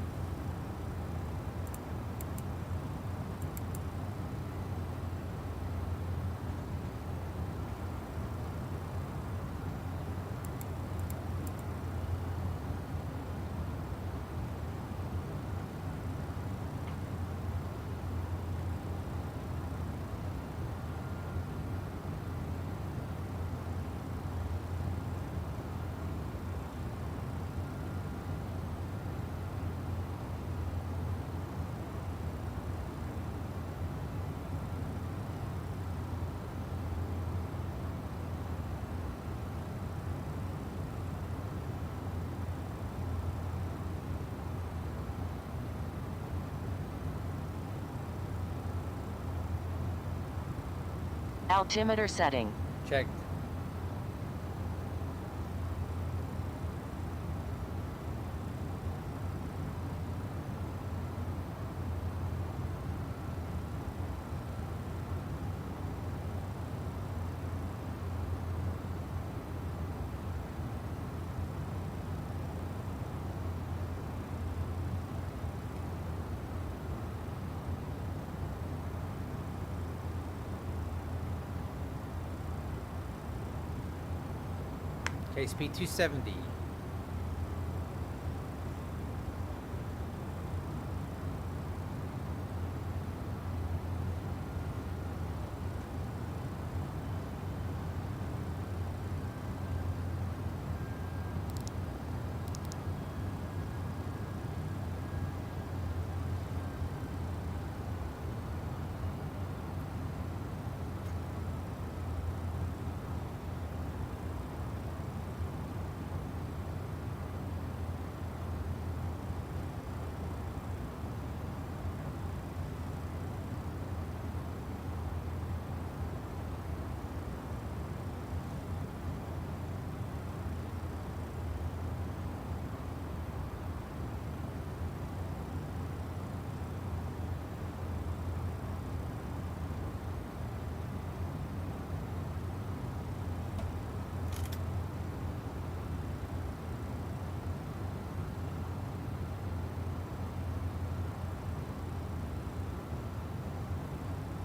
Altimeter setting. Checked. Okay, speed 270.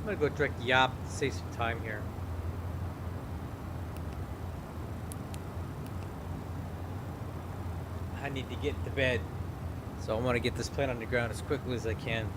I'm gonna go direct Yop to save some time here. I need to get to bed, so I want to get this plane on the ground as quickly as I can.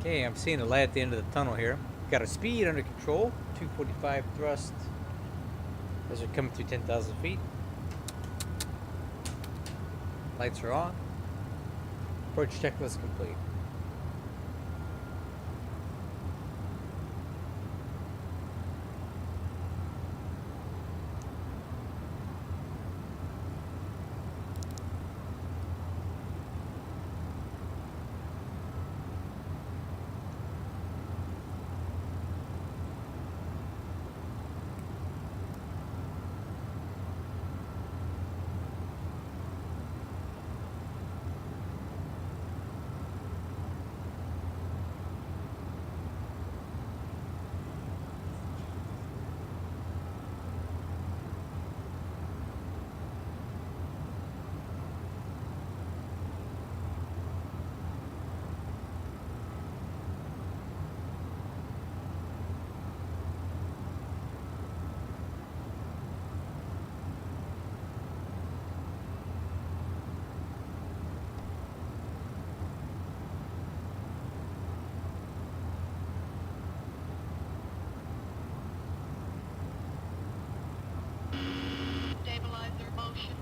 Okay, I'm seeing a light at the end of the tunnel here. Got our speed under control, 245 thrust. As we're coming through 10,000 feet. Lights are on. Approach checklist complete. Stabilizer motion.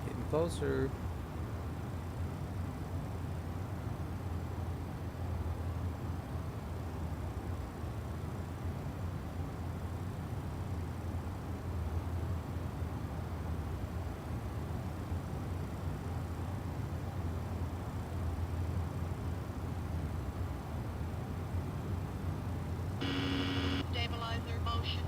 Getting closer. Stabilizer motion.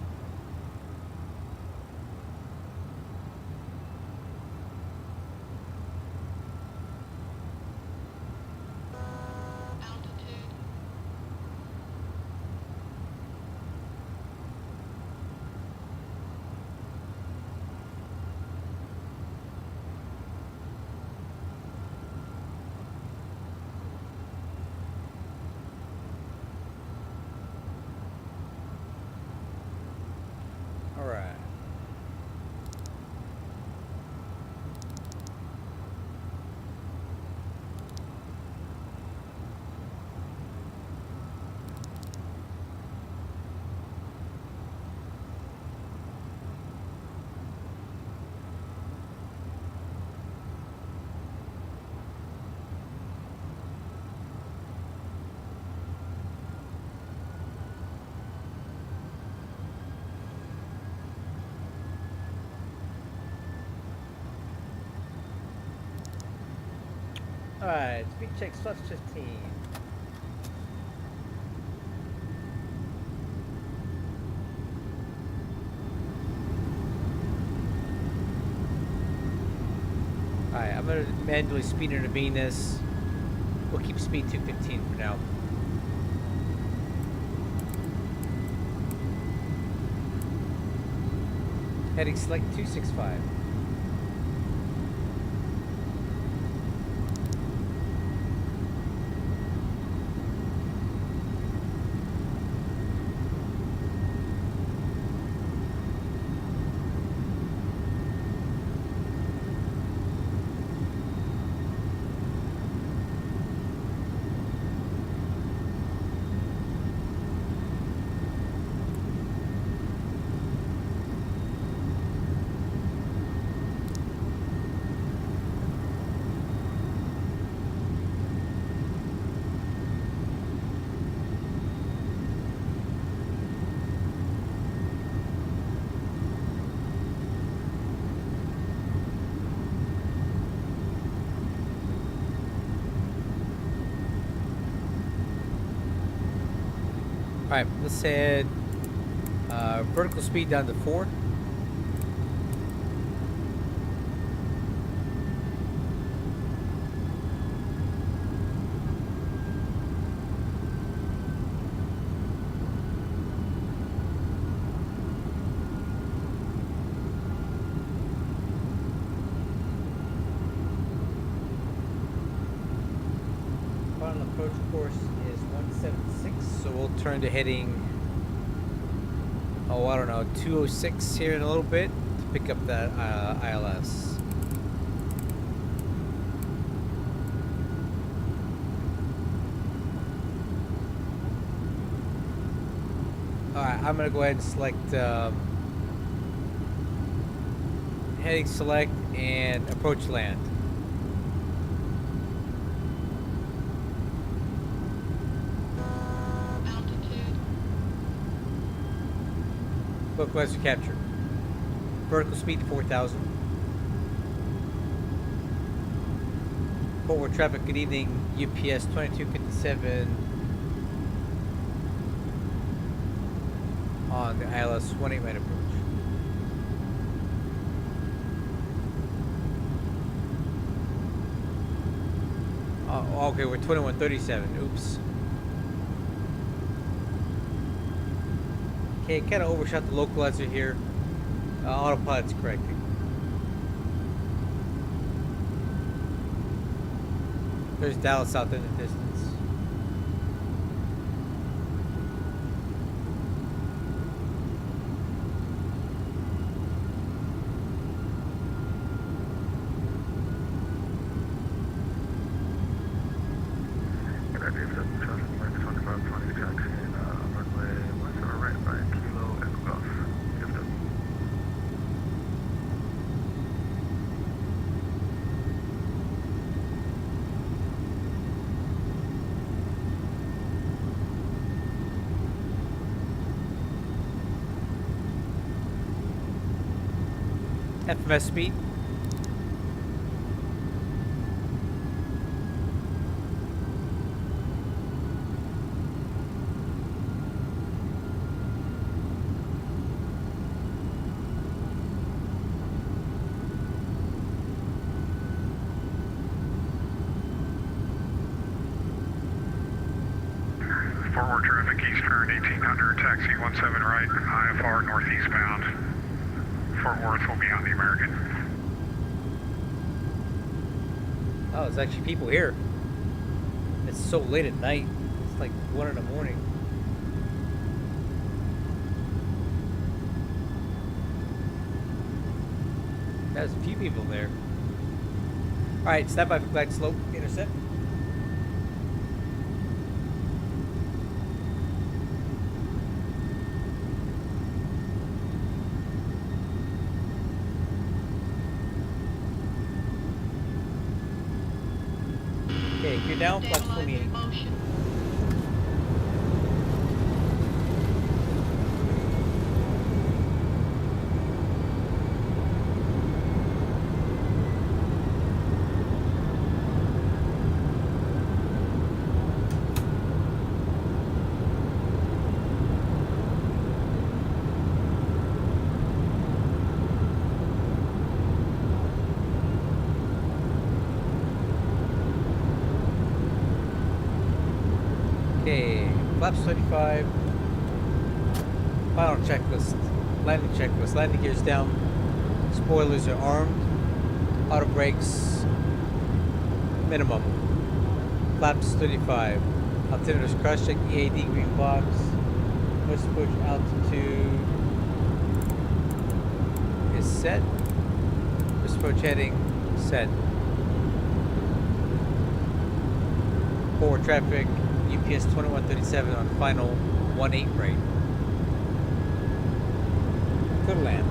Altitude. All right. Alright, speed check plus 15. Alright, I'm gonna manually speed intervene this. We'll keep speed 215 for now. Heading select 265. Alright, let's head vertical speed down to 4. Final approach course is 176, so we'll turn to heading, oh, I don't know, 206 here in a little bit to pick up that ILS. Alright, I'm going to go ahead and select heading select and approach land. Localizer capture. Vertical speed 4,000. Forward traffic, good evening. UPS 2257 on the ILS 18 right approach. Oh, okay, we're 2137. Oops. Okay, kind of overshot the localizer here. Autopilot's correcting. There's Dallas out there in the distance. DFW traffic, Mike 2520 taxi, runway 17 right by Kilo Echo Golf, DFW. FMS speed. Forward traffic eastern 1800, taxi 17 right, IFR northeast bound. Fort Worth will be on the American. Oh, there's actually people here. It's so late at night. It's like 1 in the morning. There's a few people there. Alright, stand by for glide slope, intercept. Okay, you're down, flaps 28. Okay, flaps 25. Final checklist. Landing checklist. Landing gears down. Spoilers are armed. Auto brakes minimum. Flaps 35. Altimeter's cross check. EAD green box. West approach altitude is set. West approach heading set. Forward traffic. UPS 2137 on final 18 right. Good land.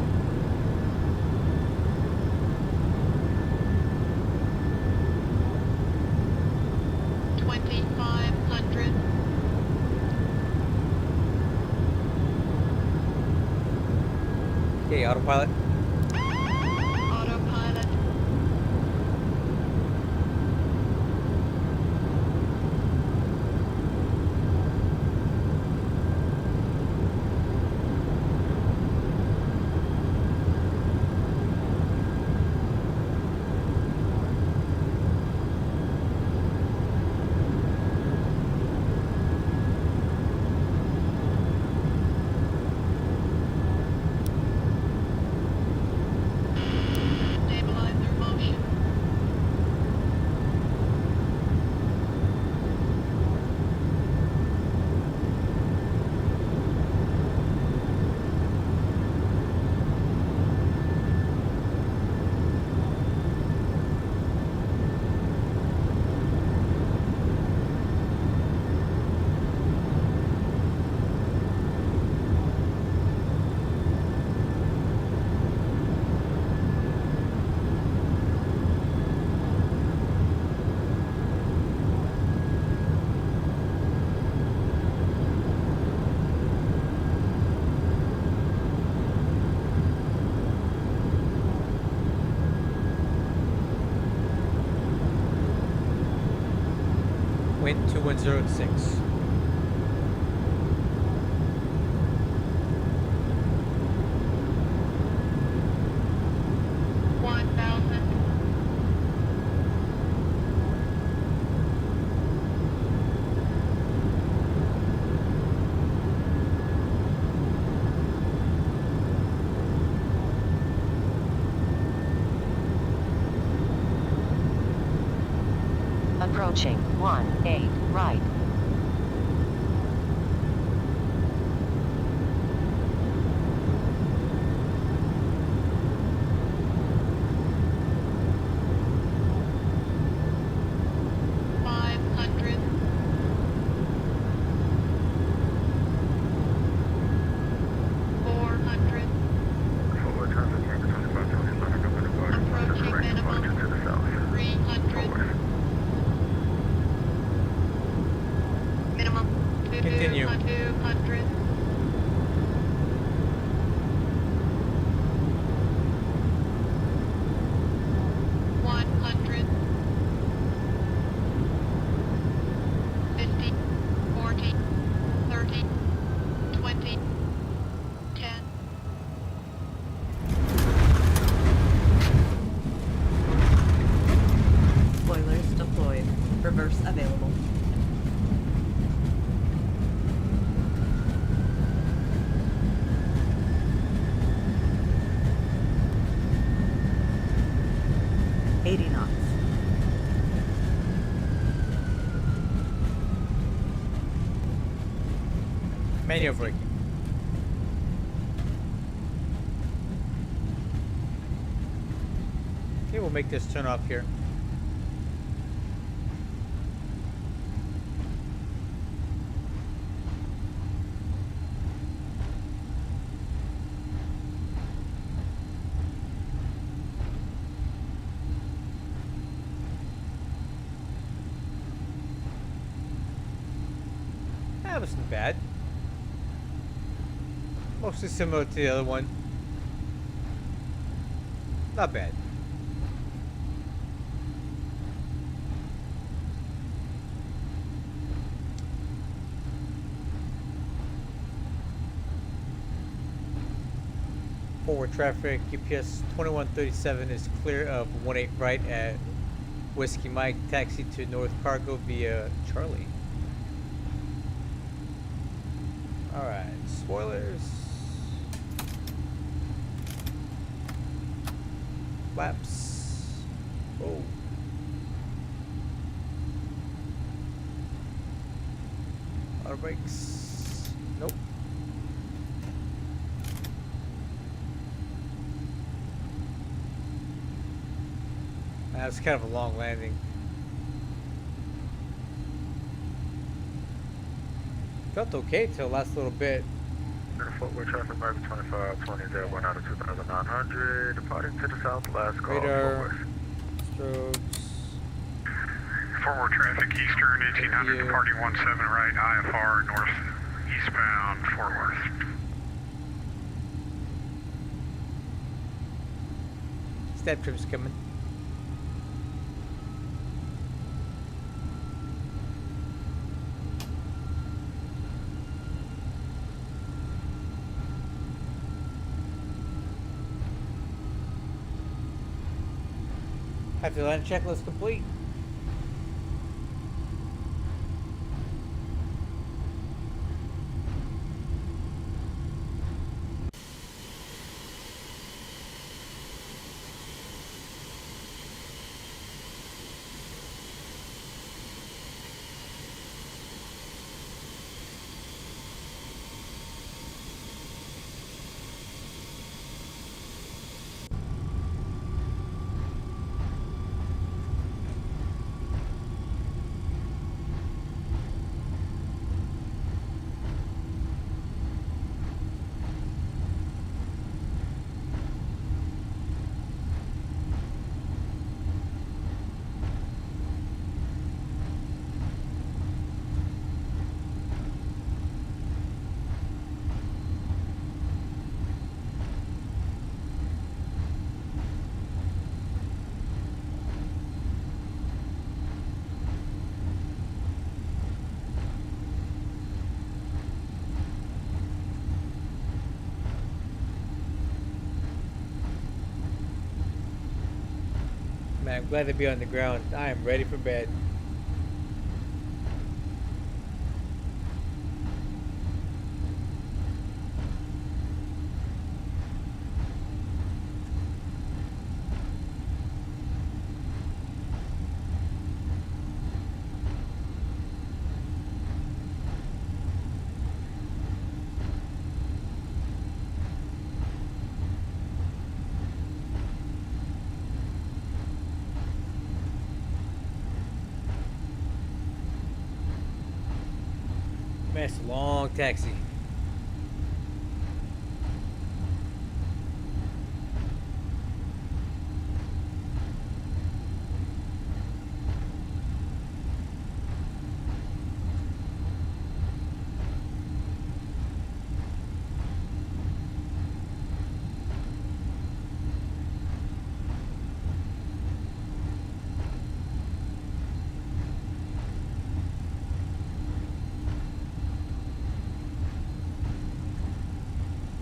Okay, autopilot. Autopilot. wind 210 1,000. Approaching 18 right. Forward traffic, Yankee 25, 25, Approaching minimum. to the south. 300. Minimum. Continue. 200. One hundred. 50. 40. 30. 20. 10. Spoilers deployed. Reverse available. $80 knots. Manual braking. Okay, we'll make this turn off here. That wasn't bad. Mostly similar to the other one. Not bad. Forward traffic, UPS 2137 is clear of 18 right at Whiskey Mike, taxi to North Cargo via Charlie. Alright, spoilers. Flaps. Oh. Auto brakes. Nope. That's kind of a long landing. Felt okay till the last little bit. Forward traffic, Mark 25, 20, 1 out of 2,900, departing to the southwest, call Radar. forward. Strobes. Forward traffic, eastern, 1800, Thank you. departing 17 right, IFR, north, eastbound, Fort Worth. Step trim's coming. After land checklist complete. I'm glad to be on the ground. I am ready for bed. Man, it's a long taxi.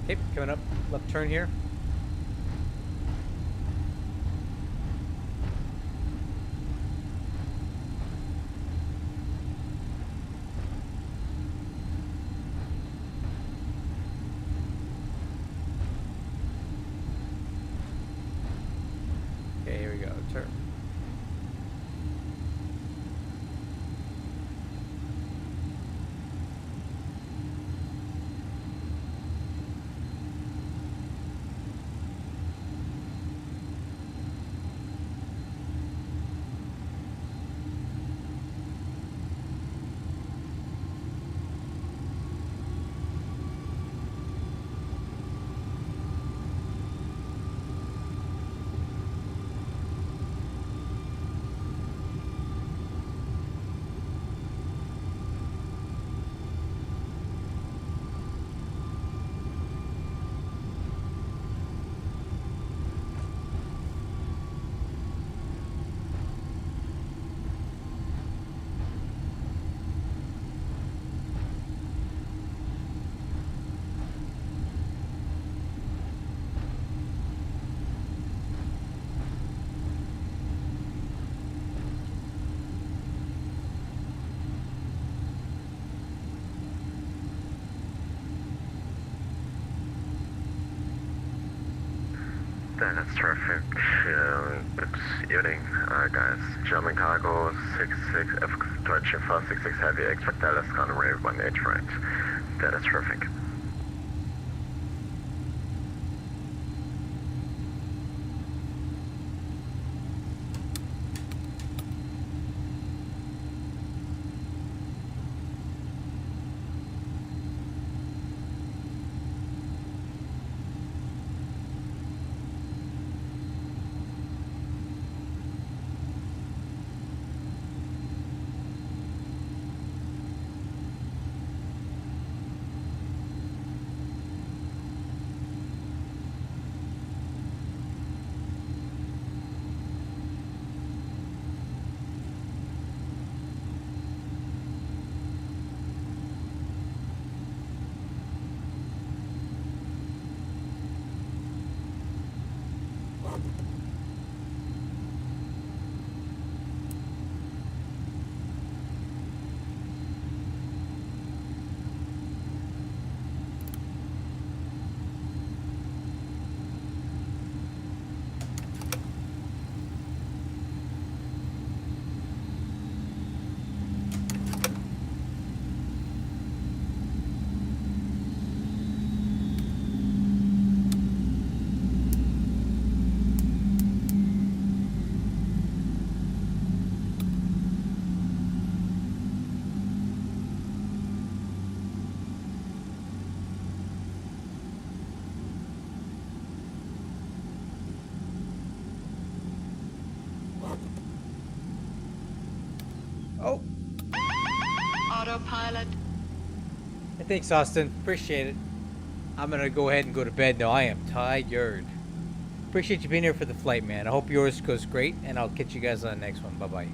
Okay, coming up, left turn here. Okay, here we go, turn. That's terrific. Good evening, guys. German cargo 66F Deutsche 566 Heavy. Expect Dallas on runway 18 right. That is terrific. Oh. Autopilot. Thanks, Austin. Appreciate it. I'm gonna go ahead and go to bed now. I am tired. Appreciate you being here for the flight, man. I hope yours goes great, and I'll catch you guys on the next one. Bye-bye.